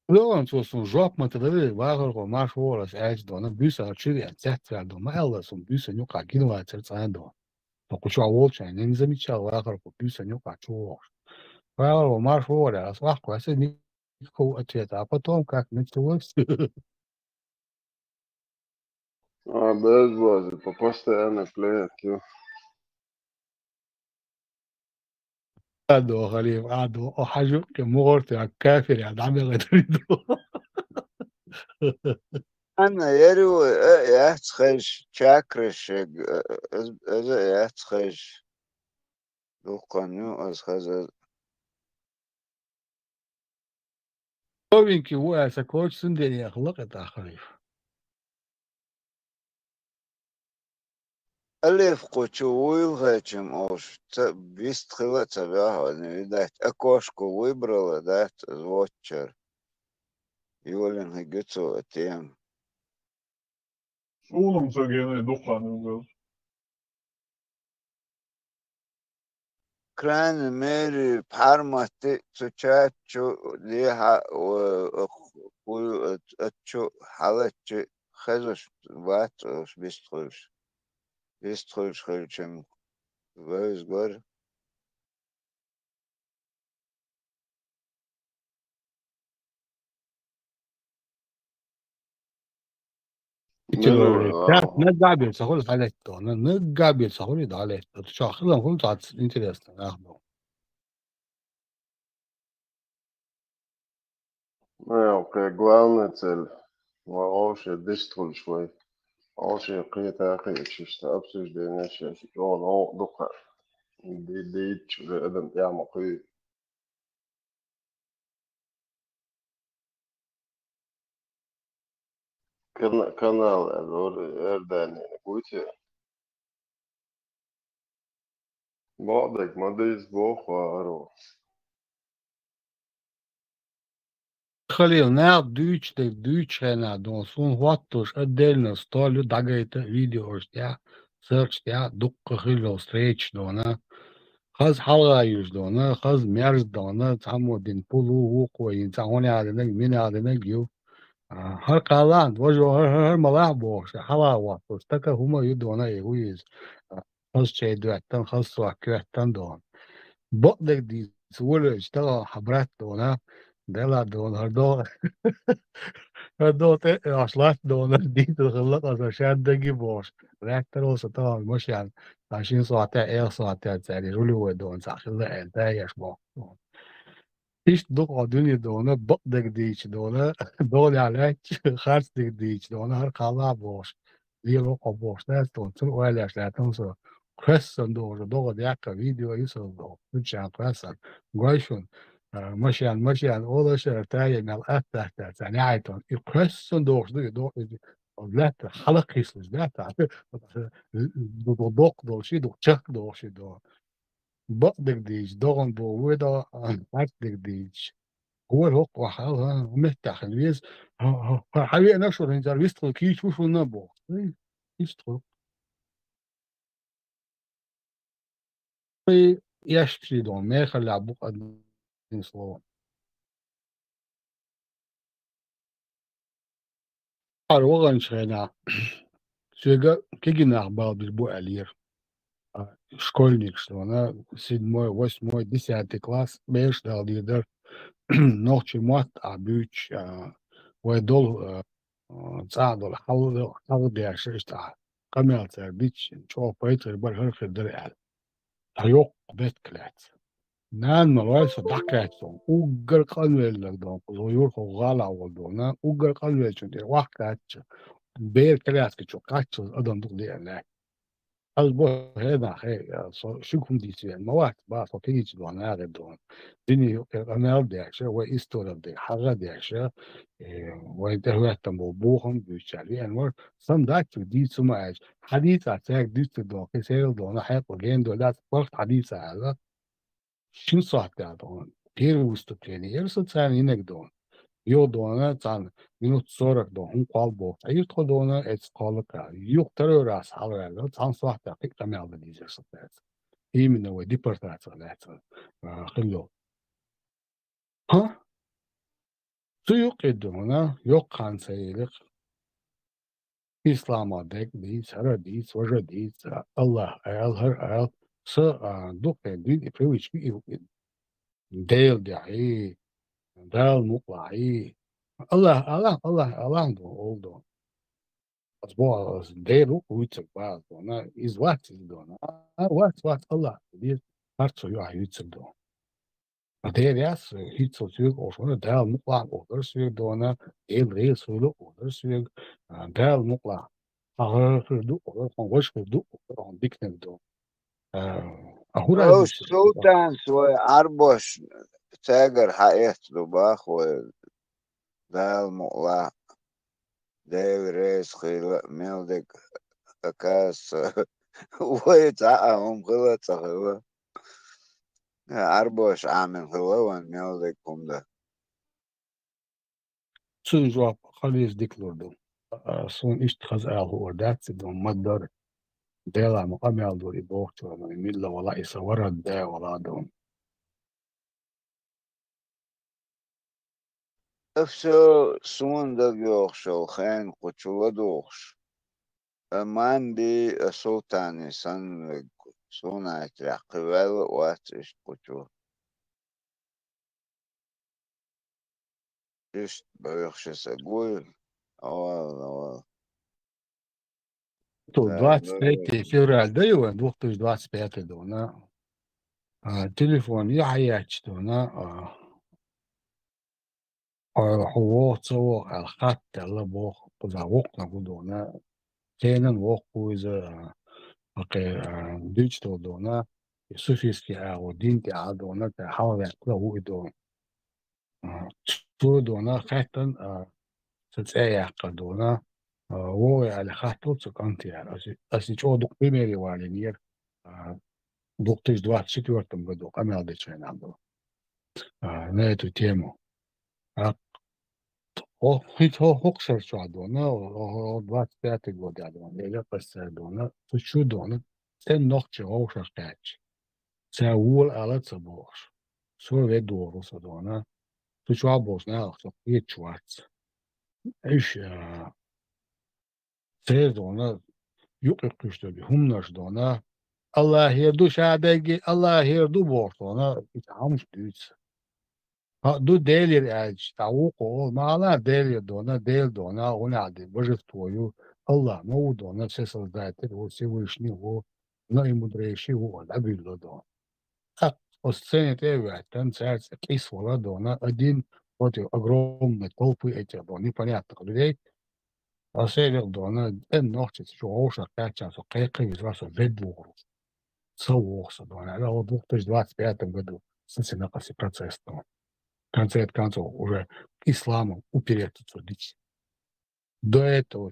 Лоан сосын жоп матадары вагар го марш волас айч дона büsa чири цяця до мэлласын büsa нюка гинва церцандо. Но куча волча не замечал вагар го büsa нюка чуош. Вагар го марш волас вахко асы никакого ответа, а потом как началось. Безбожие, постоянно клеят. Ado غريب ado حاجة كمغرت كافر يعني عم يغدريدو. أنا يرو يتخش شاكرش يتخش دوقانيو از خزر. Новенький هو سكوتش سندني أخلاق تأخريف. ألف قوتشويل هاتشم أوش بيستخلة تبعها نيدات أكوشكو ويبرلا دات زوتشر يولن هجتو أتيم Oğlum söyleyene dokanıyor. كران ميري بحرمتي تشاتشو ليها و أتشو حالتشي خزش بات أوش بيستخلش بيستخلش خلشم ويز غور نقابل سهول حالته نقابل سهول دالته شاخلا هو تعت интересно ناخده Окей, главная цель. Вообще дистул швей. Вообще какие-то чисто обсуждение сейчас. Он духа. دي شو ادم يعمل قوي. канал Эрдани قوتي. بعدك ما ديس بوخارو. خليل نار Deutsch henne don sun hottos отдельно столю дагайта видео штя search тя дукка хило встреч дона хаз халгаюш дона хаз мерз дона тамодин пулу وقوين تعوني على نج من على نجيو هر قالان وجو هر ملاح بوش حلا واتوس تكا هما يدونا يويز خز شي دواتن خز سواكواتن دون بقدك دي سولة اشتغل حبرات دونا دلا دون هردو هردو أصلات دون دي تخلق عشان دقي بوش رياكتر وسطها مش يعني 20 ساعة إيه ساعة تاني رولي ودون ساخلة أنت ياش بو إيش دق دنيا دونا بقدك ديش دونا دول عليك خارج ديش دونا هر قلع بوش ليه روح بوش ناس دون سن ولا شلاتهم سو كريسون دو دياكا فيديو يسون دو بتشان كريسون غايشون مشيان أولا شرطايا من الأفتح يعني عايتون كريسون دو لا حلق يسلج لا دو شي دو تشك دو شي دو بقدك ديج دوغن دو ويدا عندك ديج هو الوقت وحالها ومفتح الويز حبيبي نشر انت بيستغل كيش وشو نبو يستغل يشتري دون ما يخلي عبوق أدنى صلوان أروغن شغنا سيجا كيجينا أخبار بالبو ألير школьник, что она 7-й, 8-й, 10 класс, беш дал лидер, ночи мат, абюч, ويدول تعادل حاول يشتغل قميل تربيتش شو بيتر برهر في الدرع هيوق بيت كلات نان مروي صدقاتهم وقر قلبي لك دون زويور غالا ولدونا وقر قلبي شنو واحد بير كلات كشو قاتش أدم دغلي عليك البو هذا خير شوكم دي سي المواد بقى فكيج دون هذا دون ديني انا داكشه وايستور دي حاجه داكشه وده هو تمبوهم بيشالي انور سم داك دي سمعج حديث اتاك دي دون كسيل دون حق وجين دولار وقت حديث هذا شو صح دون غير وستبيني يرسل ثاني انك دون يو دونا تان минут 40 до он qalbo ayir todona etqalqa yok teröras halala tan sahta qitamial dizerset именно в депортация лето хило ها سوق دونا yok kansaylik İslam'daki değil saradi swajadi Allah ayal her ayal sa doktor din привычки del dahi dal muqla'i Allah oldu. Asboğaz değru uyutuk bazı ona izvat izdoğuna. What Allah bir parçayı ayutuk do. Aderyas hiç sosyal oluşuna dal mukla olur sürdüğüne el rey söyle olur sürdü dal mukla. Ağır sürdü olur kongoş sürdü olur diknem do. أو السلطان سوى عربوش تاجر حقيقة دباخ ودال مقلع دايل ريس خيلا ميلدك أكاس ويتعقهم خلا تخلا عربوش عامل خلا وان ميلدك كم ده Sun cevap خليز ديكلوردو son iştihaz ağlı ordat don madar dela muqamel do ibokto milla wala isawara da wala don أفسو سون دقيوخ شو خين قتشو دوخش أمان بي سلطاني سن سونا ترقبال واتش قتشو إشت بيخش سقول أول to 25 fevralda ju 2025 dona telefon يعيش dona هو تصور الخط اللي بوخ بزاوقنا بدونا كينا وقو إذا ديجيتال دونا سوفيسكي أو دينتي على دونا تحاول يعقله هو دون تو دونا خطن تتأيق دونا هو على خطو تكنتي يعني أسي شو دق بميري والنير دقتش دوات شتورتم بدو أمال ديشين عندو نيتو تيمو هیچ حقوق شو دونه و 25 گوده دونه یه قصه دونه تو شو دونه سن نقطه هاوش قاچ سوول علت باش سو و دوروس دونه تو شو باش نه اخت یه چوات ایش سه دونه yok işte bir humnaş dona Allah herdu şadegi Allah herdu bortona itamış düz do delir elç tavuk ol mala delir dona ona adi божествую Allah ну дона все создатель вот Всевышний его наимудрейший его да било до а оценит его там сердце кисло дона один против огромной толпы этих непонятных людей а север дона ночь что уж опять сейчас какой из вас ведбугру целовался, да, в 2025 году начался процесс, в конце концов, уже к исламу упереться судить. До этого,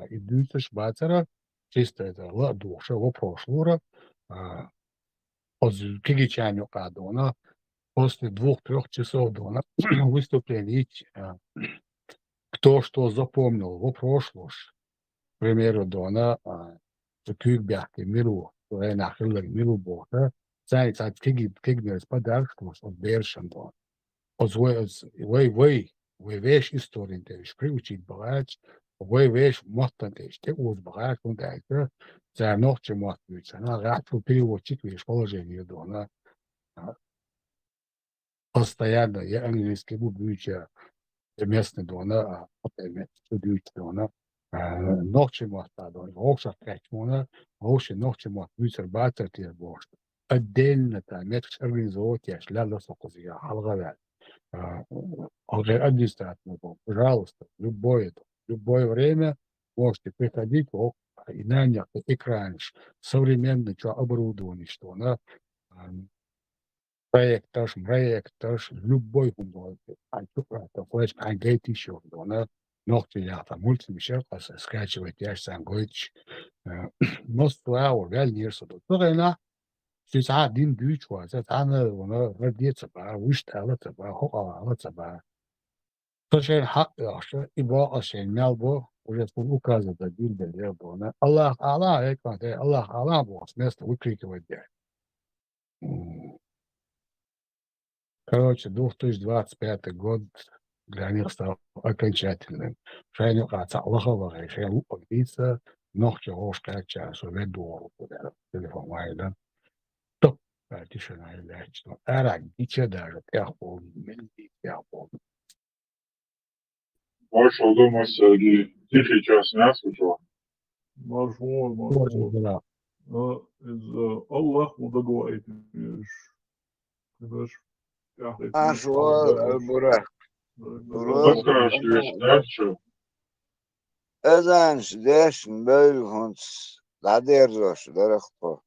идут шбацера, чисто это душа, во прошлого, кигичаню кадона, после 2-3 часов дона выступлений, кто что запомнил во прошлом, к примеру, дона, кюкбяки, миру, нахилы, миру бога, знаете, от кигнерс подарок, что он бершен дон. Вы вещь истории, приучить богать, вы вещь мотантеш, те уз богать, он дальше, за ночь мотаются, она рад переводчик, видишь, положение дона. Постоянно, я английский буду местный дона, студирует дона, ночь мота дона, окша качмона, окша ночь мотаются, батер те бог. Отдельно там, это организовать, я шляла сокозия, алгавят. Административно, пожалуйста, любое время можете приходить и нанять экран, современное оборудование, что она проектор, любой флеш, ангейт еще, она ногти я там мультимещер, скачивать, я сам говорить, но слава, реально не рисует. Но сейчас один бюч, она родится, выставляется, хока, Сошен хак яшта, ибо ашен мелбо, уже указывает один деревья, Аллах, Аллах, бог, с места выкрикивает дядь. Короче, 2025 год для них стал окончательным. Шайну отца Аллаха, шайну погниться, ногти ложка час, веду телефон майдан. Топ, тишина и лячно. Арак, дича даже, пяхпол, мельди, пяхпол. Больше дома среди тихий час не слышал. Можно, да. Из Аллах удоговаривает. Burak. Ezan deşin böyle hunts ладерзош дарахто.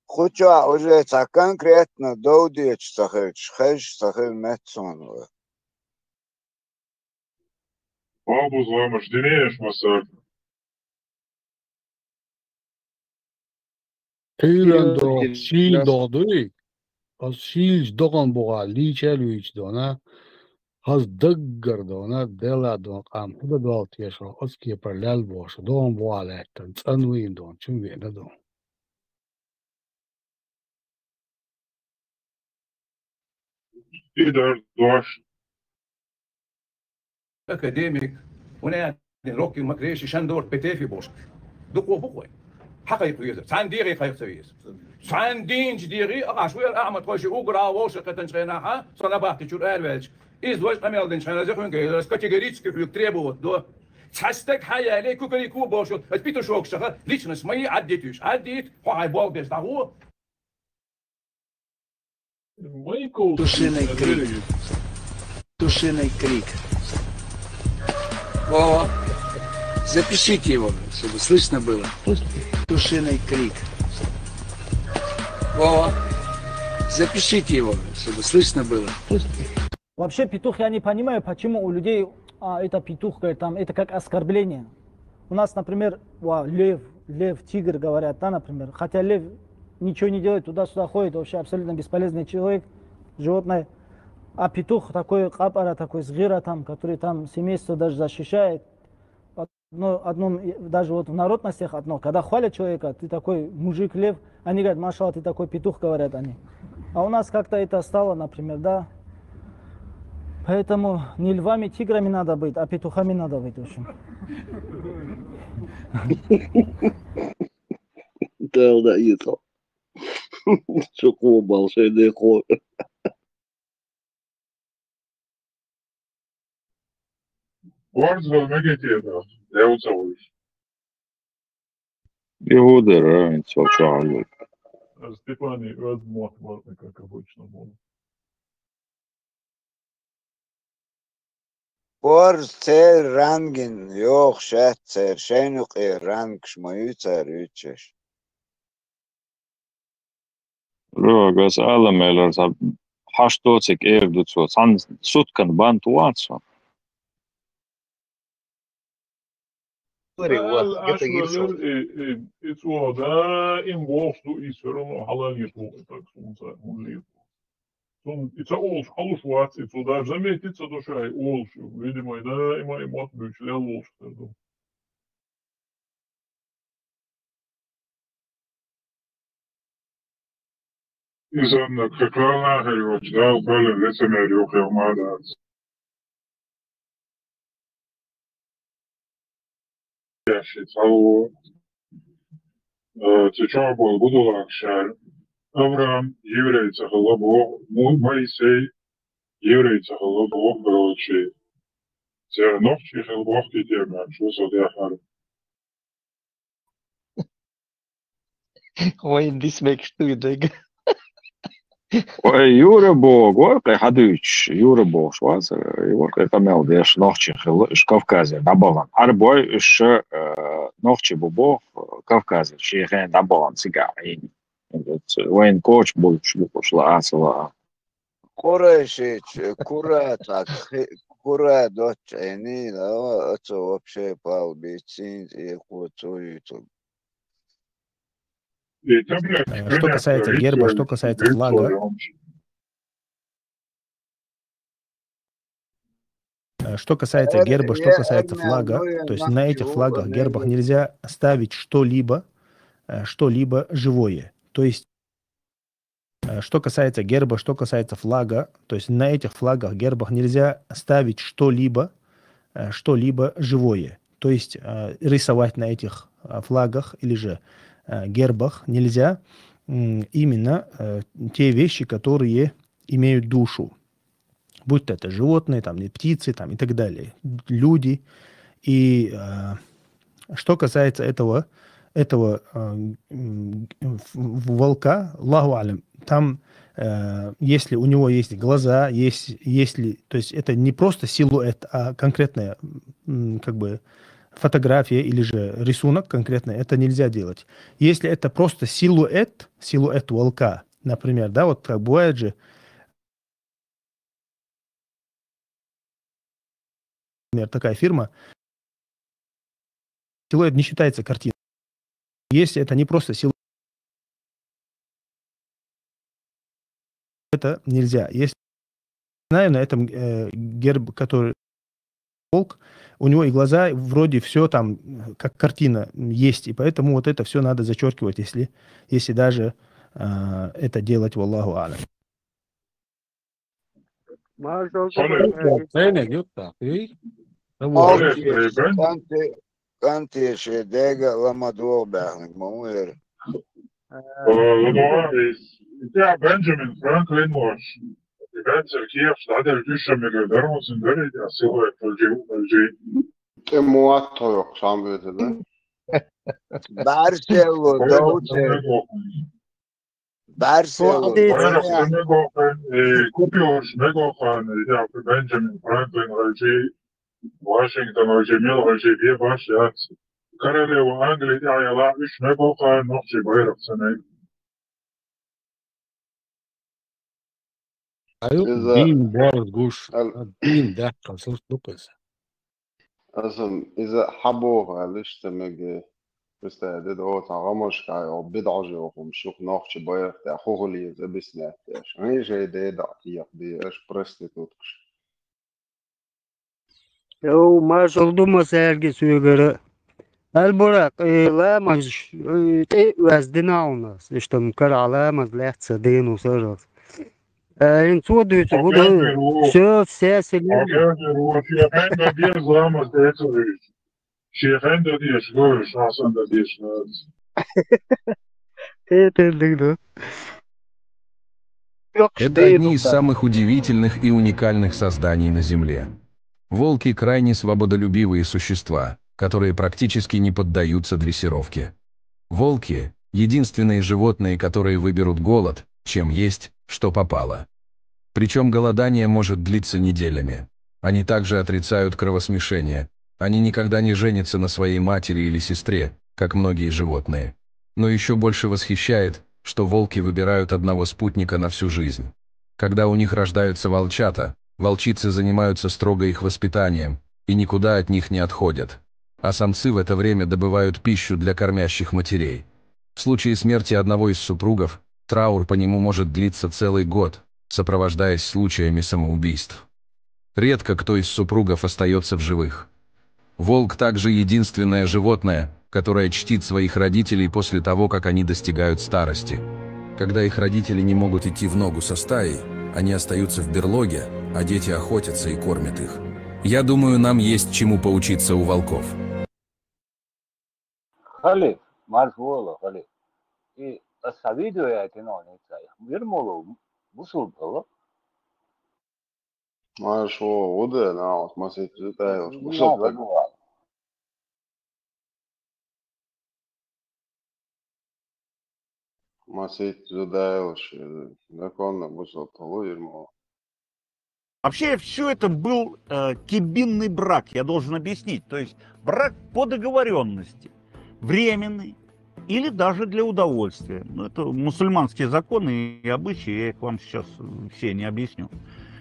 Хоча уже так конкретно доудеч сахач, хэш сахал метсон. Бабу зламаш денеж масар. Tyrando, Shildodi, az Shild Dogan Boga, Lichelwich Dona, az Duggar Dona, Della Don, Ampuda Daltiesha, az Kieper Lelbos, Don Boaletten, Unwin Don, Chumvina Don. Tider Dosh. Akademik, هنا روكي مكريش شندور بتافي بوش دقوا بقوي حقيقي يزر سان ديري خير سويس سان دين جديري أقاشوي الأعمى تخشي أقرأ ووشقة تنشيناها صنا باقي شو الألوالش إزواج قميل دين شانا زخون كيلس كاتيجوريتسكي في تريبو دو تحستك حياة لي كوكري كو بوشو تبيتو شوك شخه ليش مي عديتوش عديت هو هاي بولدس دعوه Тушиный крик. Вова, запишите его, чтобы слышно было. Тушиный крик. Вова, запишите его, чтобы слышно было. Вообще петух, я не понимаю, почему у людей это петух, там, это как оскорбление. У нас, например, лев, тигр говорят, да, например. Хотя лев ничего не делает, туда-сюда ходит, вообще абсолютно бесполезный человек, животное. А петух такой капара, такой згира там, который там семейство даже защищает. Одно, даже вот в народностях одно, когда хвалят человека, ты такой мужик лев, они говорят, машалла, ты такой петух, говорят они. А у нас как-то это стало, например, да. Поэтому не львами, тиграми надо быть, а петухами надо быть, в общем. Да, это. Чего большой ход. Варзва мегетеда, я уцелуюсь. Иуда равенство чалу. Степани размотварный, как обычно было. Borz cer rangin, yok şet cer, şenuk ранг шмою cer üçeş. Rögas alla meillä on hastotsik ehdotus, san sutkan bantuatso. الأشبال إتوا دائم وصلوا يسرون على يتو تكسون سهم ليتو ثم إتأول حلوش وات إتوا دا زميت إتوا شيء أول شو ويدي ما دائما إمات بيشلي الوش تردو إذا إنك فكرنا هي وجدال قال لسه ما يوقع ما دارس Шицалу, Цича был Будулак Шар, Авраам является головой, Моисей является головой Брочи. Зерновчи Хелбовки Тема, что Содяхар. Why this makes two dig? Ой, Юребог, воркай хадыч, Юребог, шваца, воркай камел, деш нохчи хил, ш Кавказе, набалан. Арбой ш нохчи бубо Кавказе, шейхен набалан сигар. Вайн коч был шлюпошла асала. Курашич, кура так, кура дочь, они, да, это вообще полбицин и куцуются. Что касается герба, что касается флага, то есть на этих флагах, гербах нельзя ставить что-либо живое. То есть, что касается герба, что касается флага, то есть на этих флагах, гербах нельзя ставить что-либо живое. То есть рисовать на этих флагах или же гербах нельзя именно те вещи, которые имеют душу. Будь то это животные, там, птицы там, и так далее, люди. И что касается этого волка, Аллаху алям, там, если у него есть глаза, если, то есть это не просто силуэт, а конкретная как бы фотография или же рисунок конкретный, это нельзя делать. Если это просто силуэт волка, например, да, вот как бывает же, например, такая фирма, силуэт не считается картиной. Если это не просто силуэт, это нельзя. Если знаю, на этом герб, который волк, у него и глаза, вроде все там, как картина есть, и поэтому вот это все надо зачеркивать, если даже это делать, валлаху алям. Бенджамин Франклин Морш. كيف تعدل جيشة مقدرهم سندري أصيله الجي مواتو يقشان بيتده Barcelo, Dolce. Barcelo. Купиош Мегохан, я Бенджамин Франклин الجي Вашингтон الجميل الجي بيباش يات королева Англии я лавиш Мегохан ночи байрак сеней الدين بارد جوش الدين ده قصص لوكس أصلا إذا حبوها ليش تمج بستعداد هو تعمش كاي أو بدعجة وخمشوك ناخش بايخ تأخوه لي إذا بسنعتش هني جاي ده عتيق دي إيش برستيتوتكش يو ما شغلو مسائل سويغرا البراق لا مش وزدنا وناس إشتم كرعلا مزلحت سدين وسرس Инцудуется, все селение. Это одни из самых удивительных и уникальных созданий на Земле. Волки крайне свободолюбивые существа, которые практически не поддаются дрессировке. Волки – единственные животные, которые выберут голод, чем есть, что попало. Причем голодание может длиться неделями. Они также отрицают кровосмешение. Они никогда не женятся на своей матери или сестре, как многие животные. Но еще больше восхищает, что волки выбирают одного спутника на всю жизнь. Когда у них рождаются волчата, волчицы занимаются строго их воспитанием и никуда от них не отходят. А самцы в это время добывают пищу для кормящих матерей. В случае смерти одного из супругов, траур по нему может длиться целый год, сопровождаясь случаями самоубийств. Редко кто из супругов остается в живых. Волк также единственное животное, которое чтит своих родителей после того, как они достигают старости. Когда их родители не могут идти в ногу со стаей, они остаются в берлоге, а дети охотятся и кормят их. Я думаю, нам есть чему поучиться у волков. Халиф, Марфуола, Халиф. И видео я кино Ермолов, Бусул было. Маршо, уде, на, смысл, это, Бусул было. Масит Жудаевич, законно Бусул было, Ермолов. Вообще, все это был кибинный брак, я должен объяснить. То есть брак по договоренности, временный или даже для удовольствия. Ну, это мусульманские законы и обычаи, я их вам сейчас все не объясню.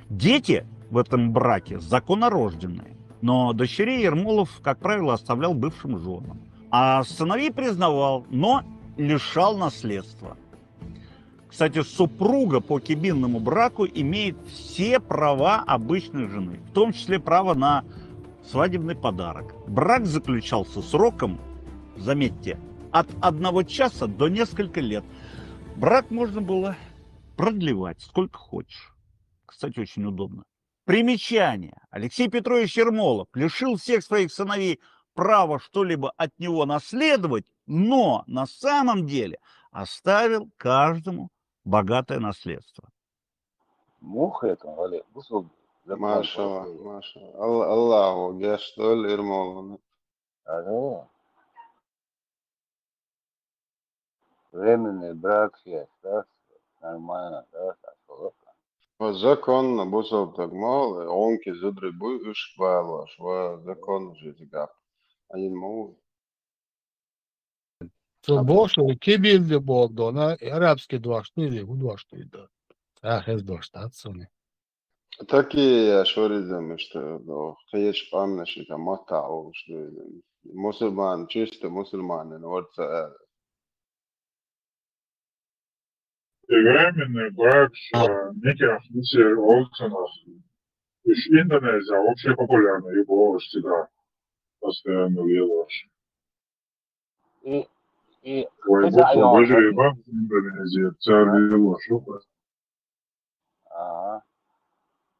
Дети в этом браке законорожденные, но дочерей Ермолов, как правило, оставлял бывшим женам. А сыновей признавал, но лишал наследства. Кстати, супруга по кибинному браку имеет все права обычной жены, в том числе право на свадебный подарок. Брак заключался сроком, заметьте, от 1 часа до нескольких лет. Брак можно было продлевать сколько хочешь. Кстати, очень удобно. Примечание. Алексей Петрович Ермолов лишил всех своих сыновей права что-либо от него наследовать, но на самом деле оставил каждому богатое наследство. Муха это, Валерий, Маша, Аллаху, я что ли, Ермолов? Ага. Временный брак есть, да? Нормально, да? Законно, Бусул так мало, онки задребуй, уж балаш, законно жить гап. Они могут. Boşver ki bildi bu oldu ona arabski duaştıydı bu duaştıydı. Herkes duaştadı onu. Такие я шоридам, что хаяч памнаш это матау, что мусульман, чисто мусульманин, вот Временный брак в неких случаях Олсонов. Индонезия вообще популярна, его всегда постоянно делаешь. И Ой, боже, вам в Индонезии, царь его, шуба. Ага.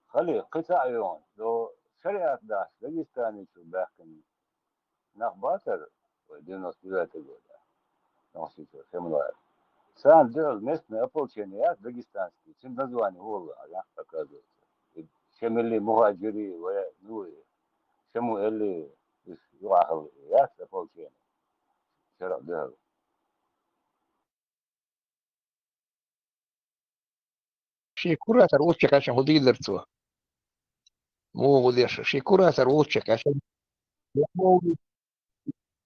Халиф, قطع يون لو شريعة داش داغستاني شو باكن نخباتر ودينوس بذات الوضع نوصيته سملوات سان دول местные ополчения дагестанские чем название والله оказывается شملي مهاجري ну شمو اللي يواخل يا ополчения شرع ده شي كوراتر وشك عشان هو ديلرتو مو وديش شي كوراتر وشك عشان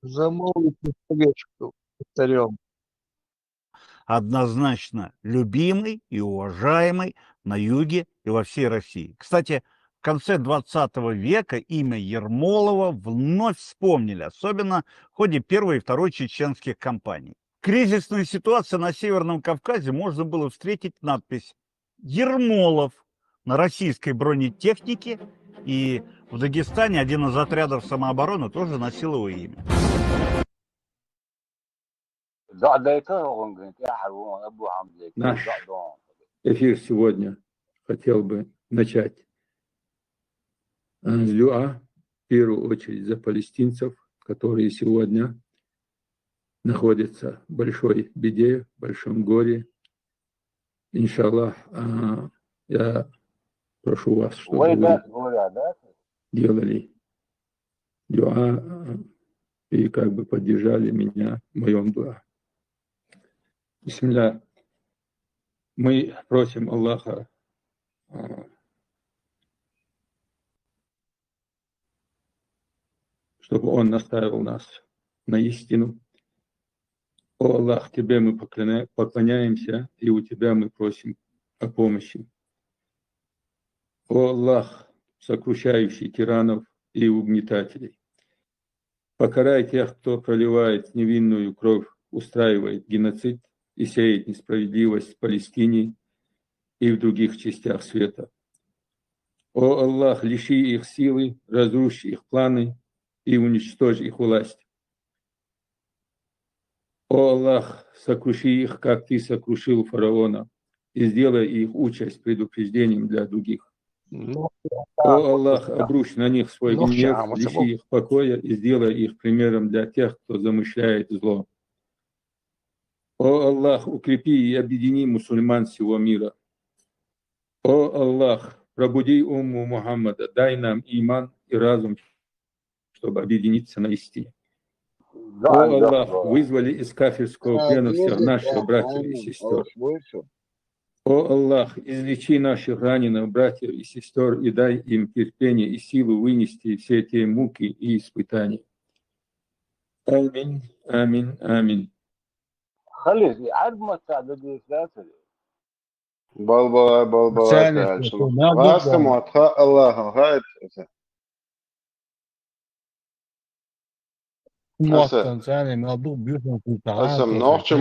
замолвить человечку царем. Однозначно любимый и уважаемый на юге и во всей России. Кстати, в конце 20 века имя Ермолова вновь вспомнили, особенно в ходе Первой и Второй чеченских кампаний. В кризисной ситуации на Северном Кавказе можно было встретить надпись «Ермолов» на российской бронетехнике, и в Дагестане один из отрядов самообороны тоже носил его имя. Наш эфир сегодня хотел бы начать с дуа, в первую очередь за палестинцев, которые сегодня находятся в большой беде, в большом горе. Иншаллах, я прошу вас, чтобы вы делали дуа и как бы поддержали меня в моем дуа. Бисмилля. Мы просим Аллаха чтобы Он наставил нас на истину, О Аллах, Тебе мы поклоняемся, и у Тебя мы просим о помощи. О Аллах, сокрушающий тиранов и угнетателей, покарай тех, кто проливает невинную кровь, устраивает геноцид и сеет несправедливость в Палестине и в других частях света. О Аллах, лиши их силы, разруши их планы и уничтожь их власть. О Аллах, сокруши их, как Ты сокрушил фараона, и сделай их участь предупреждением для других. О Аллах, обрушь на них свой гнев, лиши их покоя и сделай их примером для тех, кто замышляет зло. О Аллах, укрепи и объедини мусульман всего мира. О Аллах, пробуди умму Мухаммада, дай нам иман и разум, чтобы объединиться на истине. О Аллах, вызвали из кафирского плена всех наших братьев и сестер. О Аллах, излечи наших раненых братьев и сестер и дай им терпение и силу вынести все те муки и испытания. Аминь, аминь, аминь. خلي عاد ما تعدد ثلاثة بل قاسم واتخاء الله هاي Muattan ثاني موضوع بيفهم في قسم نوحش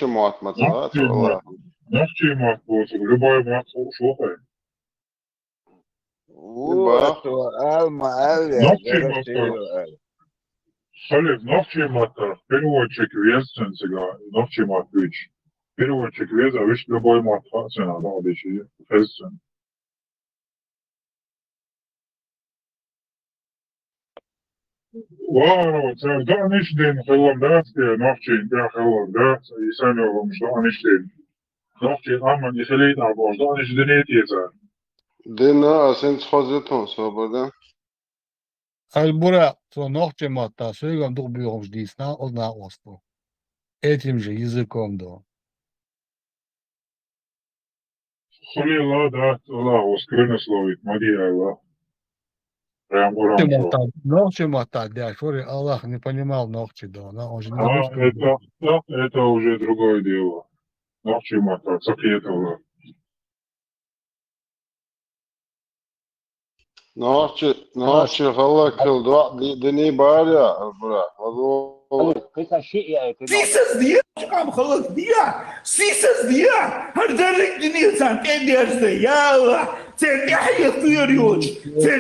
موات متغات والله نحكي معك بوسك любой мат слушай. Салют, нохчимата, переводчик вестенцига, нохчимат вич. Переводчик веза, вич любой мат хасена, да, обещи, вестен. Вау, це да ништин, хелом датське, нохчин, я хелом дат, і самі вам що ништин. Нохчин, аман, і хелейт або, да ништинет єцар. دينا أسنت خزتهم صوبدا Аль-Бура, то ногти мата, сөйгам дух бюром ждисна, одна остро. Этим же языком, да. Хули Аллах, да, Аллах, воскрыне словит, моги Аллах. Прям гурам. Ногти мата, да, что Аллах не понимал ногти, да, он же не это уже другое дело. Ногти мата, цакет Аллах. نوحش خلاك كل دواء دني باريا البرا Sisas dia, am خلاص dia, sisas dia, هردرك دنيا سان تدرس يا الله تحية طيريوج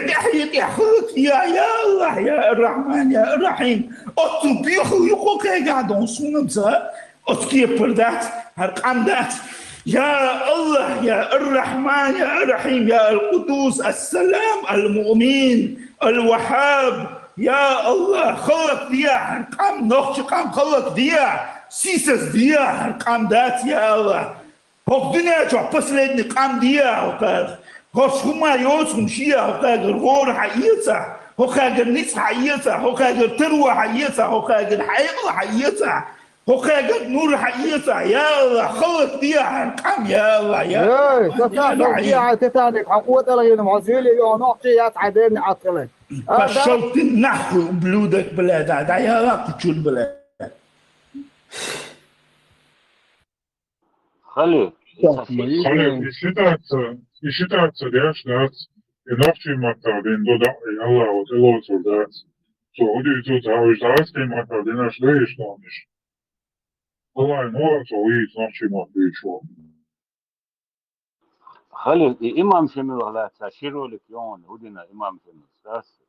تحية يا خلق يا الله يا الرحمن يا الرحيم أتبيخو يقولك قاعدون سونمسا أتكي بردات هرقامدات يا الله يا الرحمن يا الرحيم يا القدوس السلام المؤمن الوهاب يا الله خلق ديا قام نخش قام خلق ديا سيسس ديا قام دات يا الله هو الدنيا جو последний قام ديا هو شوما يوسم شيا هو غور حياته هو خاجر نيس حياته هو خاجر تروى حياته هو خاجر حياته حياته هو خاجر نور حياته يا الله خلق ديا قام يا الله يا يا تتانك حقوق الله المعزيلي يا نقطي يا تعدين عطلك فشلت النحو بلودك بلاد هذا يا رب تشول بلاد خلي считается дяшнат и ночи матадин дода и Аллах вот лоцо дат то удивится того что аски матадин наш лишь номиш Аллах лоцо и ночи матадин خلي إمام شمل الله تشيروا لك يوم هدينا إمام شمل ساس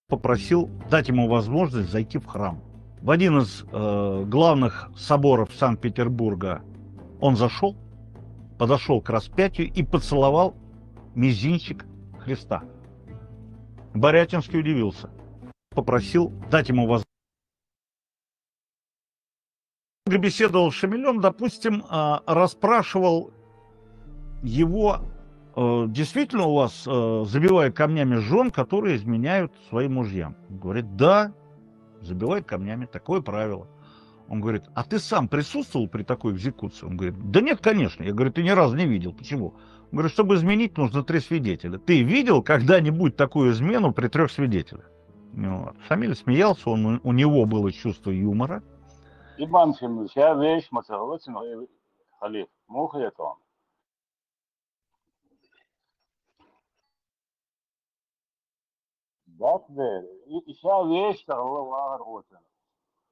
попросил дать ему возможность зайти в храм. В один из главных соборов Санкт-Петербурга он зашел, подошел к распятию и поцеловал мизинчик Христа. Борятинский удивился. Попросил дать ему возможность. Беседовал с Шамилем, допустим, расспрашивал его. Действительно у вас забивают камнями жен, которые изменяют своим мужьям? Он говорит, да, забивают камнями, такое правило. Он говорит, а ты сам присутствовал при такой экзекуции? Он говорит, да нет, конечно. Я говорю, ты ни разу не видел. Почему? Он говорит, чтобы изменить, нужно 3 свидетеля. Ты видел когда-нибудь такую измену при 3 свидетелях? Вот. Шамиль смеялся, у него было чувство юмора. إمام شمل شافيش مثلا إنه خليفة مو خيطان. ذات ده شافيش تغلى وآخر وطن.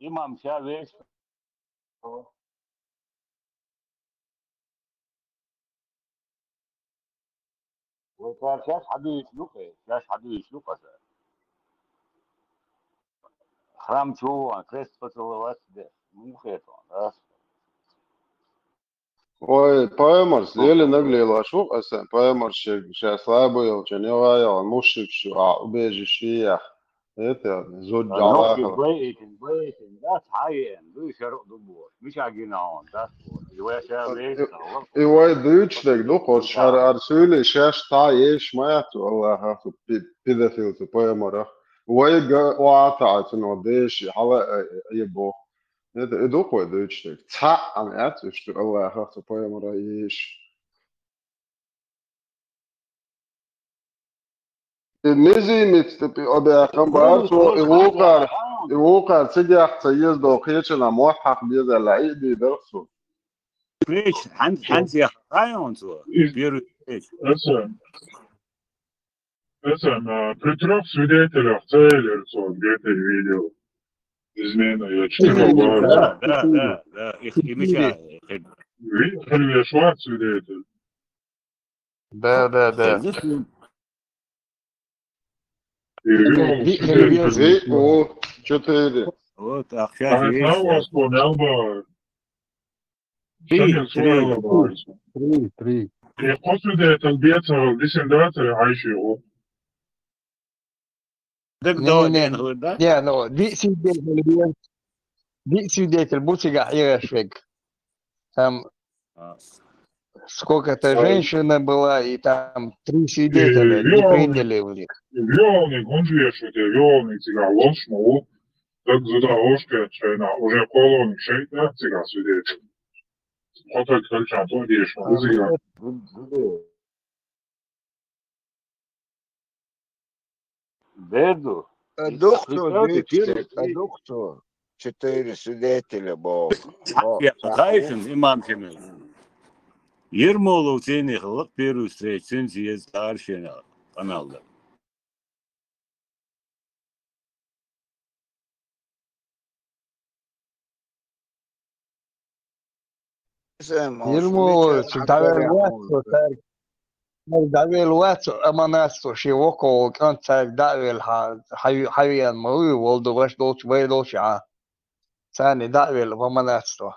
إمام شافيش وكان شاش حديث لوكا شاش حديث لوكا خرام شو كريست فتلوات ده مو خيطان. Oi, paemars, lieli naglīlā šūkasēm, paemars šajā slēboju, čen jau vajā, mušikšu, ubieži šījā. Ietā, zudžā نوكي vēkala. بيتن ده حقيقة ده شرق دبور مش عجينة ده اللي شافيش I vai dūčdeg, dukots ar sūlī šēš tā ieši mētu, Allah, hafu pidafiltu paemara. Vai vātātu no dēši, hala iebo. I dukoi dūčdeg. Tā an ētuštu, Allah, hafu paemara ieši. Nezīmīts, obēkam bārso, iwūkār ciģāk cajies doqieķina muħaq bieza laidi darsu. ليش حنس يا خايون سو بيرو ليش Esam Petrov свидетелях целер сон где-то видео. Измена я читал. Да, их имеча. Хельвия Шварц свидетель. Да. О, 4. Вот, вас понял бы. Три. И после этого бьется десендатор, а еще его. Не, ну, свидетель, Бутига Ирешвик. Там сколько-то женщина была, и там 3 свидетеля не приняли у них. Виолник, он же вешает, виолник, цыган, ложь, мол, так задавошка, чайна, уже полоник, шейта, цыган свидетель. Вот так, как там, то видишь, цыган. Деду. Доктор, 4 свидетеля был. Хайфин, имам Шамиль. Ермолов сені қылық беру встречен съезд аршена каналда. Ермолов, Давил Ватсо, Аманасто, Шивоко, Концерт Давил, Хавиан Мою, Волдоваш Долч, Вейдолча. Сани Давил, Аманасто.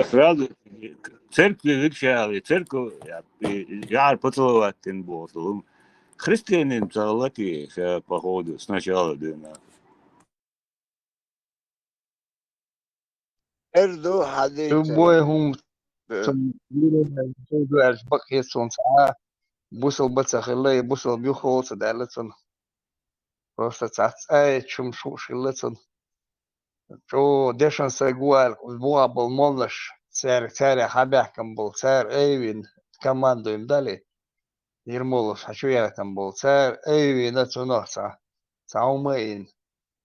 Сразу церкви выкшали, церковь, я поцеловать тем босом. Христианин целовать походу сначала дына. Эрду хадис. Любой гум, бакетсон, бусел бацахилла, бусел бюхолса, далецон. Просто цацай, чем шушилецон. Что дешан сагуал, буа был молнаш, царя хабякам был, царь Эйвин, команду им дали. Ермолов, хочу я там был, царь Эйвин, националца, цаумейн.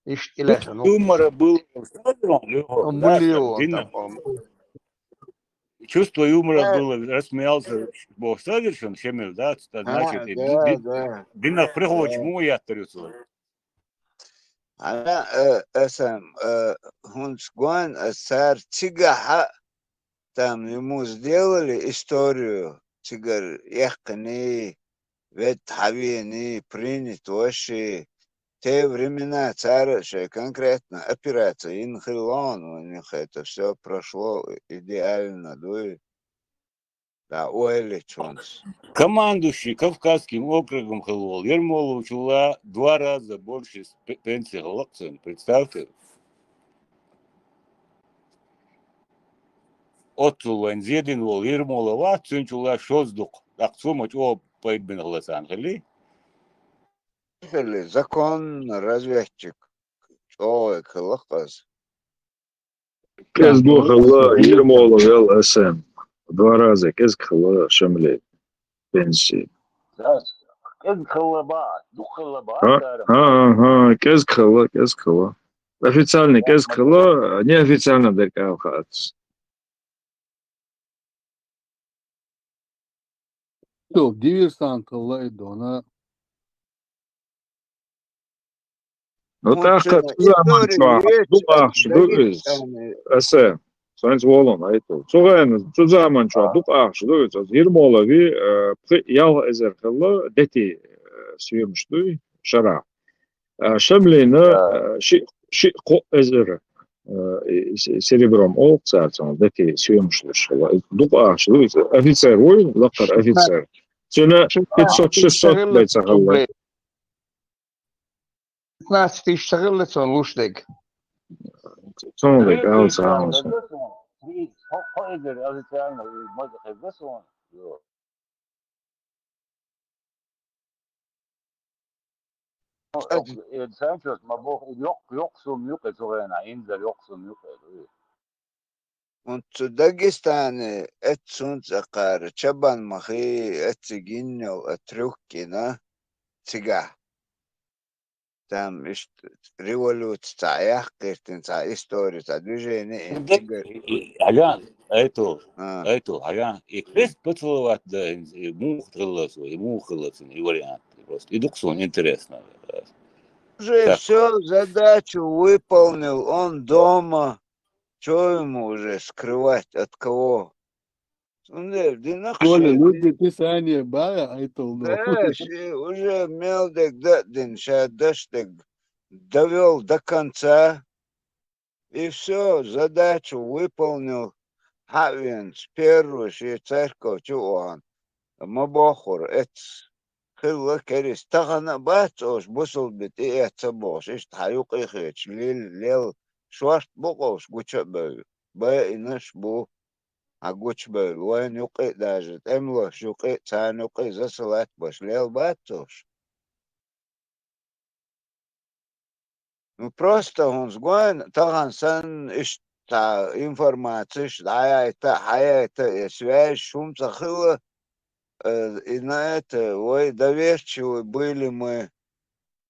Юмора был чувство юмора было, рассмеялся Бог совершен, Шамиль, да, значит, дина приходит, чему я отрицаю. أنا اسم هونسقوان السار تيجا там ему сделали историю тигр яхкани вет хавини принят вообще те времена царя конкретно операция Инхилон у них это все прошло идеально, да, Уэличонс. Командующий Кавказским округом Хилвол Ермолов чула 2 раза больше пенсии Галакцин, представьте. Отцулан зедин вол Ермолова чула шоздук, аксумать о поедбен Галасан хили. Закон разведчик, человек Лахаз. Кезгу хала Ермолов вел СМ. 2 раза Кезгхала Шамле пенсии. Кезгхала. Официальный Кезгхала, неофициально Деркавхац. Что, диверсант Лайдона. Ну так как zaman duqaqşıdıq əsə. Sanki olun aytdı. Çox zaman duqaqşıdıq. 20 olavi yav ezerxilla deti suyumuşdu şara. Şamlina şi qo ezer серебром олцарцам deti suyumuşdu şala. Duqaqşıdıq. Ofitser oy, laqar ofitser. Cena 500-600 bayçaqalla. 15 тысяч шагылец он луштег. Сонлык алсамыз. Und zu Dagestan, etzuns akar, chaban mahi, etziginno, etrukina, цига. Там революция, история, движение. Ага, ага. И крест поцеловать, да, ему хлылся, и вариант просто. И дуксон, интересно. Уже все, задачу выполнил, он дома. Что ему уже скрывать, от кого? Коля, люди писание бара, айтолно. Уже мелдек дадин, шадаштек довел до конца. И все, задачу выполнил. Хавенс, первый, церковь, чуан. Мабохур, خلوا كريس تغنى باتوش بوصل بتي اتبوش ايش تحيوق ايخيش ليل شوارت بقوش قوش بل باقي نش بو عقوش بل وين يقي داجت املوش يقي تان يقي زسلات باش ليل باتوش Ну просто он сгоен таган сан иш та информация хая связь шум захыла и на это ой доверчивы были мы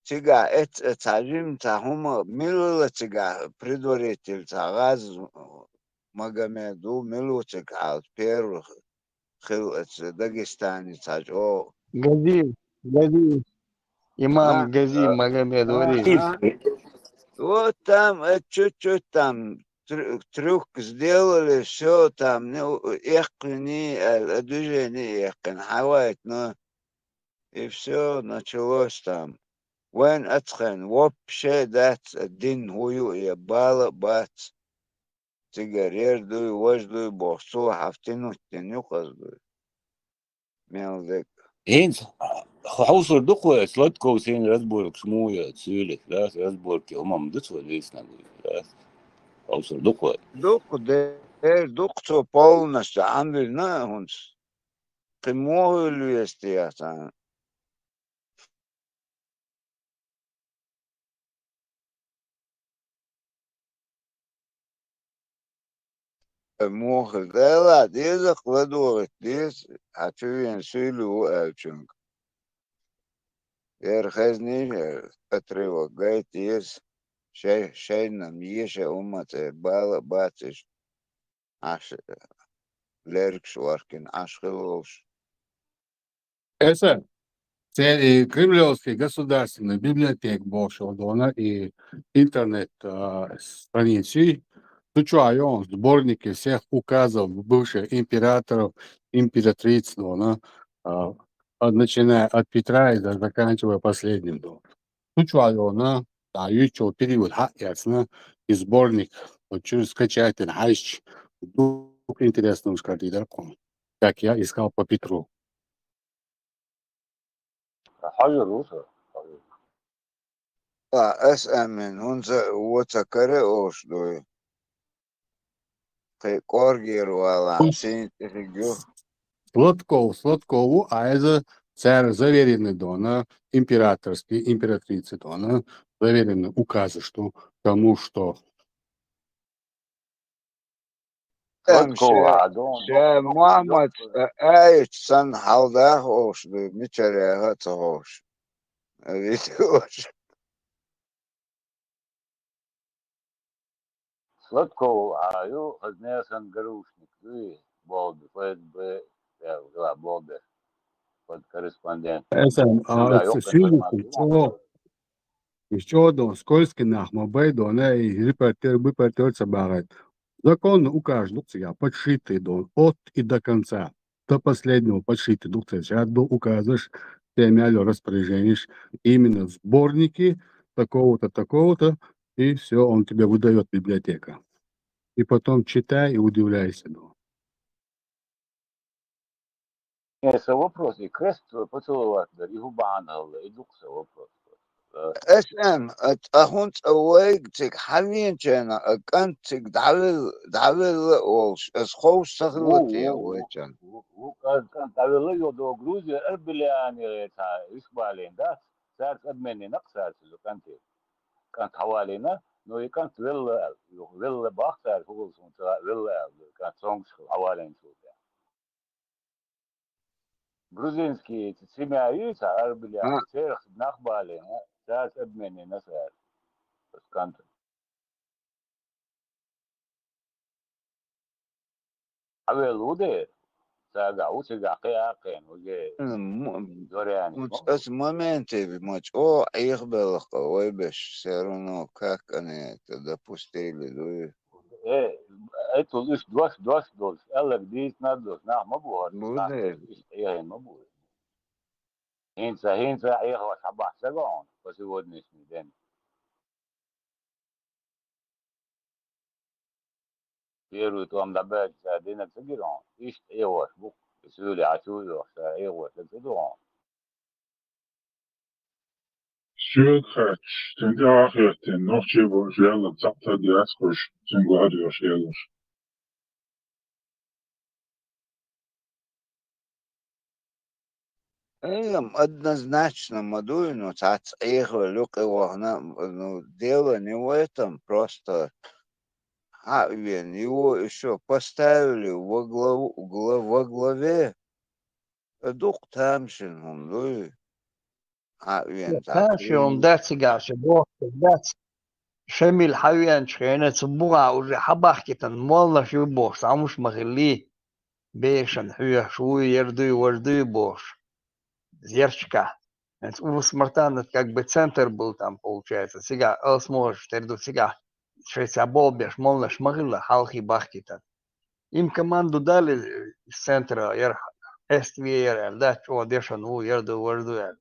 тига это царим цахума милула тига предваритель цагаз Магомеду милу тига первых хил это Дагестане цаж о Гази. Имам Гази Магомед вот там чуть-чуть там трюк сделали, все там, ну, движение хавает, но и все началось там. Вен атхан, вообще дать один хую и бала бац. Сигарердую, вождую, боксу, хафтину, тенюхаздую. Мелдек. Эйнс, хаусор духуя, сладкого сень разборок, шмуя, цюлик, да, разборки, умам дыцва, весна будет, да. Хаусор духуя. Дух полностью, андырна, хунс. Ты могу ли есть я Мог, да ладно, я закладываю здесь, а что я силу элчунг. Хазни отрывок, гайд есть, шейном еше умате, бала бациш, аш лерк шваркин, аш хилош. Это Кремлевский государственный библиотек Большого Дона и интернет-страницы включают сборники всех указов бывших императоров, императриц Дона, начиная от Петра и заканчивая последним Доном. Включают дающий период ясно и сборник скачать хайч интересным скандидатом, как я искал по Петру. حاجة روسة أسأمن هنزا وتكري أوش دوي كي كورجير ولا سين تفجو Сладкову, а это царь заверенный Дона, императорский, императрицы Дона, заверенный указы, что тому, что Там ше Мухаммад Аич сан халда хош мичаре хат хош. Видишь? Сладков, а ю однесан грушник, и болды, ФСБ, болды, под корреспондент. Esam Сюда, ёпка, еще один скользкий нахмабай, дона и репортер собирает. Закон у каждого себя подшитый дон от и до конца. До последнего подшитый дух. Сейчас был указываешь, ты имел распоряжение именно сборники такого-то, такого-то, и все, он тебе выдает библиотека. И потом читай и удивляйся. Это вопрос, и крест поцеловать, и губан, и духса вопрос. اسم أخونت أويك تك حاليا كان أكنت تك دعوة أولش أسخوش سخلت يا ويكان كان تعمل له دو جروزي أربلاني إيش بالين ده صار أدمني نقصار لو كانت حوالينا نو كانت ويل باختار هو ويل كانت سونغ حوالين شو грузинские семьяица арбиля серых нахбали сейчас обмене на сэр скант авелуде сага усига кякен уге доряни اس моменты бимач о их было ой беш все равно как они это допустили да это лишь два элек дис надо на мабур я мабур Hinza их шабах сегон по сегодняшний день. Первый том добавить один цигирон. Ишь его бук. Сюли ачую его цигирон. Sjökrätsch, den Jahrhunderten noch чего жела цапта диаскош, цингларио шелуш. Однозначно мадую, но цац их люк его ну дело не в этом, просто его еще поставили во главе дух тамшин он ну تاشيهم داتي قاش بوك دات شميل حويان شخينة سبوغا وري حباح كتن مولا شو بوش عموش مغلي بيشن حويا شوي يردوي وردوي بوش зерчка. Смартан как бы центр был там, получается. Сега, сможешь, терду сега. Шесть оболбеш, молно шмагла, халхи бахкита. Им команду дали из центра, СВР, да, что дешан, ерду, ворду.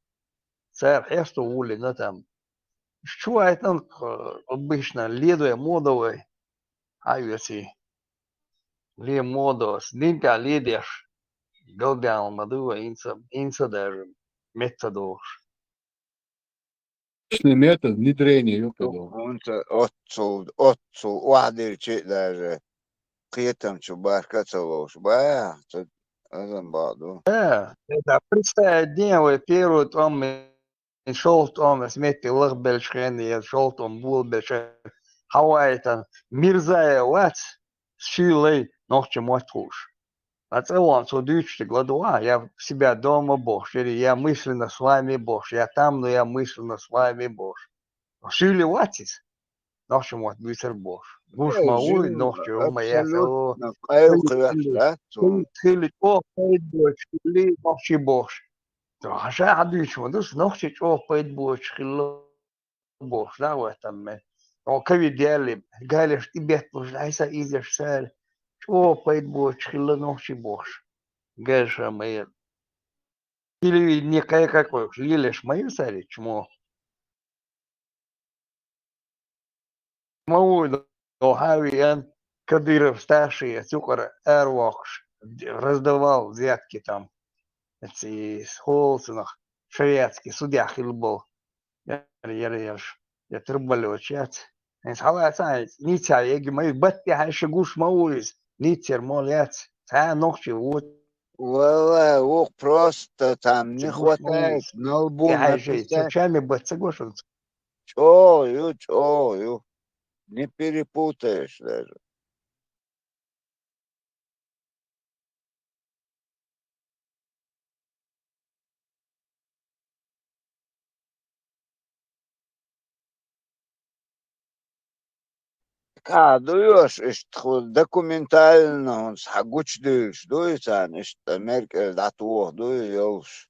Царь, что ули, ну там. Что это обычно, ледуя, модовый, авиации. Ле модос, лимпя ледеш. Голбян, мадува, инца даже. Методов. Метод внедрения. انت отцу واحد شيء даже قيتم شبار كتلوش бая азан بعضه это представить дело первую там шел там смети лахбел шхен шел там был беше хавайта мирзая ват шилей ночь мотуш. А целом, что дичь гладуа, я себя дома Бог, я мысленно с вами Бог, я там, но я мысленно с вами Бог. Шили ватис, ночью мой бисер Бог. Гуш мауи, ночью моя село. Шили о, шили ночью Бог. А ша дичь, вот ночью о, Бог, шили Бог, да, в этом. Он кавидели, галиш тебе, пожалуйста, идешь царь. Что пойдет, шхила ночи бош. Гэша моя. Или некая какой, лилиш мою цари, чмо. Мой Хави Кадыров старший, цукор Эрвокш, раздавал взятки там. Эти с Холцинах, шариатский, судья Хилбол. Я трубалю чат. Хавай царь, Ниця, я говорю, бать я еще гуш мауис. Нитер, молец, та ночью вот. Вала, ох, просто там не хватает на лбу написать. Чучами быть соглашен. Чою, не перепутаешь даже. Duios ist документально uns hagutschdüls duisan ist Amerika datu duios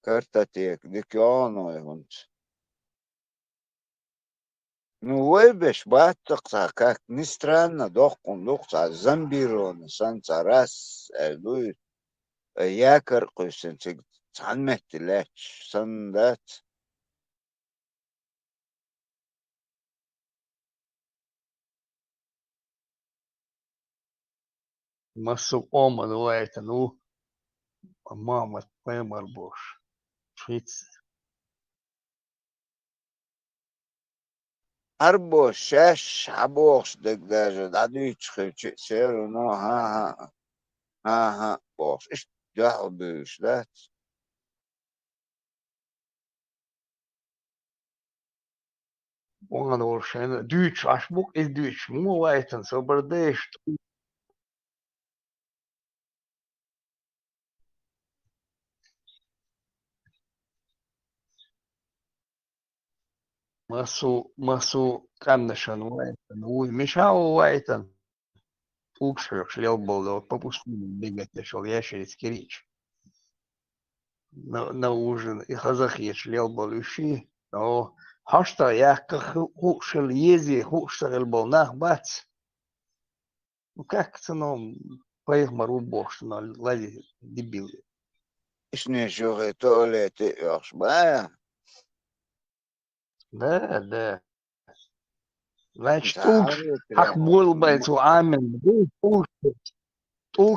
картотек дикионо uns. Ну выбеш баттакса как ни странно дохкун духса замбирон санца раз дуй якор куйсын чиг санметтилеч сандат. Масу ома дуэта, ну, мама, пэмар бош. Швиц. Арбош, шаш, абош, даже дадычхы, черу, ну, ага, бош. Ишт дядыш, да? Онга доршен, дүйч, ашбук из дүйч, му вайтан, собардеш. Масу каннашан вайтан, уй, мешау вайтан. Укшер, шлел был, по пустыне бегать нашел, ящериц речь. На ужин, и казахи шлел был, уши, но хашта, я как хукшел ези, хукшел был, нах, бац. Ну как-то, ну, поих мару бог, что на ладе дебил. Ишне жёгы туалеты ёшба. Да. Значит, как был бы эту амин,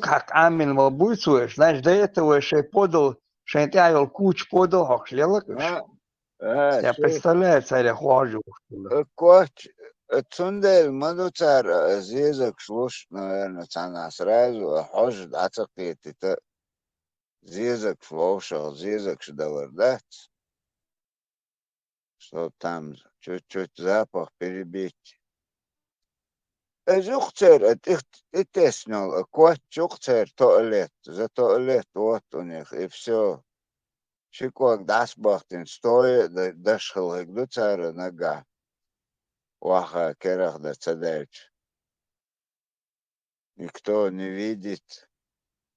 как амин был буйцуешь, значит, до этого еще подал, что я его куч подал, как шлелакаш. Я представляю царя хожу. Коч, цундель, мадуцар, зизок шлуш, наверное, цана сразу, хож, ацакет, это зизок шлушал, зизок шдавардат. Что там чуть-чуть запах перебить. Жухцер, это снял, кот жухцер туалет, за туалет вот у них, и все. Шикок дасбахтин стоит, дошел их до цара нога. Ваха керах да цадевич. Никто не видит,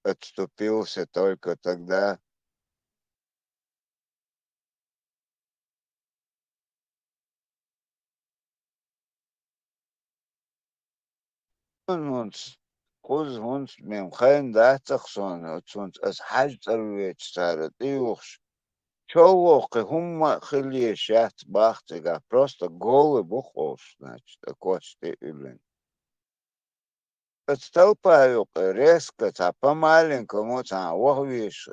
отступился только тогда. Uns mit kein Datachson, uns als Halterwitz стара, ты уж. Чего хумма хили шат бахтига, просто голый бухош, значит, такой ты илин. Отступаю резко, по-маленькому, видишь,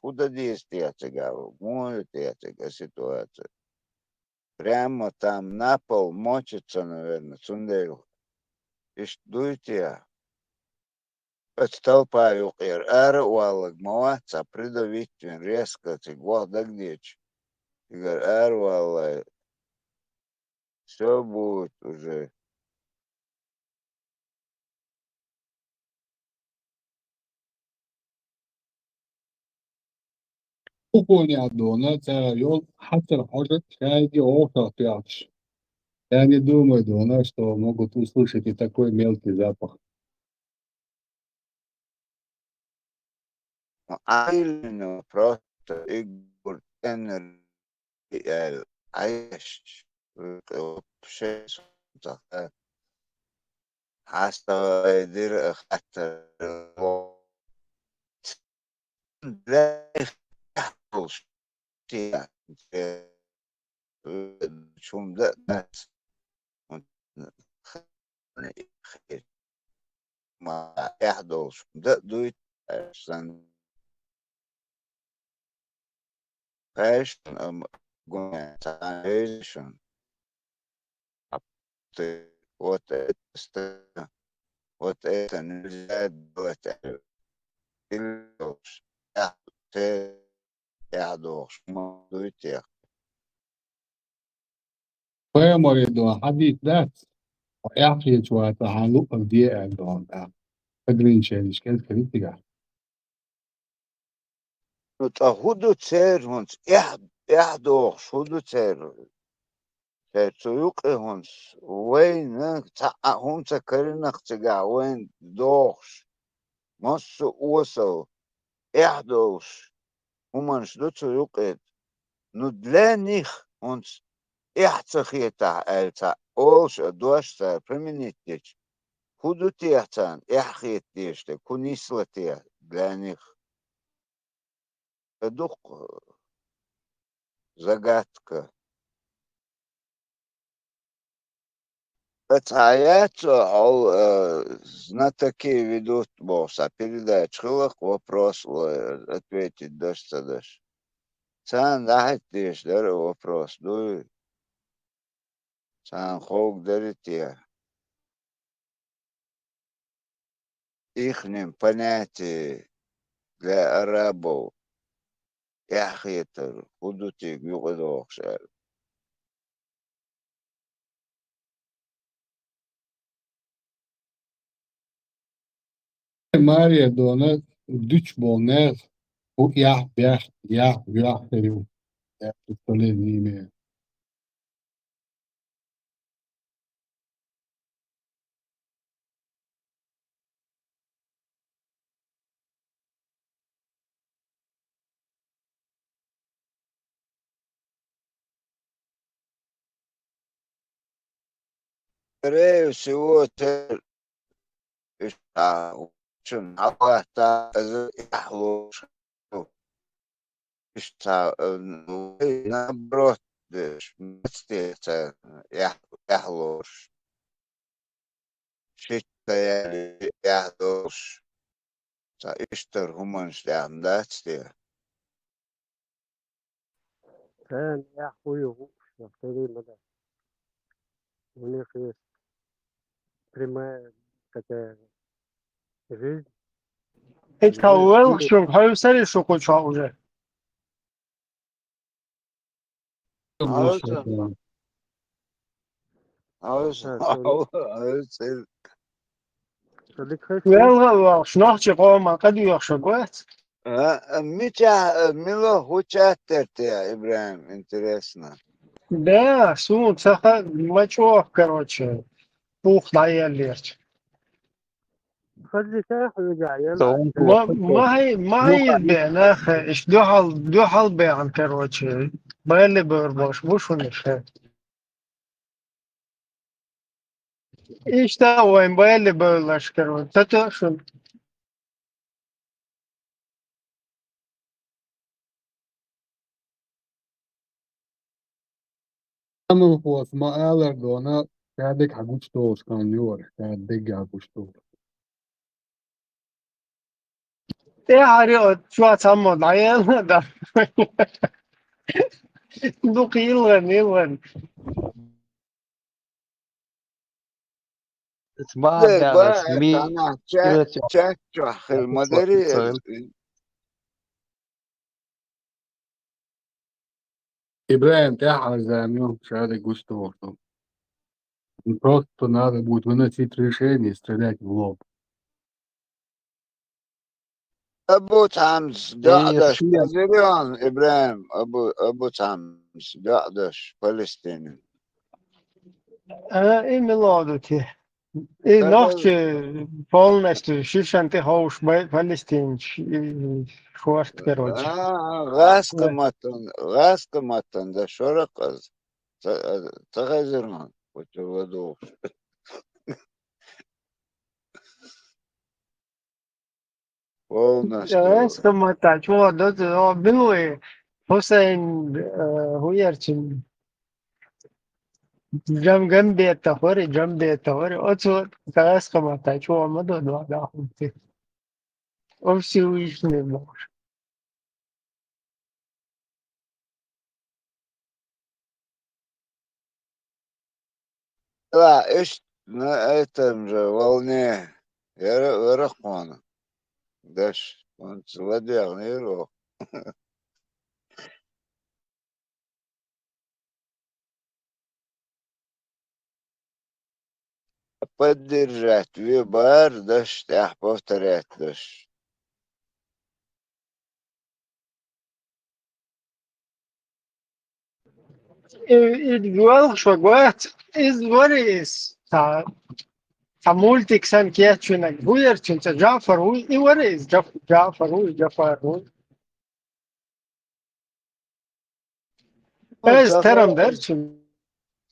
куда действия тяга, мою тяга ситуация. Прямо там на пол мочится, наверное, цундель. Ишь дуйте. Отступаю валок, моваться, придавить резко, ты гвалда гдечь. Игорь, валай, все будет уже. Кухня дона, это йол, хатер может, шайги окна пьяч. Я не думаю, Дона, что могут услышать и такой мелкий запах. Айно просто Игорь энергия, аешь, вообще, хasta дыр хатер, для شوم ده ناس ما يحدث ده دويت عشان fashion organization вот это нельзя делать يحدث ما دويت Pemori Dona, hadith that. Erfliet wat de handel of die en Dona. Green change, kent kritiga. هودو تسير هونس يحدث هودو تسير تسوق هونس وين هم سكرنا خشجع وين دوخش مص وصل إحدوش هم شدو تسوق ندلانيخ هونس إحتخيتا ألتا أولش دوشتا применить худу техтан إحخيتيشتا كونيسلتي دلانيخ дух загадка. Знатоки ведут босса передачу вопрос ответить дашь. Цан дать даже вопрос. Ну, цан хог дарите. Ихним понятие для арабов. Яхитер, худути гюгодохшер. Maria dona düç bolner o yah teriu. Ya tutole nime. Скорее всего, شن عوضتا يحلوش إشتا نبروت مستيتا يحلوش شتا يحلوش تا إشتر همانش داتستيا كان يا أخوي نفتري مدى ونخيس prima كتا жизнь Итхауэл шухаюсари шухуча уже. Wel, s'nachts gewoon kan die ook zo goed. Мило хучаттерте, Ибраим, интересно. Да, саха мачо, короче, пух наеллерч. ما هي البيع ايش دو حال بيع كروتشي بالي بربوش مش ونخ ايش تا وين بالي برلاش كروت تتشن Ama pos ma eller dona kadek hagustos kan yor kadek hagustos. ايه هاري شو تسمى ضايل ده دو يلغن اسمع ده سمي أنا تشاك المدري Ibrahim te hazamio kadek hagustos. Просто надо будет выносить решение и стрелять в лоб. أبو تامس دعدش أزريان إبراهيم أبو تامس دعدش فلسطيني ايه ميلادتي ايه نوchtje полностью шишанте хоуш Палестин шварт короче غاسقمتن ده شرقز تغزران وتودوش غاسقمتا чего да билуе Hussein хуярчин جنبيته هوري أتو غاسقمتا чего مدو да хунти Всевышний Бог. لا إيش на этом же волне Рахмана дальше он злодеял его поддержать выбор дашь повторять дашь Welsh wat is what is ta multik san kietchunak buyer chinta Jafar i what is Jafar es teram derchin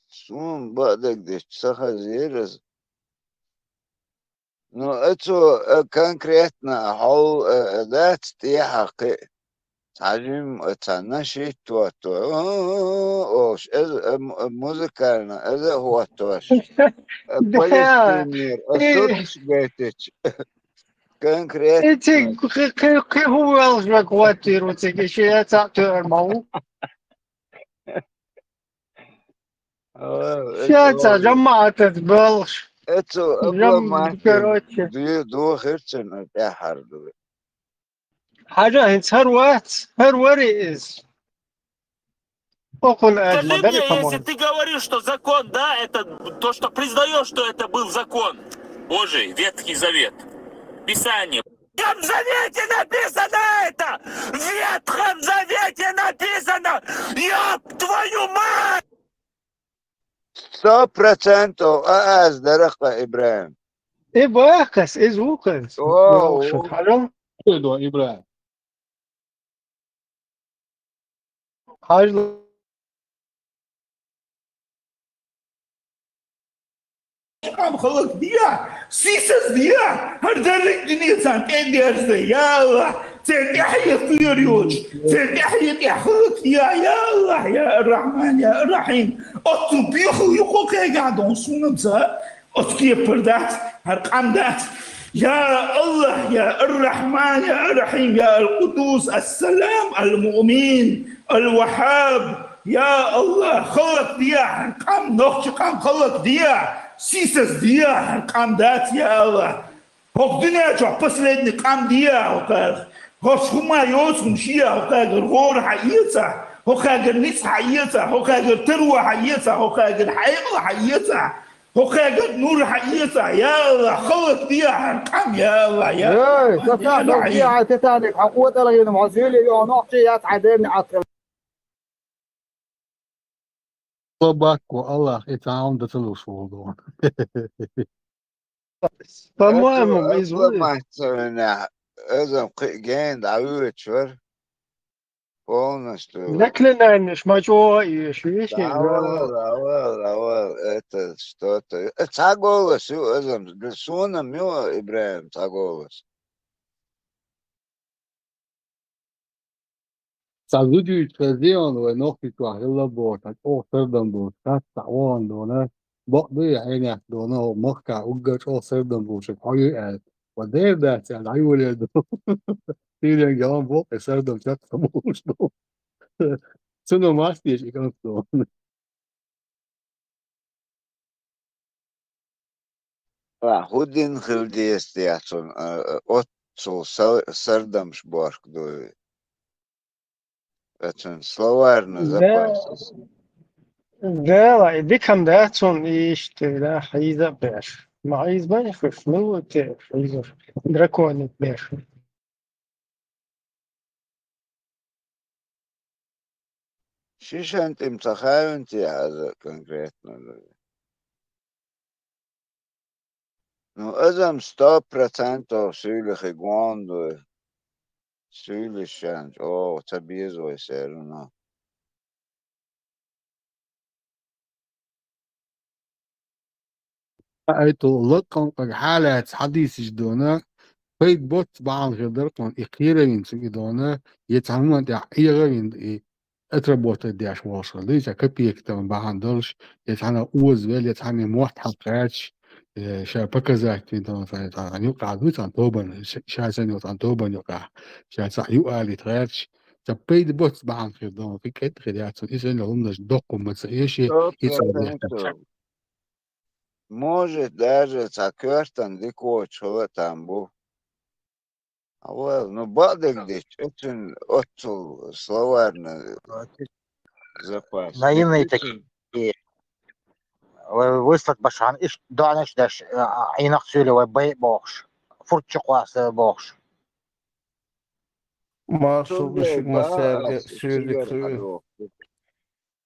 Сун бадак деш сахазирас. Ну, это конкретно хол дат тиахи. تعليم تناشي توتو اوش مuzikальna это هو توش полистимир осудиш бетич конкретно كي هو Welsh كواتير وتكشي تعتبر مو شاتا جمعت Welsh это دو خرچن تحر دو حاجة هنس her what is около Скажи мне, если ты говоришь, что закон, да, это то, что признаешь, что это был закон Божий, Ветхий Завет, Писание. В Ветхом Завете написано это! В Ветхом Завете написано! Ёб твою мать! 100% أز درقة إبراهيم. إبواكس إزوكس. واو. حلو. كده إبراهيم. حاجة. خلق دیا سیسس دیا هر درک دنیا سان تندیرز یا الله تنتحي الطيريون تنتحي خلق يا الله يا الرحمن يا الرحيم أتبيخو يقوك قاعدون سونمزا أتكي بردات هرقامدات يا الله يا الرحمن يا الرحيم يا القدوس السلام المؤمن الوهاب يا الله خلق ديا هرقام نوخش قام خلق ديا سيسس ديا هرقام دات يا الله هوك دنيا جو последний قام ديا هوك هما يوسم شيا هوك غور حييتا هوك نيس حييتا هوك تروى حييتا هوك حيق حييتا هوك نور حييتا يا الله خلق ديا هرقام يا الله يا الله يا تتانك حقوق لغين معزيلي يا نوحشي يا تعدين عطل Bak Allah itaam da tulus oldu. По-моему, изумительно. Это ген дают чур. Полностью. Наклинание шмачо и швейки. Давай, это что-то. Это голос, это суна мё Ибраим, это голос. Saludiu trazion we noch mit wa hella bot at o serdan do ta tawon do na bo do ya ene do na mokka ugga o serdan do che ayu al wa der da ta ayu le do tire galan bo serdan chat samush do suno masti ich kan do Hudin khildiest ja son otso serdam shbork do. Это словарно запасись. Да, и дикам датсон иште حيزة باش معيز باش منو حيزة драконик باش شيش انت متخاونتي هذا конкретно. Ну, ازم 100% سيلخ يقواندو سيلشانج تبيزو يسيرنا. ايتو لقم حالات حديث جدونا فيت بوت بعض غدرقون اقيرا من سيدونا يتعلمون دع ايغا من اتربوت دياش واصل ليس كبيك تم بعندلش يتعنا اوز ويل يتعنا موحد حلقاتش شابكة ذاك تنتظر فيتعنا يوقع دوت عن توبن شاسن يوت عن توبن يوقع شاسع يوقع لتغيرش تبيد بوت بعض غدونا في كت خديات إذا لهم نش دقم ما تسيشي Может даже цакёртан дико чола там бу. Ну бадек дич, очень отцул словарный запас. наивные такие. وصلت باش عن ايش دعناش داش عينك سولي وبي بوخش فرتش قواس بوخش ما صوبش مساق سولي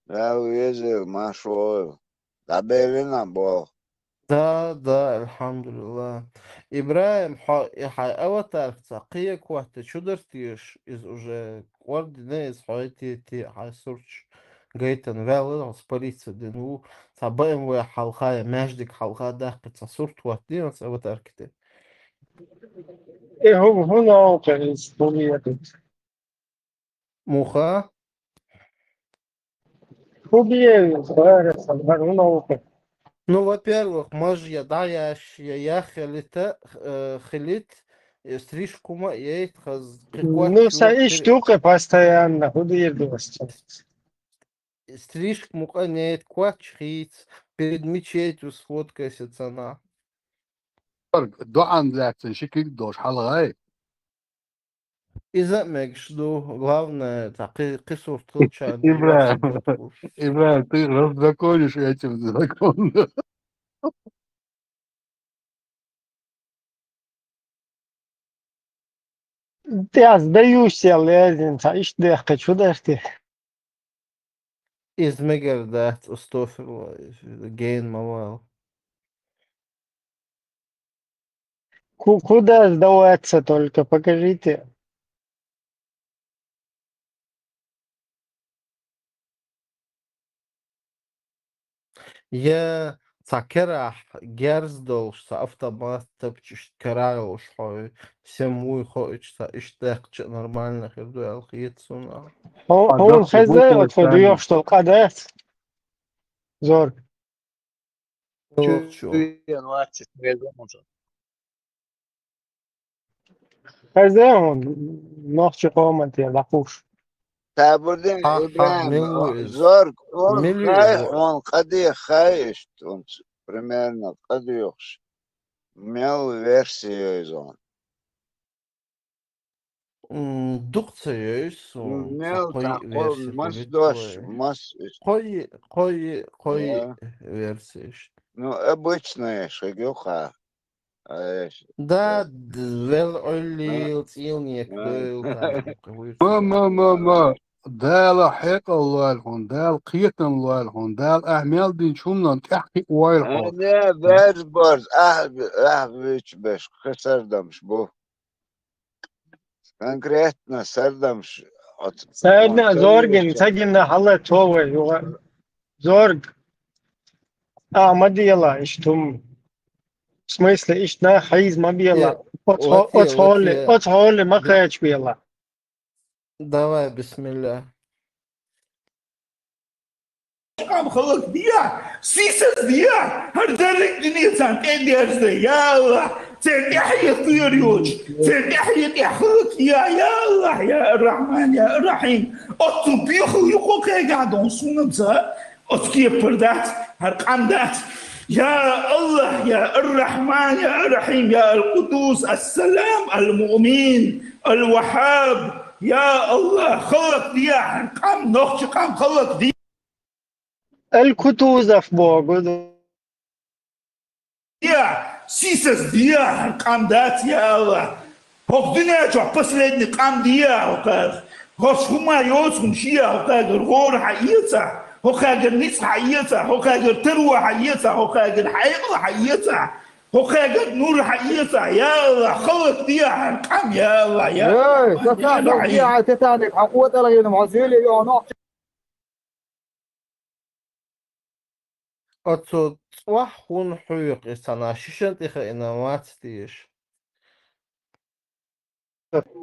Я увидел Машу. Добили нам Бог. Да, альхамдулилlah. Ибраим, аватар, цакия квахта, чудартиш из уже ординейс, хойти, хайсурч, гейтен вел, спалица дену, цабаем ве халхая, междик халха дахка, цасурт квахти, аватар ките. إيه هو هنا كان Муха? هو صغير صغير هنا Ну, во-первых, можешь даешь я хилит стрижку ей Ну, саиш штука постоянно, худеет доста. стрижку муканет, квачхиц, перед мечетью сфоткайся цена. دعاء لكن شكل دوش حلقة إذا ما جدو главное تقي قصور تلتشان إبراهيم ты раззаконишь этим законом. Ты сдаешься, лезем, саиш дехка, чудо ты. Из мегердат устофил гейн мавал. Куда сдаваться только, покажите. Я цакерах герздолш са автомат топчиш караош хой семуй хочешь са иштех нормально херду алхицуна. هون خزة وتفضيوه شتو قادات زور. خزة هون نوخش قومت يا لقوش. تعبدين إبراهيم زورك он قد خايش примерно قد يخش ميل версию из он دقتيش ميل تعقل مس دوش مس قوي версиш. Ну обычная шагюха. Да, вел олил цилник был ما دال حق الله الهون دال قيتن الله الهون دال أعمال دين شومنا تحقيق وايل هون أنا برز أحبش بش خسردمش بو конкретно сардамш سألنا زورجن سجلنا حلا توي زورج ما ديلا إيش تم в смысле إيش نا حيز ما بيلا أتحول ما خيش بيلا давай بسم Kam خلق ديا سيسس ديا هردرك دنيا سان تنديرز يا الله تنحي طيريوج تنحي يخلق يا الله يا الرحمن يا الرحيم أتبيخو يقوك قاعدون سونبزا أتكي بردات هرقامدات يا الله يا الرحمن يا الرحيم يا القدوس السلام المؤمن الوهاب يا الله خلق ديا هرقام نوخش قام خلق ديا الكتوزة في بوغو يا سيسس ديا قام دات يا الله هوك دنيا جو последний قام ديا هوك هوش هما يوسم شيا هوك غور حيتا هوك نيس حيتا هوك تروى حيتا هوك حيق حيتا هوك نور حيتا يا الله خلق ديا قام يا الله يا تتانك حقوة لغين معزيلي يا نوع أتو وحون حيق إستانا شيشن تيخا إنامات تيش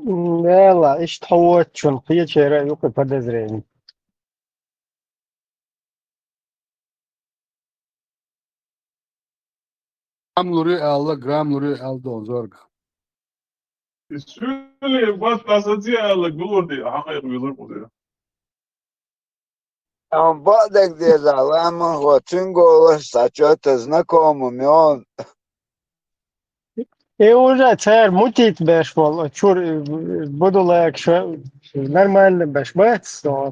يلا إيش تحوت شون قية شيرا يوقف بدزرين جرام لوري ألدون زورج Söyle bas basacağız glordi حقيقي يضربوا بعدك دي زعلان هو تنقل ساعات знакомым он И уже царь мутит бэш вол, чур буду лайк нормально бэш бэц,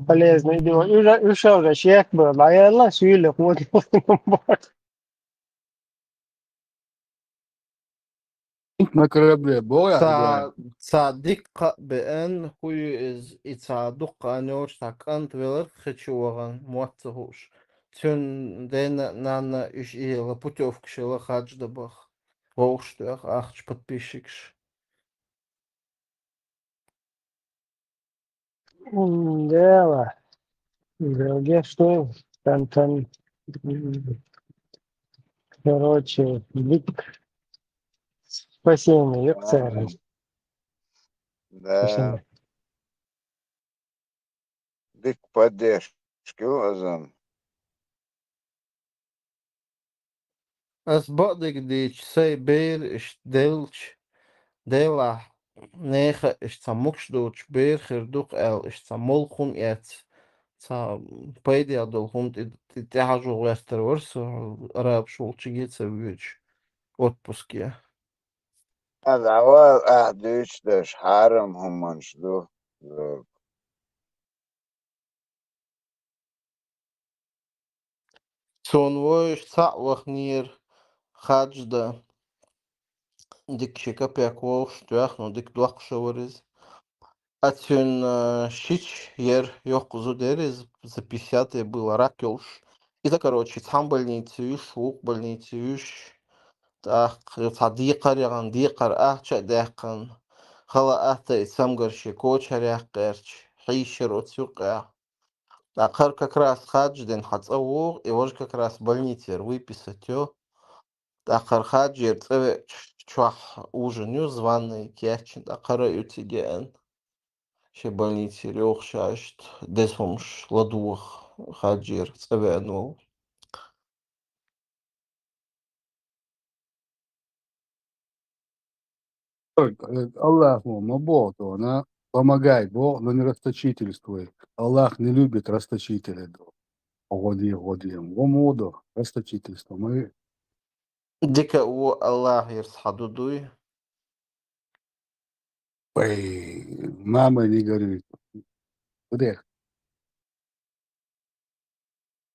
полезно идео. Уже чек был, а я ла сюле вот. ما كربلي بويا إبراهيم تا دقة بأن هو إتا دقة نوش تا كانت велер خشوغان مواتهوش تون دينا نانا إش إيه путевкши лахадж дабах волштях ахч подписчикш. Дело. Где что? Там, короче, спасение, ёпцер. Да, Спасибо. дык поддержки лазан. As badig dīč sei bēr iš delč, dēlā neha iš ca mukšdūč bēr hirduk el iš ca molkhun ēt, ca pēdējā dolhun tēhažu vēstar vars, arāb šulči gīca vīč otpuskie. هذا أول أهديش داش حارم هم منشدو. Sonvojuš ca vahnier Хаджда дик шика пяквол штуях но дик дуах шаварез. Атюн щич ер ёхкузу дерез за 50-е было ракёлш. И так, короче, там больницу, шук больницу, так, дикар яган дикар ахча дахкан. Хала ахта и сам горши кочарях герч. Хейшер отсюка. Акар как раз Хаджден хацауг, и вож как раз больницер выписать ё. Ахар Хаджир цеве чуах ужиню званый кячин, акара ютиген. Ще больницы рёх шашт, десомш ладух Хаджир цеве анул. Аллах ему Бог, она помогай Бог, но не расточительствуй. Аллах не любит расточителей. Годи. Гомодо, расточительство. Мы Дика у Аллах ерсхадудуй. мама не говорит. Где?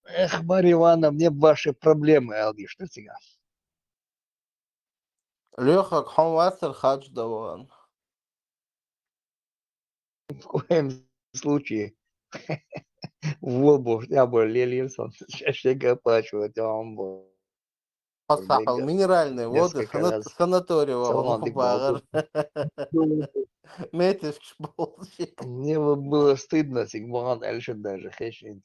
Эх, Марья Ивановна, мне ваши проблемы, Алди, что тебя? Лёха кхомвасер Хадж даван. В коем случае. Волбу, я бы Лельсон, шега плачу, там был. Посахал минеральные воды, санаторий багар. Метишь болщик. Мне было стыдно, Сигман Эльшин даже хешин.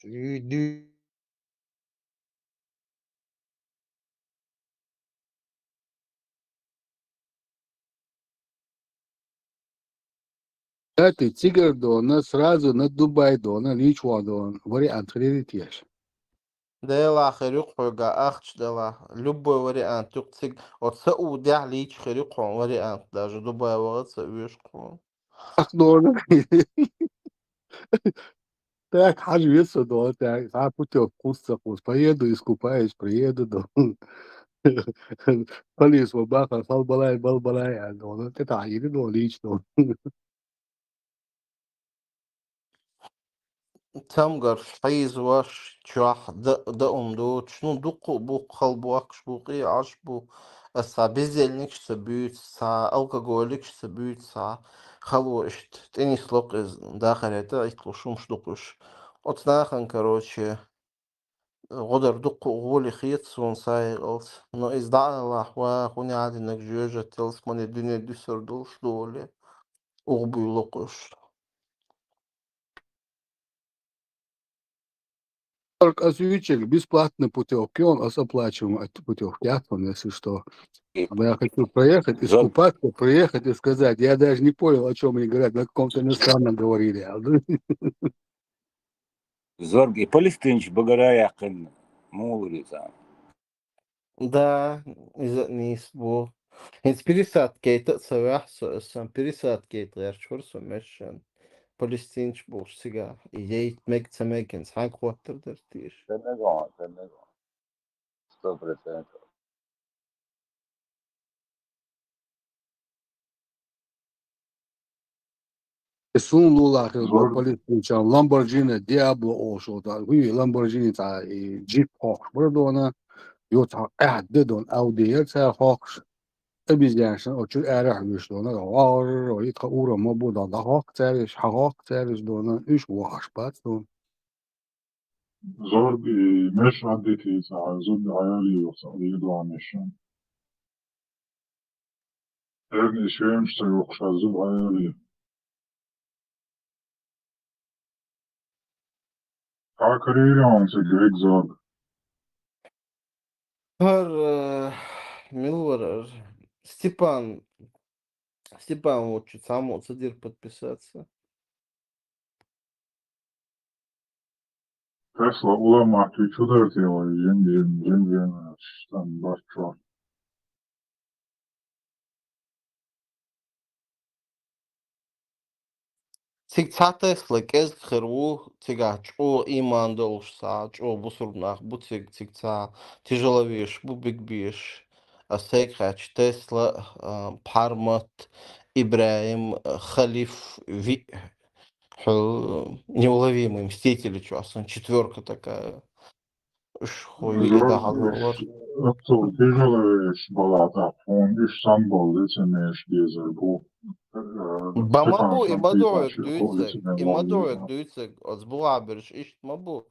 Это тигр дона сразу на Дубай дона, ничего дона, вариант хренетешь. Дела херюк хога ахч дела. Любой вариант юктиг. От Саудия лич херюк вариант. Даже Дубай вагаться вешку. Ах, дона. Так, хаживется дона, так, а путёк вкус. Поеду, искупаюсь, приеду дона. Полис вабаха, балбалай, дона. Это аиды дона лично. Тамгар حيز واش تشاح دا أمدو شنو دقو بو خلبوكش بوقي عش بو السا بيزيلنكش سبيوت سا الكحولكش سبيوت سا خلوشت تاني سلوك из داخل это يطلشومش دقوش отнахен короче غدر دقو غولي خيط سون سايغلت но из дала ва хуни адинак жёжа телс мане дүне дүсөрдул штоле угбуйлокуш. Только освещик, бесплатный путевки, он оплачиваем от путевки, если что. Но я хочу проехать, искупаться, приехать и сказать, я даже не понял, о чем они говорят, на каком-то иностранном говорили. Зорги, палестинч, багараяхын, мулрица. Да, из низ бу. Инс пересадки это савахсо, сам пересадки это ярчурсо мешан. Палестинч буш сега. И ей мегцамегенс хан квартер дертиш. Тенегон. 100%. Сун лулах, палестинчан, Lamborghini, Diablo ошо, да, вы Lamborghini та и Jeep Hawk, бардона, йота, дедон, Audi, это Hawk, أبيزيانشن أو شو أرح مش دونا غار ويتخ أورا ما بودا ضحك تاريش حقاق تاريش دونا إيش واش بات دون زور مش عديتي ساعة زود عيالي وصعدي دو عمشان ابني شيمش تيوخش زود عيالي عاكريري عن سجريك زور Har Милвар, Степан хочет сам Цадир подписаться. Tesla ulama tüçüder diyor. Yeni işten başlıyor. Cik Tesla kez kırvu, o iman doluşsa, o bu sorunlar, bu cik tijolaviş, bu bigbiş. Asek Tesla, Parmat, İbrahim, Халиф, неуловимый мстители, что, четверка такая. Уж хуй и договор. Aktul tijolaviş balata. On iş sambol licemeş gezer bu. Бамабу и мадоек дуйцек, от сбулаберш, ишт мабу.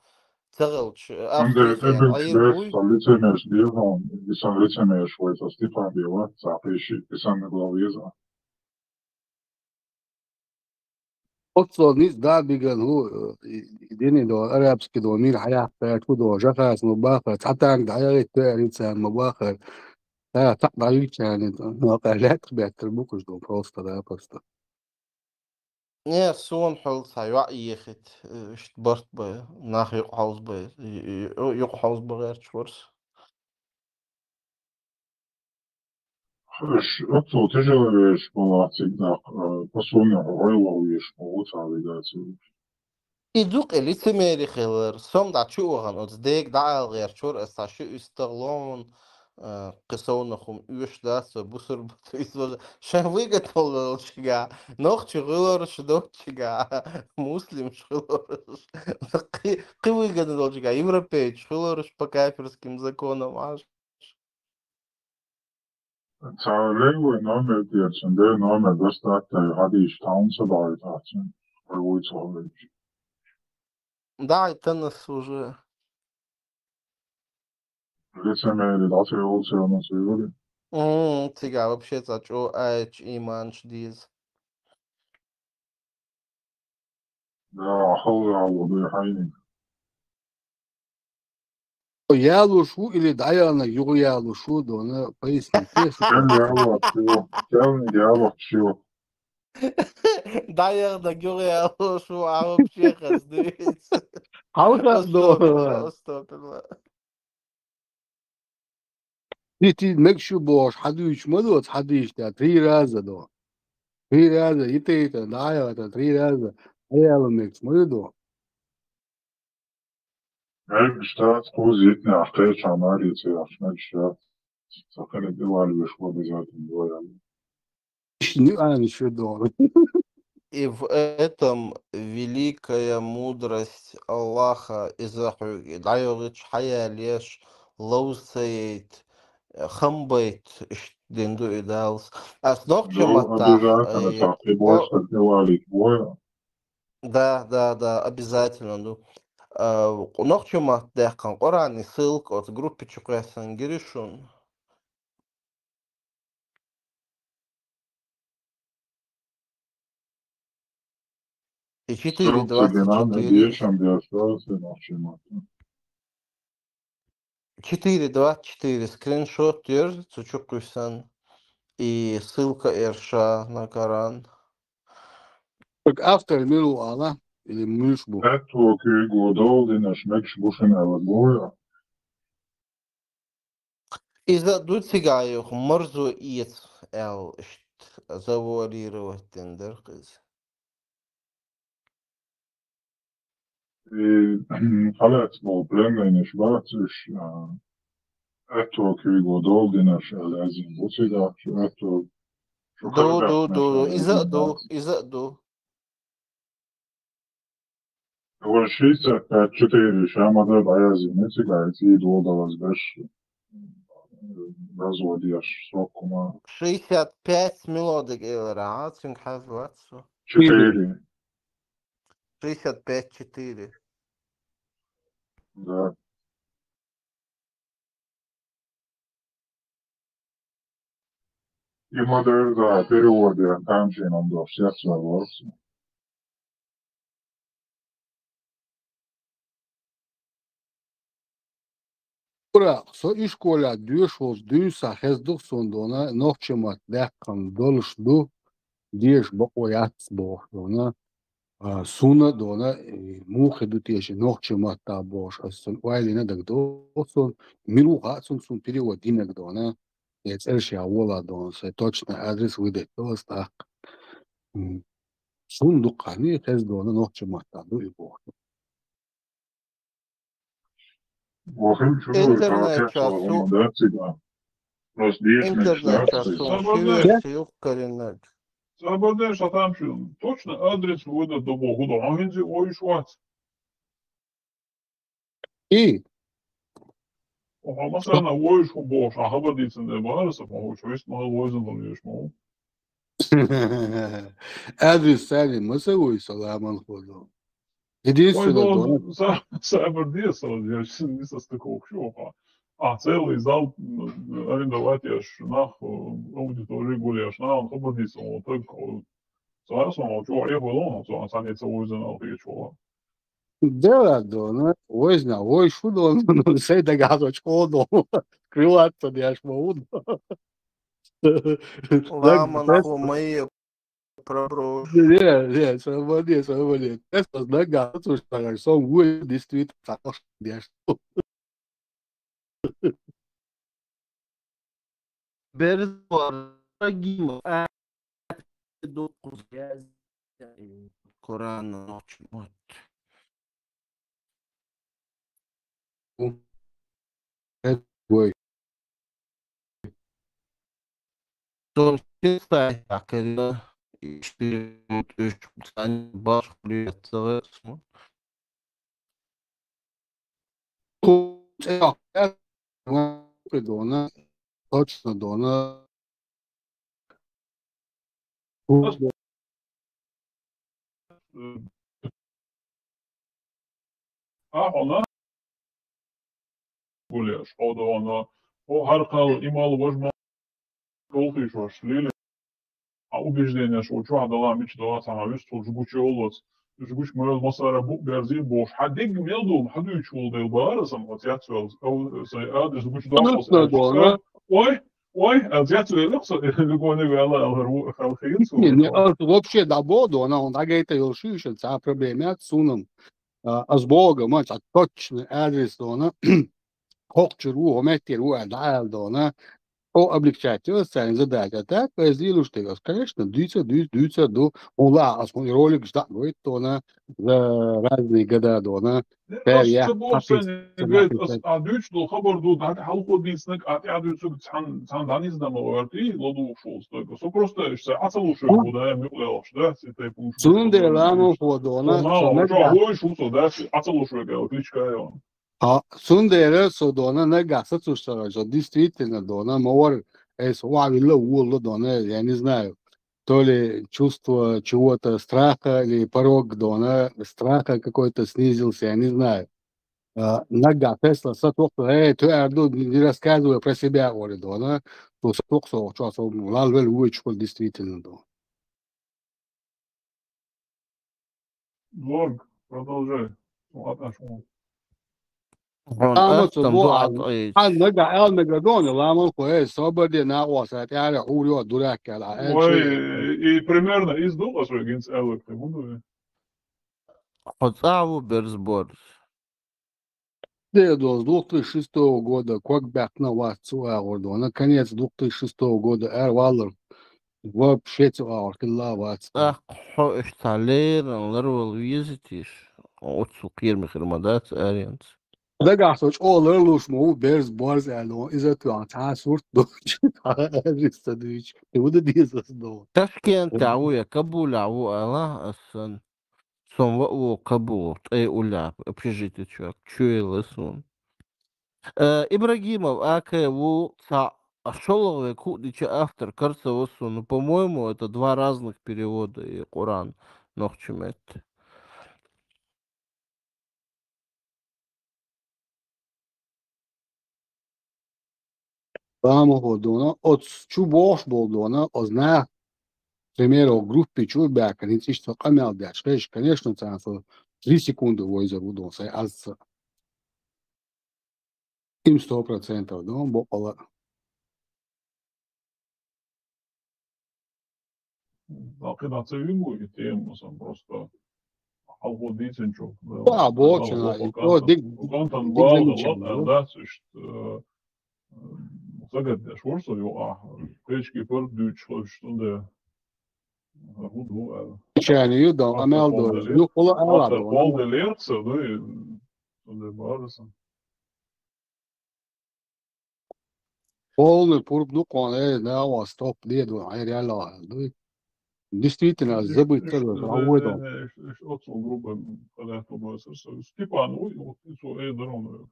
Царелч, Ande Австрия, ebek Аир bes буй. licemeş diyor. İnsan licemeş var. Stefan diyor. Zapeşi. İnsan ne glaviza. أصلا نيس دا بيجان هو ديني دو أرابسكي دو مير حياة فاتو دو جخاس مباخر حتى عند عيالي تاري تسان مباخر لا تقطع يعني وقالات بيعتربوكش دو بروستا دا بروستا Не, сон حلت هاي ехать, ишт барт бы, нах юқхаус бегер чворс. Aktul tijolaviş balata. Pasonu oylaviş. O tabidatı. Идук лицемерие хилер, сом да чуган, от дек да алгер чор эсташи истерлон, قصونهم üç da bu sır bu şen выготовил чига, нох чигылар шдок чига, муслим чигылар, кы выготовил чига, европей чигылар по кафирским законам аж. Talev nome diyorsun de nome dostakta hadi iştahın sabahı tahtın. Arvoy talev. Да, это нас уже. Лицемерие, да, ты лучше у нас вывели. Цыга, вообще зачо айч иманч диз. Да, хаура алло, хайни. Ялу шу или даяна юг ялу шу дона поясни тесу. Келни ялу чего. Даяр да гюре шу, а вообще хаздуец. Халка до. Остопила. Ти мекшу бош хадуич мадот хадиш да 3 раза до. 3 раза ите дая да 3 раза. Аялу мекс мадо. Hem staat pozitiv achter çanariyeti açmak Sakın diwali beşko bezatin doyalım. Ani что до. И в этом великая мудрость Аллаха Изахуги. Дайорич хая леш лоусейт хамбейт динду идалс. А с ногчем Обязательно так. Ты больше diwali твоя. Да, обязательно. Ну, ногчем дехкан Коран и ссылка от группы Чукасан Гиришун. И 4.24 скриншот держится, Чукусан, и ссылка Эрша на Коран. Так автор миру она или мышбу. Это окей, годол, и наш мекш бушина лагоя. И за дуцигаю морзу иец эл завуалировать тендеркыз. И халат был пленный шварциш. Это окей, годол, и наш лазин бусида. Это Изаду. Вършица 4 шамада баязи не сега и долдала с беше. разводишь срок кума. 65 мелодик эвра, цинк хазвацу. 4. 65-4. Да. И модель, да, переводы, там же нам до всех согласен. Бірақ, со ишколя дүйш олз дүйса хездук сондона нохчемат дәккан долшду деш бояц бохдона суна дона мухеду теши нохчемат та бош асон вайлина дагдосон мируха сун перевод динек дона эцерши авола дон се точно адрес выдать тоста сундукани хездона нохчемат та ду бох. Интернет часу. Интернет часу. Шиверсию коренет. Забадеш, а там что? Точно адрес выдать до богу, да, а винзи ой швац. И? А масана ой шо бош, а хабадицен де барса, по что есть мал войзен там ешь мал. Адрес сами масовой саламан ходу. Единственное, да, Сайбер Десал, я не состыковал шока. А целый зал арендовать я ж нах аудитории гуляш, на он хабадицен, вот только зараз он чего я был, он санится войзен ал печова. да, дона, ой зна, ой шудон, ну сей дагазо чодо, крылаться дяш мауд. Ламан мои проброш. Не, свободен. Это дагазо, что сон вы действительно хорош дяш. Берзвор, Рагимов, Коран ночь. Ой. Son чисто якоря и 4 баш приветствует. Дона, точно Дона. А она гуляш, она харкал имал возможно толфиш ваш лили. А убеждение, что чувак дала меч дала сама весь тот жгучий олос. Жгуч мой масара берзи бош. Хадик мелдум, хаду чул дел барасам, вот я цвел, адрес жгуч дала. Ой, я цвел, любой не вела, халхинцу. Не, вообще да боду, он дагайта елшишен, ца проблемят суном. Аз Бога, мать, точный адрес дона, хокчеру, ометтеру, адал дона, облегчать его социальную задачу. А так, пояснил, что, конечно, дүйца до ула, а свой ролик ждать, говорит, то она за разные года, до она. Просто болса говорит, а дүйч до хабар до, да, халко дисник, а ты адүйцу цан даниз да маварти, лоду ушел, стойко. Со просто, что ацалуши буда, я мюлелш, да, ситай пунш. Сунде ламу ходу, она. Ой, шусо, да, ацалуши, говорит, кличка он. А сундера содона на гаса цушара, что действительно дона мор es вавила ула дона, я не знаю, то ли чувство чего-то страха или порог дона страха какой-то снизился, я не знаю. Нага Тесла сатокса, ты арду не рассказывай про себя, говорит дона, то сатокса, что лалвел уичкол действительно дона. Лорг, продолжай. Отношения. Ламот нага элмегадон, ламот кое сободи на осат, я улю дурак кала. И примерно из дома свой генс элек, ты буду. Хотаву Берсбор. До 2006 года, как бяк на вас цуагордо, на конец 2006 года, Валлер вообще цуагордо, вас. Ах, хо ишталер, ларвал визитиш, отсукир михермадат арианс. Dagászocs olörlúsmó Bears Barzelló izatúan tászúrt docs risztadőcs. Jó, dízas do. Ташкент تعوية كابول عو ألا أصلا سون وقو كابول أي أولا общежитие чувак чуял сон Ибрагимов, АКВ, Ашоловый Кудича автор, кажется, ну, по-моему, это два разных перевода и Коран. Нохчемет. Vamos, Rodona, od čuboš Болдона, озна, к примеру, группе чубяк, они что камел дашь, конечно, там 3 секунды войза будут, аз им 100%, да, бокала. Так, на цивилу и тем, просто halkodiysen çok. Да, бочина, и то дик Kontan dat is sagad schwarzo jo pečki per Duits stunde goed hoe. Чайный юдал, амелдо, юхола Achter алабо. Paul de Leertse, de Barsen. Полный пурп, ну, он, да, у вас топ, деду, а реально, ну, действительно, забыть тоже, правда. Is ook zo'n groep gelegd op Stipan, zo eerder onder.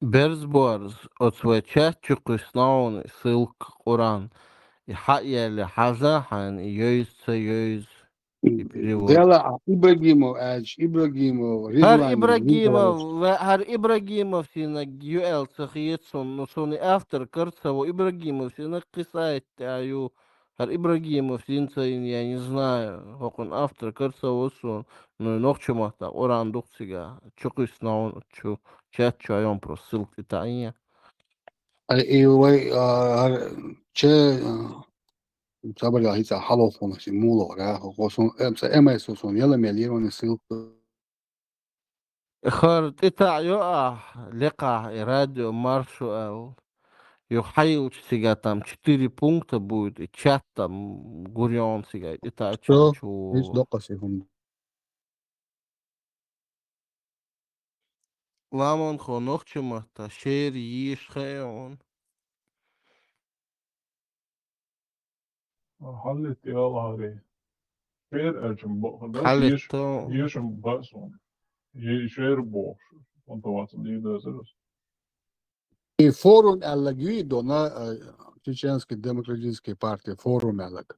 Берсборз от свеча чукуснаун сылк Коран. И хаяли хаза хан йойз и перевод. Дела Ибрагимов, Ибрагимов, Ризлан. Хар Ибрагимов сина юэл цахиетсон, но сони автор карцево Ибрагимов сина кисает аю. Хар Ибрагимов синца я не знаю, как он автор карцево сон, но нохчумата Коран духцига чукуснаун чу чатчу айон про ссылки таия. И че забыли, это халофон, это муло, да, он МС, он елемелирован ссылку. خر تتاع يقع لقع радио маршу يحيل سيجا там 4 пункта будет и чат там гурион сига это Что? чу Есть дока секунду. ламон хонох чума та шер иш хэон Hallet i alla hari. Fer erçim bakında халет yeşim bason. Şer boş. Kontavatın iyi de hazırız. И форум Аллагуидо на Чеченской демократической партии, форум Аллаг.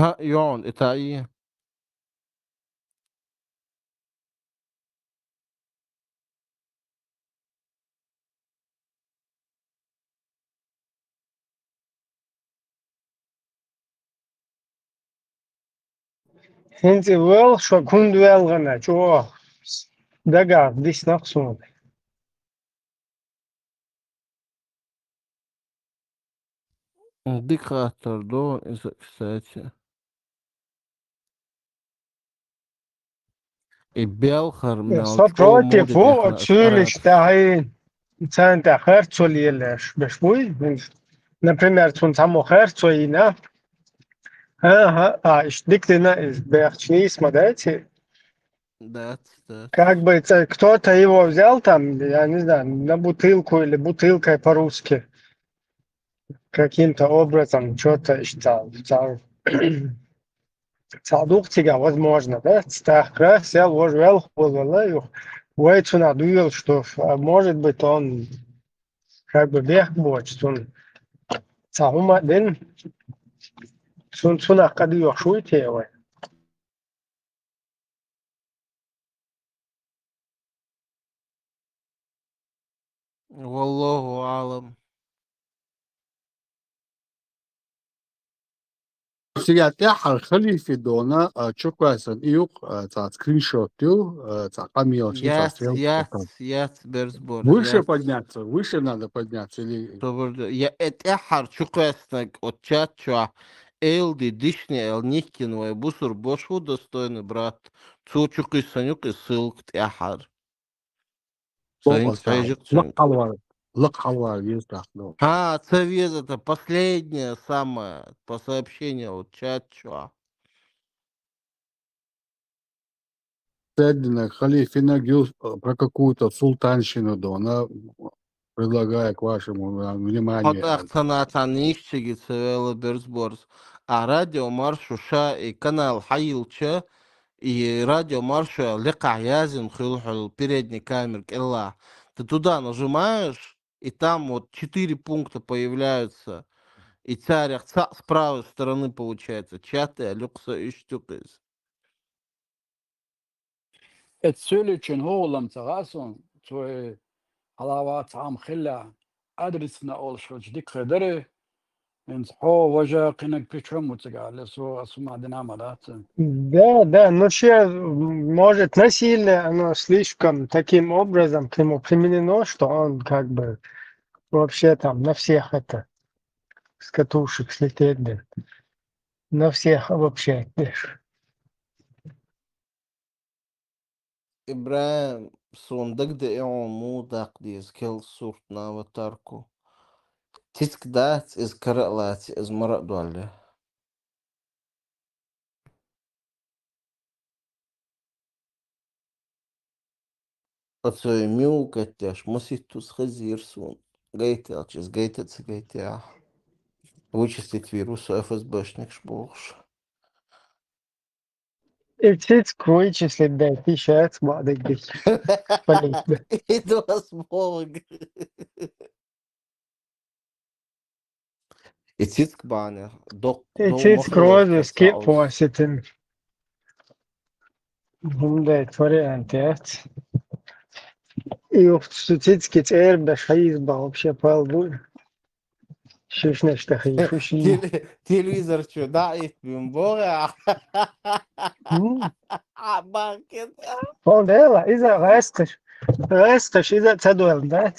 ها يون اتاي انت wel شو كنت wel غنا شو دقا ديس نقصون диктатор до кстати и белхар мелчо против отсюли штаин انت خرцоли елеш бешвуй например цун само خرцоина ich диктина из бехчни смотрите да как бы кто-то его взял там, я не знаю, на бутылку или бутылкой по-русски каким-то образом что-то считал. Цадухтига, возможно, да? Стахра сел, вожвел, позволил. Уэйцу надуил, что может быть он как бы бег боч, он цаума ден сунах кадуил шуйте его. والله أعلم Сега خليفي دونا чуквасан июк та скриншотю та камиочи та стрелка. берсбор Выше подняться, выше надо подняться или я это хар чуквеснак от чатча элди дишни эл никкин бусур бошу достойный брат цучук и санюк и ссылк тяхар лакхалвар есть так, ну. совет это последнее самое по сообщению от чатча. Сэддина халифина гил про какую-то султанщину, да, она предлагаю к вашему вниманию. Хатахтанатанихчиги цевела Берсборс. А радио Маршуша и канал Хаилча и радио Марша Лекаязин Хилхал передний камер Элла. Ты туда нажимаешь, и там вот 4 пункта появляются. И царях с правой стороны получается. Чаты, люкса и штукис. Et söyleyeceğin oğlum sağasın. Çoğu halavat am khilla adresna oluşuş dikkadere. Ens ho vaja qinak pichum mutsagal. So asuma dinamadat. Да, но вообще, может, насилие, оно слишком таким образом к нему применено, что он как бы вообще там на всех это с катушек слететь, да. На всех вообще. Ибраим сундак да му дак диз кел сурт на аватарку. Тиск дат из каралат из марадуале. Отцой мил катяш муситус хазирсун. Гейтелчис гейтец гейтя. Вычислить вирус ФСБшник шбухш. И птицку вычислить, да, ты сейчас молодых полезно. Это возможно. И цицк баня. И птицку розыски посетим. Да, вариант, и в птицке церб да шаизба вообще по лбу. Шишне что хишуши. Телевизор что, да, и бимбора. Он дела, из-за ресташ, из-за цадуэл, да?